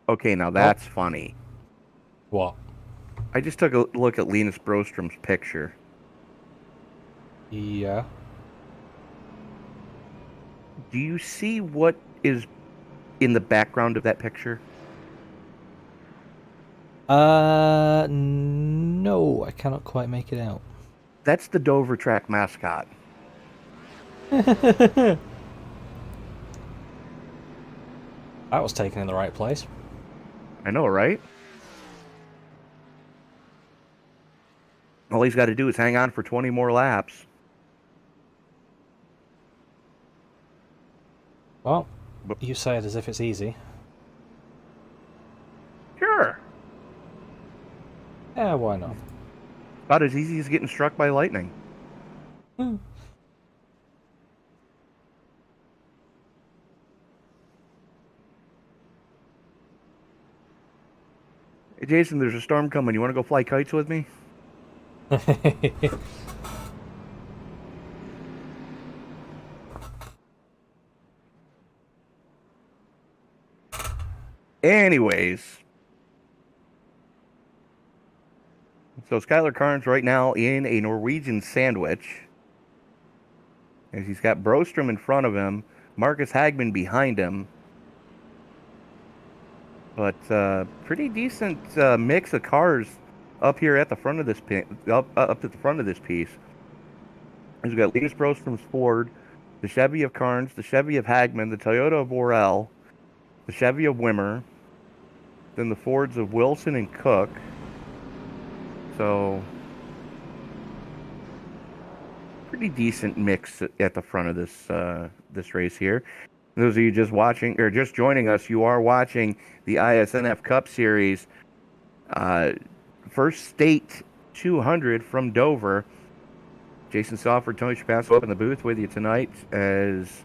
[SPEAKER 2] Okay, now that's funny.
[SPEAKER 1] What?
[SPEAKER 2] I just took a look at Linus Brostrom's picture.
[SPEAKER 1] Yeah.
[SPEAKER 2] Do you see what is in the background of that picture?
[SPEAKER 1] No, I cannot quite make it out.
[SPEAKER 2] That's the Dover track mascot.
[SPEAKER 1] That was taken in the right place.
[SPEAKER 2] I know, right? All he's got to do is hang on for 20 more laps.
[SPEAKER 1] Well,
[SPEAKER 2] But-
[SPEAKER 1] you say it as if it's easy.
[SPEAKER 2] Sure.
[SPEAKER 1] Yeah, why not?
[SPEAKER 2] About as easy as getting struck by lightning.
[SPEAKER 1] Hmm.
[SPEAKER 2] Hey, Jason, there's a storm coming. You want to go fly kites with me? Anyways. So Skylar Carnes right now in a Norwegian sandwich. As he's got Brostrom in front of him. Marcus Hagman behind him. But pretty decent mix of cars up here at the front of this up at the front of this piece. We've got Linus Brostrom's Ford, the Chevy of Carnes, the Chevy of Hagman, the Toyota of Borel, the Chevy of Wimmer, then the Fords of Wilson and Cook. So pretty decent mix at the front of this race here. Those of you just watching or just joining us, you are watching the iSNF Cup Series, first state 200 from Dover. Jason Sawford, Tony Trapasso up in the booth with you tonight as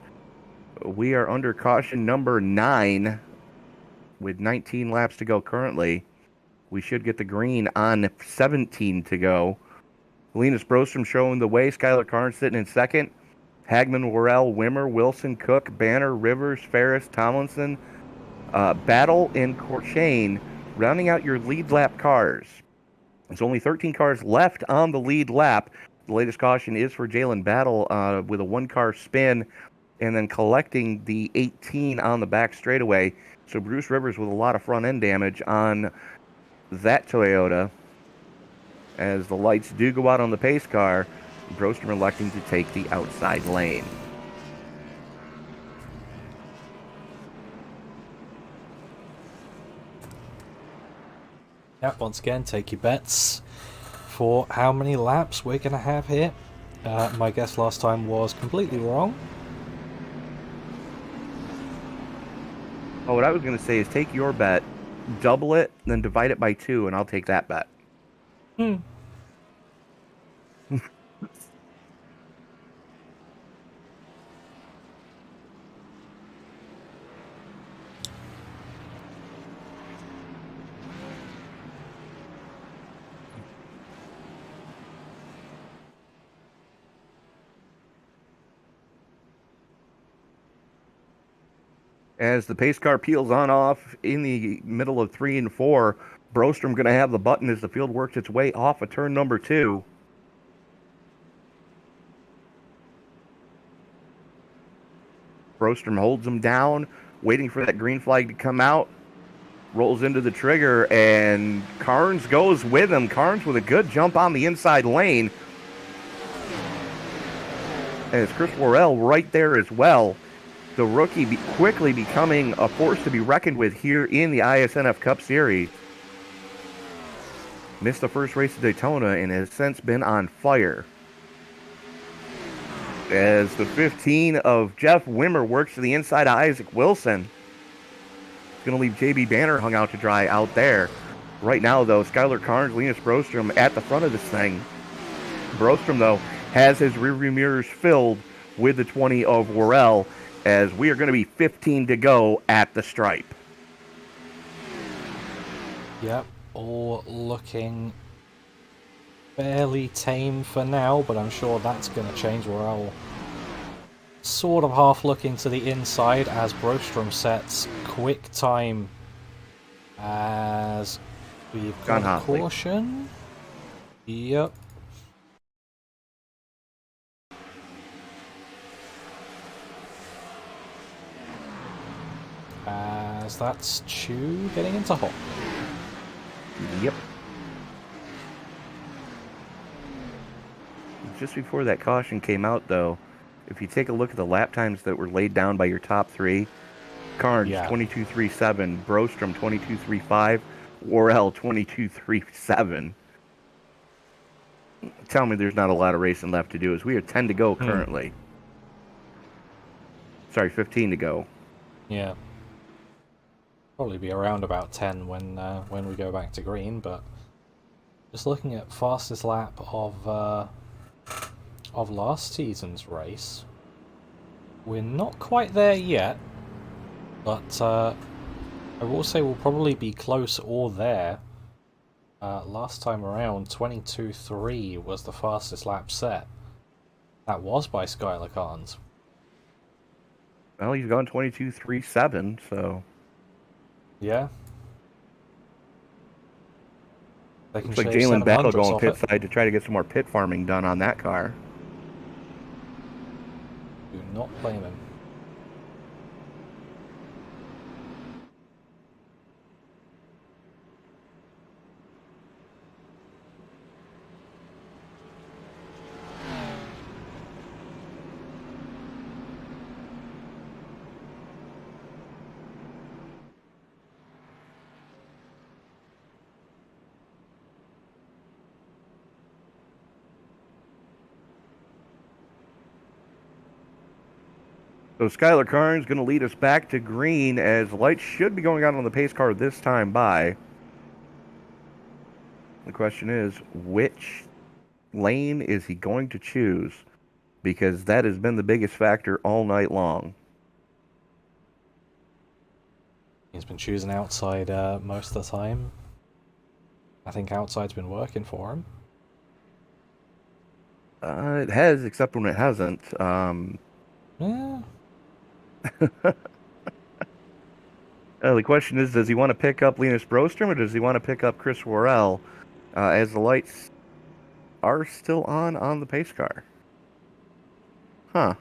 [SPEAKER 2] we are under caution number 9 with 19 laps to go currently. We should get the green on 17 to go. Linus Brostrom showing the way. Skylar Carnes sitting in second. Hagman, Worrell, Wimmer, Wilson, Cook, Banner, Rivers, Ferris, Tomlinson, Battle, and Corchain rounding out your lead lap cars. There's only 13 cars left on the lead lap. The latest caution is for Jalen Battle with a one-car spin and then collecting the 18 on the back straightaway. So Bruce Rivers with a lot of front-end damage on that Toyota. As the lights do go out on the pace car, Brostrom electing to take the outside lane.
[SPEAKER 1] Yeah, once again, take your bets for how many laps we're going to have here. My guess last time was completely wrong.
[SPEAKER 2] Oh, what I was going to say is take your bet, double it, then divide it by 2, and I'll take that bet. As the pace car peels on off in the middle of 3 and 4, Brostrom going to have the button as the field works its way off of turn number 2. Brostrom holds him down, waiting for that green flag to come out. Rolls into the trigger, and Carnes goes with him. Carnes with a good jump on the inside lane. And it's Chris Worrell right there as well. The rookie quickly becoming a force to be reckoned with here in the iSNF Cup Series. Missed the first race of Daytona and has since been on fire. As the 15 of Jeff Wimmer works to the inside of Isaac Wilson. It's going to leave JB Banner hung out to dry out there. Right now, though, Skylar Carnes, Linus Brostrom at the front of this thing. Brostrom, though, has his rearview mirrors filled with the 20 of Worrell, as we are going to be 15 to go at the stripe.
[SPEAKER 1] Yep, all looking fairly tame for now, but I'm sure that's going to change. We're all sort of half looking to the inside as Brostrom sets quick time as we've got a caution. Yep. As that's Chu getting into hot.
[SPEAKER 2] Yep. Just before that caution came out, though, if you take a look at the lap times that were laid down by your top three, Carnes 22.37, Brostrom 22.35, Worrell 22.37. Tell me there's not a lot of racing left to do, as we are 10 to go currently. Sorry, 15 to go.
[SPEAKER 1] Yeah. Probably be around about 10 when we go back to green, but just looking at fastest lap of last season's race, we're not quite there yet, but I will say we'll probably be close or there. Last time around, 22.3 was the fastest lap set. That was by Skylar Carnes.
[SPEAKER 2] Well, he's gone 22.37, so...
[SPEAKER 1] Yeah. They can
[SPEAKER 2] looks like
[SPEAKER 1] shave
[SPEAKER 2] Jalen Battle
[SPEAKER 1] 700s
[SPEAKER 2] going
[SPEAKER 1] off
[SPEAKER 2] pit
[SPEAKER 1] it.
[SPEAKER 2] side to try to get some more pit farming done on that car.
[SPEAKER 1] Do not blame him.
[SPEAKER 2] So Skylar Carnes going to lead us back to green, as lights should be going out on the pace car this time by. The question is, which lane is he going to choose? Because that has been the biggest factor all night long.
[SPEAKER 1] He's been choosing outside most of the time. I think outside's been working for him.
[SPEAKER 2] It has, except when it hasn't.
[SPEAKER 1] Yeah.
[SPEAKER 2] The question is, does he want to pick up Linus Brostrom, or does he want to pick up Chris Worrell, as the lights are still on the pace car? Huh.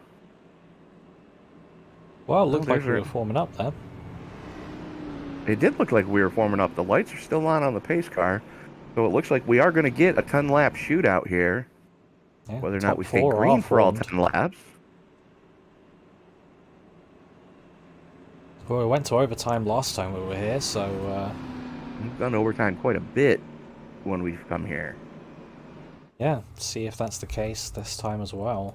[SPEAKER 1] Well, it looked like we were forming up there.
[SPEAKER 2] It did look like we were forming up. The lights are still on the pace car, so it looks like we are going to get a 10-lap shootout here.
[SPEAKER 1] Yeah,
[SPEAKER 2] whether or not we stay
[SPEAKER 1] four
[SPEAKER 2] green
[SPEAKER 1] are
[SPEAKER 2] for all
[SPEAKER 1] formed.
[SPEAKER 2] 10 laps.
[SPEAKER 1] Well, we went to overtime last time we were here, so...
[SPEAKER 2] We've done overtime quite a bit when we've come here.
[SPEAKER 1] yeah, see if that's the case this time as well.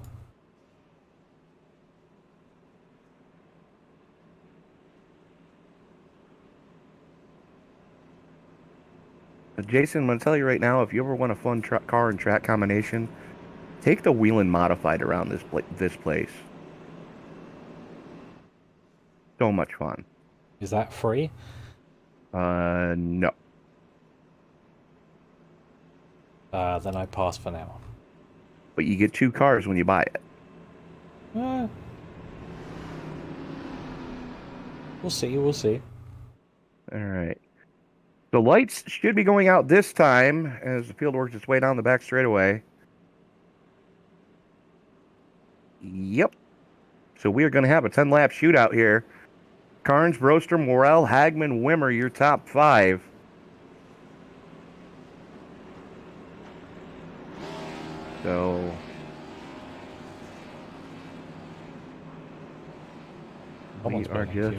[SPEAKER 2] Jason, I'm going to tell you right now, if you ever want a fun car and track combination, take the Wheeling Modified around this place. So much fun.
[SPEAKER 1] Is that free?
[SPEAKER 2] No.
[SPEAKER 1] Then I pass for now.
[SPEAKER 2] But you get 2 cars when you buy it.
[SPEAKER 1] We'll see, we'll see.
[SPEAKER 2] All right. The lights should be going out this time as the field works its way down the back straightaway. Yep. So we are going to have a 10-lap shootout here. Carnes, Brostrom, Worrell, Hagman, Wimmer, your top 5. So... we are just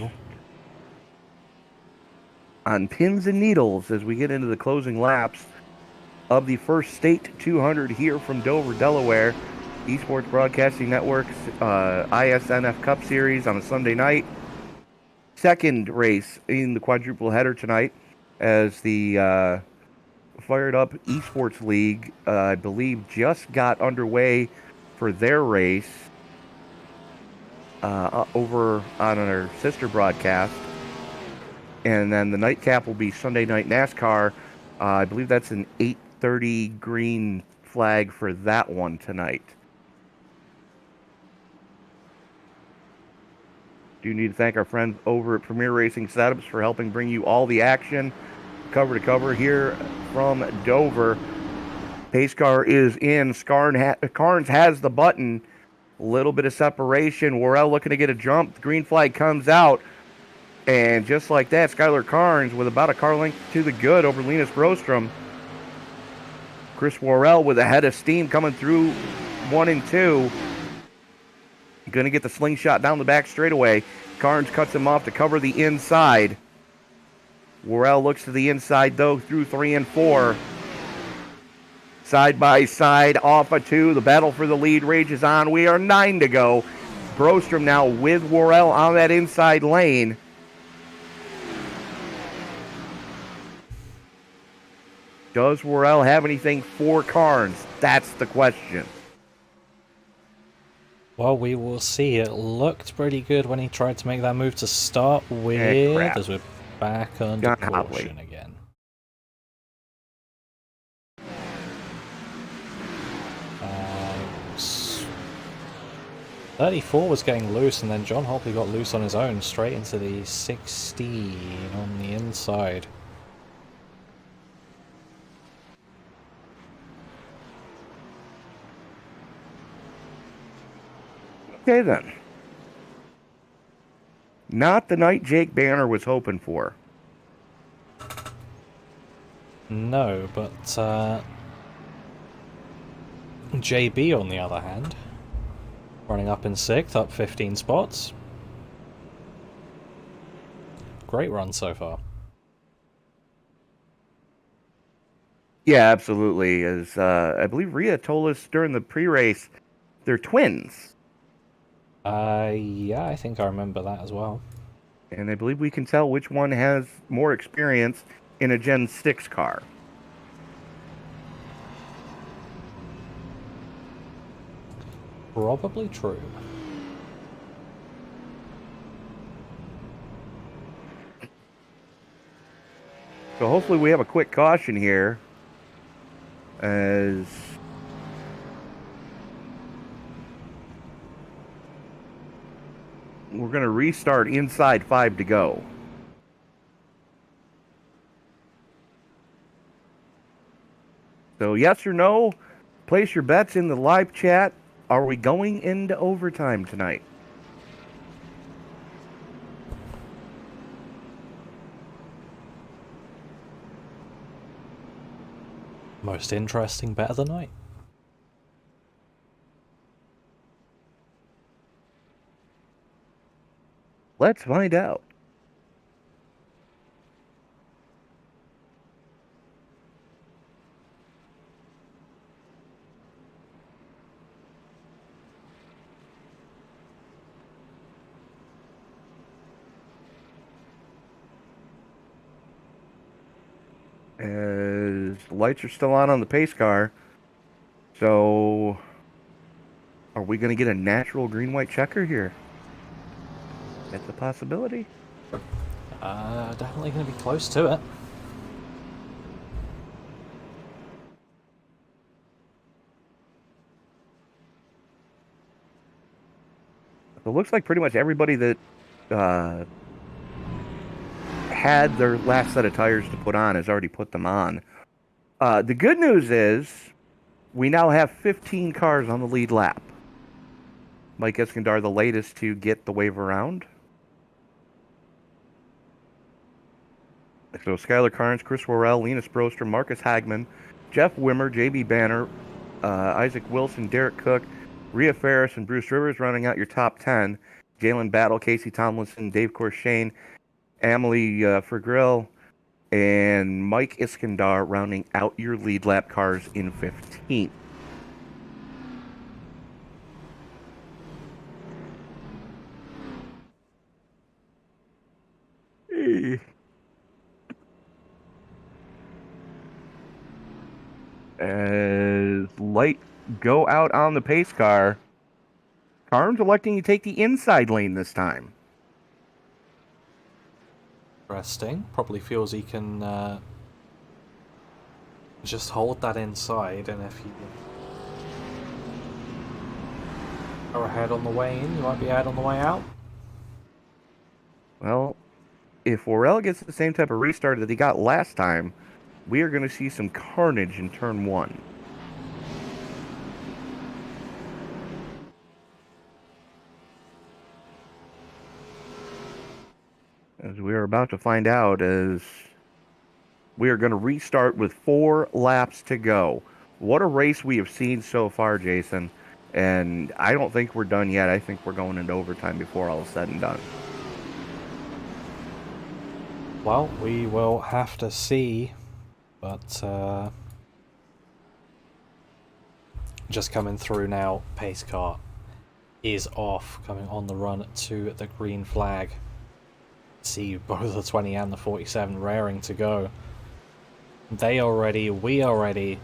[SPEAKER 2] on pins and needles as we get into the closing laps of the first state 200 here from Dover, Delaware. Esports Broadcasting Network's iSNF Cup Series on a Sunday night. Second race in the quadruple header tonight as the fired up Esports League, I believe, just got underway for their race. over on our sister broadcast. And then the nightcap will be Sunday Night NASCAR. I believe that's an 8:30 green flag for that one tonight. Do need to thank our friends over at Premier Racing Setups for helping bring you all the action, cover to cover here from Dover. Pace car is in. Carnes has the button. A little bit of separation. Worrell looking to get a jump. The green flag comes out. And just like that, Skylar Carnes with about a car length to the good over Linus Brostrom. Chris Worrell with a head of steam coming through 1 and 2. Going to get the slingshot down the back straightaway. Carnes cuts him off to cover the inside. Worrell looks to the inside, though, through 3 and 4. Side by side, off of 2. The battle for the lead rages on. We are 9 to go. Brostrom now with Worrell on that inside lane. Does Worrell have anything for Carnes? That's the question.
[SPEAKER 1] Well, we will see. It looked pretty good when he tried to make that move to start with, as we're back under caution again. Uh, 34 was getting loose, and then John Hopley got loose on his own, straight into the 16 on the inside.
[SPEAKER 2] Okay, then. Not the night Jake Banner was hoping for.
[SPEAKER 1] No, but JB, on the other hand, running up in 6th, up 15 spots. Great run so far.
[SPEAKER 2] Yeah, absolutely. As I believe Rhea told us during the pre-race, they're twins.
[SPEAKER 1] Yeah, I think I remember that as well.
[SPEAKER 2] And I believe we can tell which one has more experience in a Gen 6 car.
[SPEAKER 1] Probably true.
[SPEAKER 2] So hopefully we have a quick caution here. As we're going to restart inside 5 to go. So yes or no, place your bets in the live chat. Are we going into overtime tonight?
[SPEAKER 1] Most interesting bet of the night.
[SPEAKER 2] Let's find out. As lights are still on the pace car. So are we going to get a natural green-white checker here? That's a possibility.
[SPEAKER 1] Definitely going to be close to it.
[SPEAKER 2] It looks like pretty much everybody that had their last set of tires to put on has already put them on. The good news is we now have 15 cars on the lead lap. Mike Iskandar, the latest to get the wave around. So Skylar Carnes, Chris Worrell, Linus Brostrom, Marcus Hagman, Jeff Wimmer, JB Banner, Isaac Wilson, Derek Cook, Rhea Ferris, and Bruce Rivers running out your top 10. Jalen Battle, Casey Tomlinson, Dave Corshane, Emily Fergrill, and Mike Iskandar rounding out your lead lap cars in 15th. As light go out on the pace car, Carnes electing to take the inside lane this time.
[SPEAKER 1] Interesting. Probably feels he can just hold that inside, and if he are ahead on the way in, you might be ahead on the way out.
[SPEAKER 2] Well, if Worrell gets the same type of restart that he got last time, we are going to see some carnage in turn 1. As we are about to find out, as we are going to restart with 4 laps to go. What a race we have seen so far, Jason. And I don't think we're done yet. I think we're going into overtime before all is said and done.
[SPEAKER 1] Well, we will have to see, but just coming through now, pace car is off, coming on the run to the green flag. See both the 20 and the 47 raring to go. They are ready, we are ready.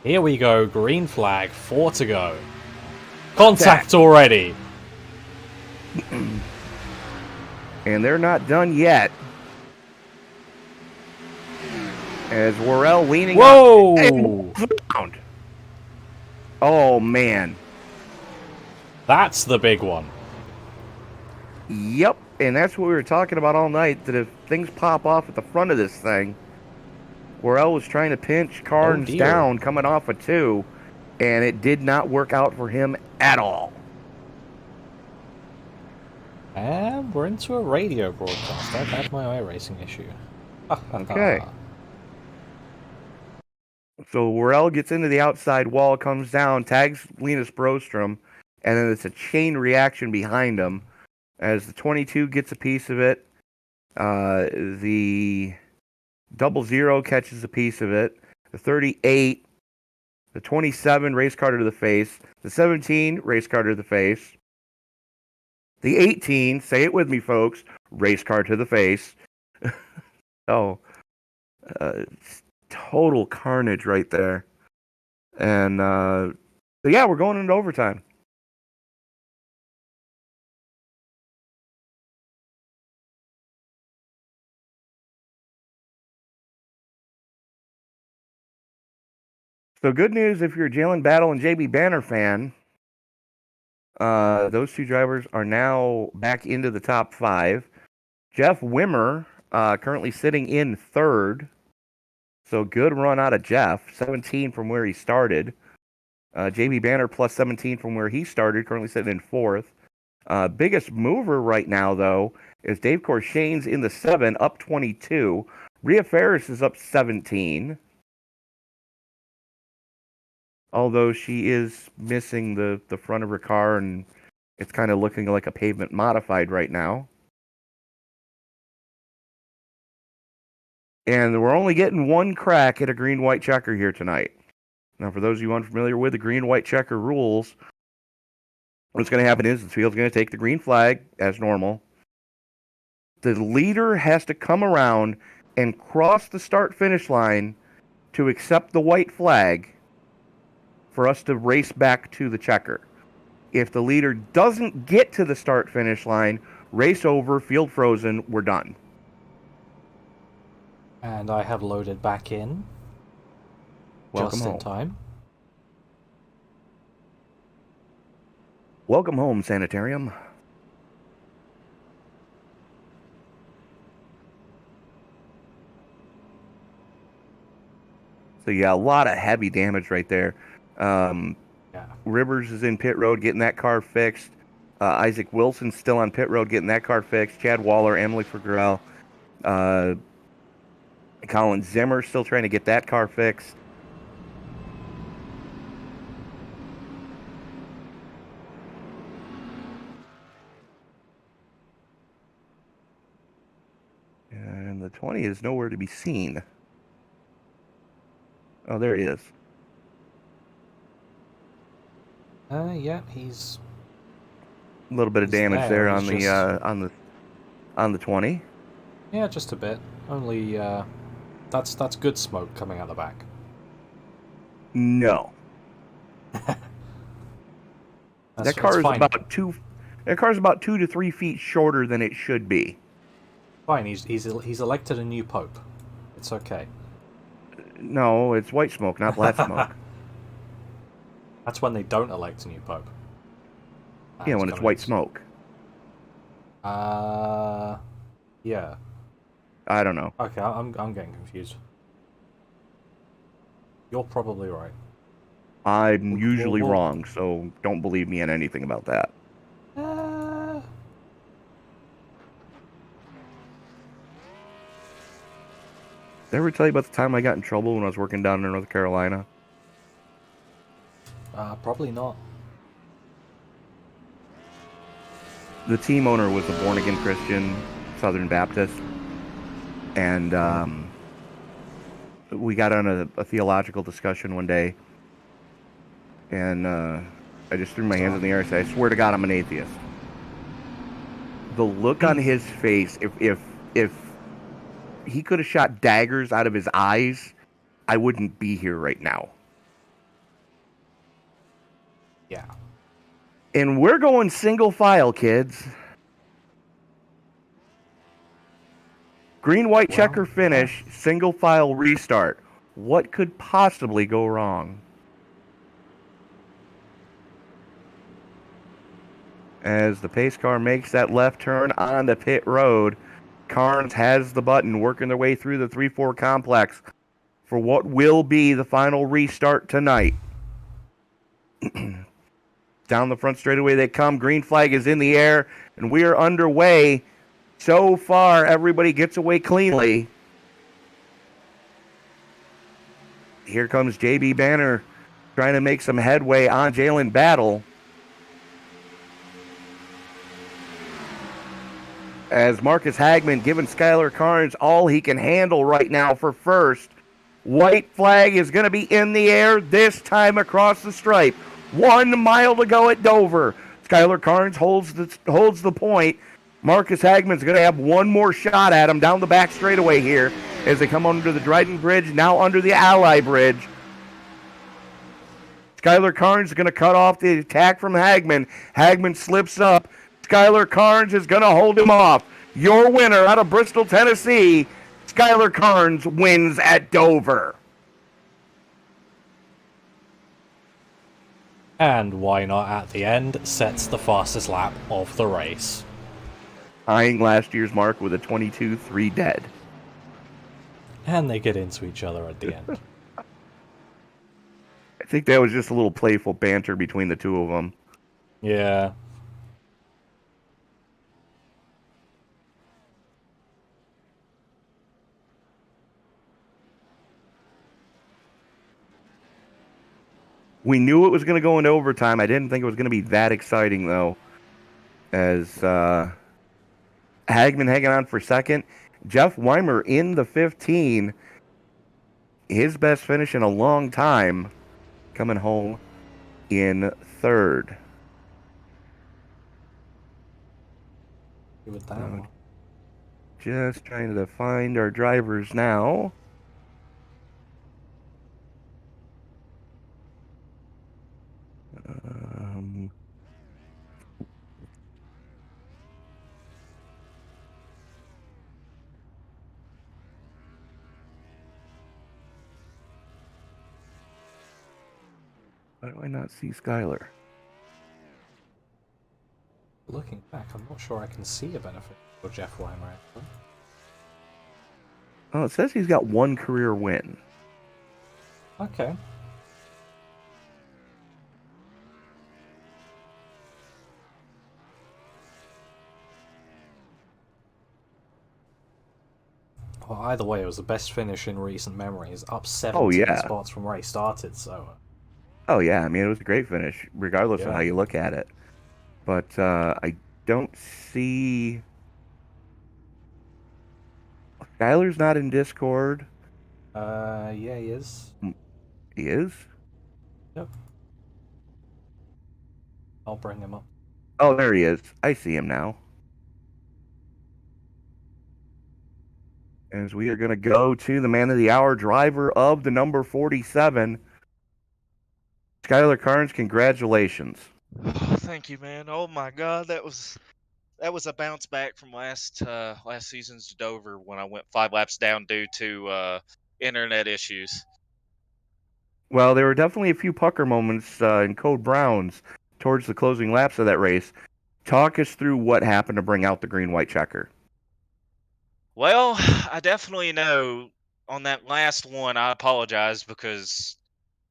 [SPEAKER 1] Here we go, green flag, 4 to go. Contact already!
[SPEAKER 2] And they're not done yet. As Worrell leaning
[SPEAKER 1] Whoa!
[SPEAKER 2] up. Oh, man.
[SPEAKER 1] That's the big one.
[SPEAKER 2] Yep, and that's what we were talking about all night, that if things pop off at the front of this thing, Worrell was trying to pinch Carnes down coming off a 2, and it did not work out for him at all.
[SPEAKER 1] And we're into a radio broadcast. I've had my iRacing issue.
[SPEAKER 2] Okay. So Worrell gets into the outside wall, comes down, tags Linus Brostrom, and then it's a chain reaction behind him as the 22 gets a piece of it. The 00 catches a piece of it. The 38, the 27 race car to the face. The 17 race car to the face. The 18, say it with me, folks, race car to the face. Total carnage right there. And so yeah, we're going into overtime. So good news if you're a Jalen Battle and JB Banner fan. Those 2 drivers are now back into the top 5. Jeff Wimmer currently sitting in 3rd. So good run out of Jeff. 17 from where he started. JB Banner plus 17 from where he started, currently sitting in 4th. Biggest mover right now, though, is Dave Corshane's in the 7, up 22. Rhea Ferris is up 17. Although she is missing the front of her car, and it's kind of looking like a pavement modified right now. And we're only getting 1 crack at a green-white checker here tonight. Now, for those of you unfamiliar with the green-white checker rules, what's going to happen is the field's going to take the green flag as normal. The leader has to come around and cross the start-finish line to accept the white flag for us to race back to the checker. If the leader doesn't get to the start-finish line, race over, field frozen, we're done.
[SPEAKER 1] And I have loaded back in.
[SPEAKER 2] Welcome
[SPEAKER 1] just
[SPEAKER 2] home.
[SPEAKER 1] in time.
[SPEAKER 2] Welcome home, Sanitarium. So yeah, a lot of heavy damage right there. Rivers is in pit road getting that car fixed. Isaac Wilson's still on pit road getting that car fixed. Chad Waller, Emily Fergrell, Colin Zimmer still trying to get that car fixed. And the 20 is nowhere to be seen. Oh, there he is.
[SPEAKER 1] Yeah, he's
[SPEAKER 2] A little bit of damage
[SPEAKER 1] there.
[SPEAKER 2] there
[SPEAKER 1] He's
[SPEAKER 2] on the 20.
[SPEAKER 1] Yeah, just a bit. Only that's good smoke coming out the back.
[SPEAKER 2] No.
[SPEAKER 1] That's,
[SPEAKER 2] That car
[SPEAKER 1] it's
[SPEAKER 2] is
[SPEAKER 1] fine.
[SPEAKER 2] about 2 to 3 feet shorter than it should be.
[SPEAKER 1] Fine. He's elected a new pope. It's okay.
[SPEAKER 2] No, it's white smoke, not black smoke.
[SPEAKER 1] That's when they don't elect a new pope.
[SPEAKER 2] Yeah, when it's white smoke.
[SPEAKER 1] Yeah.
[SPEAKER 2] I don't know.
[SPEAKER 1] Okay, I'm getting confused. You're probably right.
[SPEAKER 2] I'm usually
[SPEAKER 1] well-
[SPEAKER 2] wrong, so don't believe me in anything about that. Did I ever tell you about the time I got in trouble when I was working down in North Carolina?
[SPEAKER 1] Probably not.
[SPEAKER 2] The team owner was a born-again Christian Southern Baptist, and we got on a theological discussion one day, and I just threw my hands in the air and said, I swear to God, I'm an atheist. The look on his face, if he could have shot daggers out of his eyes, I wouldn't be here right now.
[SPEAKER 1] Yeah.
[SPEAKER 2] And we're going single file, kids. Green, white, checker finish, single file restart. What could possibly go wrong? As the pace car makes that left turn on the pit road, Carnes has the button, working their way through the 3-4 complex for what will be the final restart tonight. Down the front straightaway they come. Green flag is in the air, and we are underway. So far, everybody gets away cleanly. Here comes JB Banner trying to make some headway on Jalen Battle. As Marcus Hagman giving Skylar Carnes all he can handle right now for first. White flag is going to be in the air, this time across the stripe. 1 mile to go at Dover. Skylar Carnes holds the point. Marcus Hagman's going to have one more shot at him down the back straightaway here as they come under the Dryden Bridge, now under the Ally Bridge. Skylar Carnes is going to cut off the attack from Hagman. Hagman slips up. Skylar Carnes is going to hold him off. Your winner out of Bristol, Tennessee, Skylar Carnes wins at Dover.
[SPEAKER 1] And why not at the end, sets the fastest lap of the race.
[SPEAKER 2] Tying last year's mark with a 22-3 dead.
[SPEAKER 1] And they get into each other at the end.
[SPEAKER 2] I think that was just a little playful banter between the two of them.
[SPEAKER 1] Yeah.
[SPEAKER 2] We knew it was going to go into overtime. I didn't think it was going to be that exciting, though. As Hagman hanging on for second. Jeff Weimer in the 15. His best finish in a long time. Coming home in third.
[SPEAKER 1] With that one.
[SPEAKER 2] Just trying to find our drivers now. Why do I not see Skylar?
[SPEAKER 1] Looking back, I'm not sure I can see a benefit for Jeff Weimer, actually.
[SPEAKER 2] Oh, it says he's got one career win.
[SPEAKER 1] Okay. Well, either way, it was the best finish in recent memories, up 17 spots from where he started, so...
[SPEAKER 2] Oh, yeah, I mean, it was a great finish, regardless of how you look at it. But I don't see... Skylar's not in Discord.
[SPEAKER 1] Yeah, he is.
[SPEAKER 2] He is?
[SPEAKER 1] Yep. I'll bring him up.
[SPEAKER 2] Oh, there he is. I see him now. As we are going to go to the man of the hour, driver of the number 47, Skylar Carnes. Congratulations.
[SPEAKER 5] Oh, thank you, man. Oh my God, that was a bounce back from last season's Dover when I went 5 laps down due to internet issues.
[SPEAKER 2] Well, there were definitely a few pucker moments in Code Browns towards the closing laps of that race. Talk us through what happened to bring out the green-white checker.
[SPEAKER 5] Well, I definitely know on that last one I apologized because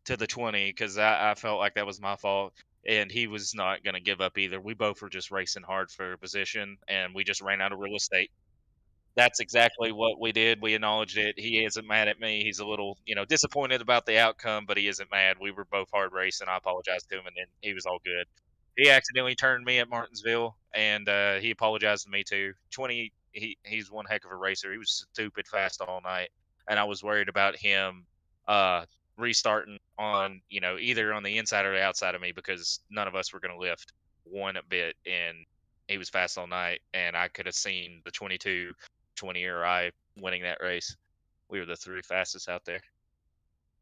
[SPEAKER 5] to the 20 because I felt like that was my fault. And he was not going to give up either. We both were just racing hard for position, and we just ran out of real estate. That's exactly what we did. We acknowledged it. He isn't mad at me. He's a little, disappointed about the outcome, but he isn't mad. We were both hard racing. I apologized to him, and then he was all good. He accidentally turned me at Martinsville, and he apologized to me too. 20, he's one heck of a racer. He was stupid fast all night, and I was worried about him uh, restarting on, either on the inside or the outside of me because none of us were going to lift one bit, and he was fast all night, and I could have seen the 22 20 or I winning that race. We were the 3 fastest out there.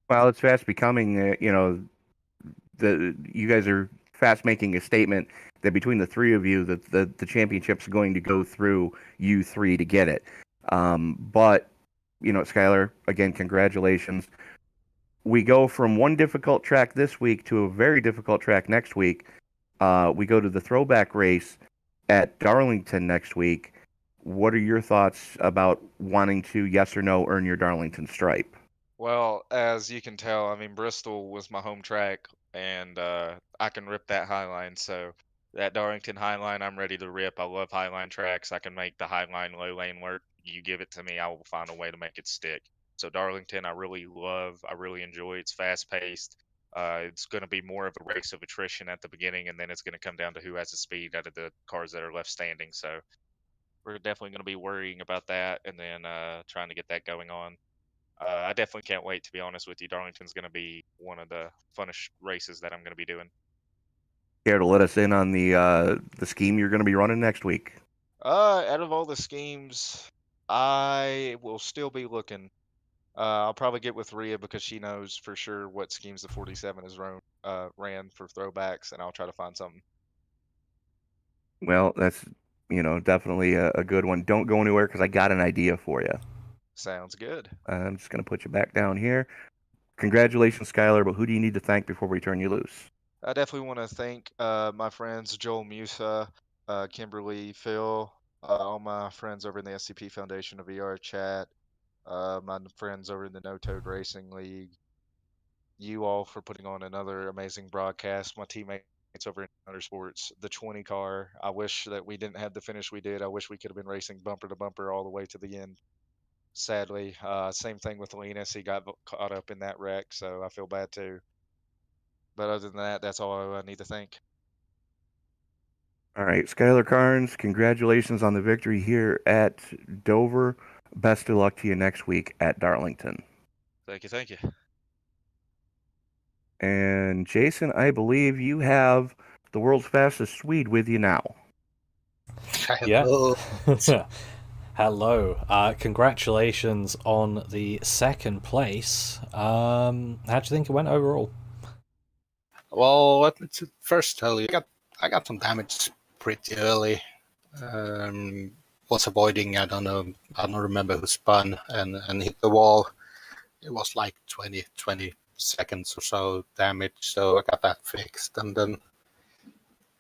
[SPEAKER 2] Well, it's fast becoming, you guys are fast making a statement that between the three of you, that the championship's going to go through you three to get it. But, Skylar, again, congratulations. We go from one difficult track this week to a very difficult track next week. We go to the throwback race at Darlington next week. What are your thoughts about wanting to, yes or no, earn your Darlington stripe?
[SPEAKER 5] Well, as you can tell, I mean, Bristol was my home track, and I can rip that Highline. So that Darlington Highline, I'm ready to rip. I love Highline tracks. I can make the Highline low lane work. You give it to me, I will find a way to make it stick. So Darlington, I really love. I really enjoy. It's fast paced. It's going to be more of a race of attrition at the beginning, and then it's going to come down to who has the speed out of the cars that are left standing. So we're definitely going to be worrying about that, and then trying to get that going on. I definitely can't wait, to be honest with you. Darlington's going to be one of the funnest races that I'm going to be doing.
[SPEAKER 2] Care to let us in on the scheme you're going to be running next week?
[SPEAKER 5] Out of all the schemes, I will still be looking. I'll probably get with Rhea because she knows for sure what schemes the 47 has ran for throwbacks, and I'll try to find something.
[SPEAKER 2] Well, that's definitely a good one. Don't go anywhere because I got an idea for you.
[SPEAKER 5] Sounds good.
[SPEAKER 2] I'm just going to put you back down here. Congratulations, Skylar, but who do you need to thank before we turn you loose?
[SPEAKER 5] I definitely want to thank my friends Joel Musa, Kimberly, Phil, all my friends over in the SCP Foundation of VR chat, my friends over in the No Toad Racing League, you all for putting on another amazing broadcast, my teammates over in Motorsports, the 20 car. I wish that we didn't have the finish we did. I wish we could have been racing bumper to bumper all the way to the end. Sadly, same thing with Linus. He got caught up in that wreck, so I feel bad too. But other than that, that's all I need to thank.
[SPEAKER 2] All right, Skylar Carnes, congratulations on the victory here at Dover. Best of luck to you next week at Darlington.
[SPEAKER 5] Thank you, thank you.
[SPEAKER 2] And Jason, I believe you have the world's fastest Swede with you now.
[SPEAKER 1] Yeah. Hello. Congratulations on the second place. How do you think it went overall?
[SPEAKER 6] Well, let me first tell you, I got some damage pretty early. Was avoiding, I don't remember who spun and hit the wall. It was like 20 seconds or so damage, so I got that fixed, and then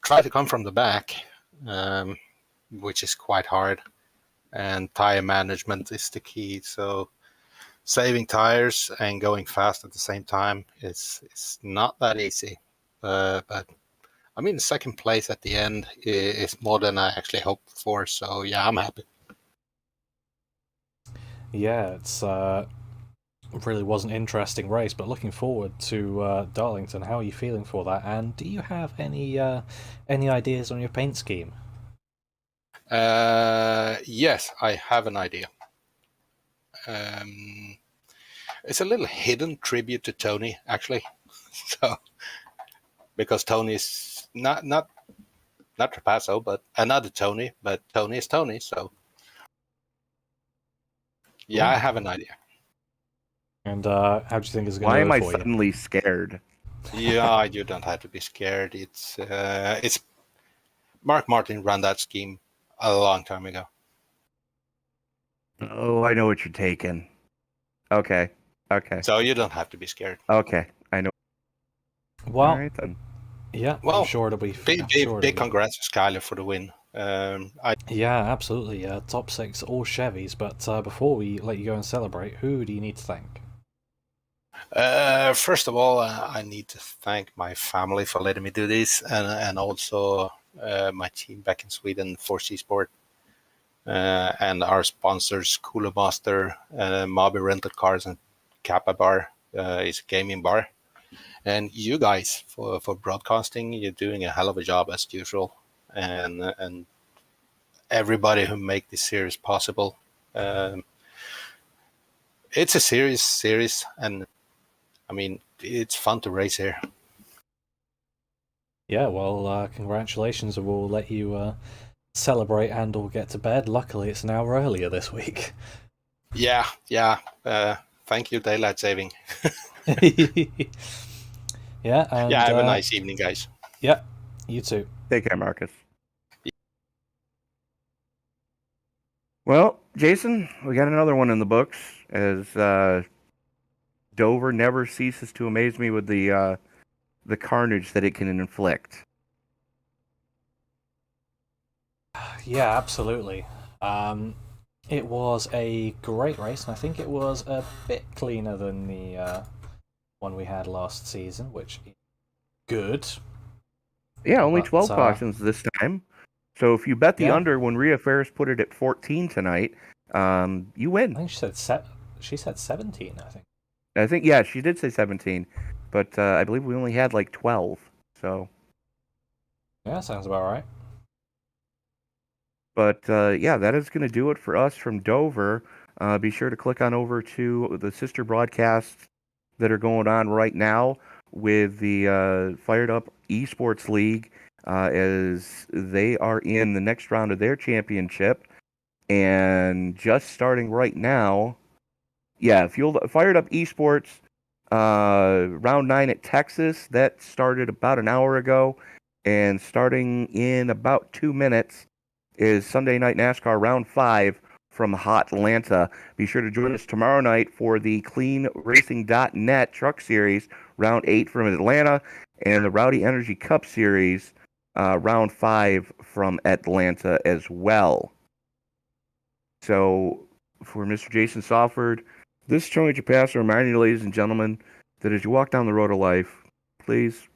[SPEAKER 6] tried to come from the back, which is quite hard. And tire management is the key. So saving tires and going fast at the same time is not that easy. But I mean, second place at the end is more than I actually hoped for. So yeah, I'm happy.
[SPEAKER 1] Yeah, it's really was an interesting race, but looking forward to Darlington. How are you feeling for that? And do you have any ideas on your paint scheme?
[SPEAKER 6] Yes, I have an idea. It's a little hidden tribute to Tony, actually. So, because Tony is not Trapasso, but another Tony, but Tony is Tony. So, yeah, I have an idea.
[SPEAKER 1] And how do you think it's going to
[SPEAKER 2] Why
[SPEAKER 1] go
[SPEAKER 2] am I
[SPEAKER 1] for you?
[SPEAKER 2] suddenly scared?
[SPEAKER 6] Yeah, you don't have to be scared. It's Mark Martin ran that scheme a long time ago.
[SPEAKER 2] Oh, I know what you're taking. Okay.
[SPEAKER 6] So you don't have to be scared.
[SPEAKER 2] Okay. I know.
[SPEAKER 1] Well,
[SPEAKER 2] All right then.
[SPEAKER 1] yeah,
[SPEAKER 6] Well,
[SPEAKER 1] I'm sure it'll be.
[SPEAKER 6] big,
[SPEAKER 1] I'm
[SPEAKER 6] big,
[SPEAKER 1] sure
[SPEAKER 6] big
[SPEAKER 1] it'll be.
[SPEAKER 6] congrats to Skyler for the win.
[SPEAKER 1] Yeah, absolutely. Top six, all Chevys. But before we let you go and celebrate, who do you need to thank?
[SPEAKER 6] First of all, I need to thank my family for letting me do this, and also my team back in Sweden, 4C Sport, and our sponsors, Cooler Master, Moby Rental Cars, and Kappa Bar is a gaming bar. And you guys for broadcasting, you're doing a hell of a job as usual, and everybody who make this series possible. Um, it's a serious series, and I mean it's fun to race here.
[SPEAKER 1] Yeah, well, congratulations, and we'll let you celebrate and or get to bed. Luckily, it's an hour earlier this week.
[SPEAKER 6] Yeah. Thank you, daylight saving.
[SPEAKER 1] Yeah, and
[SPEAKER 6] Yeah, have a nice evening, guys.
[SPEAKER 1] yeah, you too.
[SPEAKER 2] Take care, Marcus. Well, Jason, we got another one in the books as Dover never ceases to amaze me with the carnage that it can inflict.
[SPEAKER 1] Yeah, absolutely. It was a great race, and I think it was a bit cleaner than the one we had last season, which is good.
[SPEAKER 2] Yeah, only
[SPEAKER 1] But,
[SPEAKER 2] 12 cautions this time. So if you bet the
[SPEAKER 1] Yeah.
[SPEAKER 2] under when Rhea Ferris put it at 14 tonight, you
[SPEAKER 1] I
[SPEAKER 2] win.
[SPEAKER 1] think she said 17, I think.
[SPEAKER 2] I think, yeah, she did say 17, but I believe we only had like 12. So,
[SPEAKER 1] Yeah, sounds about right.
[SPEAKER 2] but yeah, that is going to do it for us from Dover. Be sure to click on over to the sister broadcasts that are going on right now with the Fired Up Esports League as they are in the next round of their championship. And just starting right now, yeah, Fired Up Esports round 9 at Texas. That started about an hour ago. And starting in about 2 minutes is Sunday Night NASCAR round 5 from Hot Atlanta. Be sure to join us tomorrow night for the CleanRacing.net Truck Series round 8 from Atlanta and the Rowdy Energy Cup Series round 5 from Atlanta as well. So, for Mr. Jason Sawford, this is Tony Japassa reminding you, ladies and gentlemen, that as you walk down the road of life, please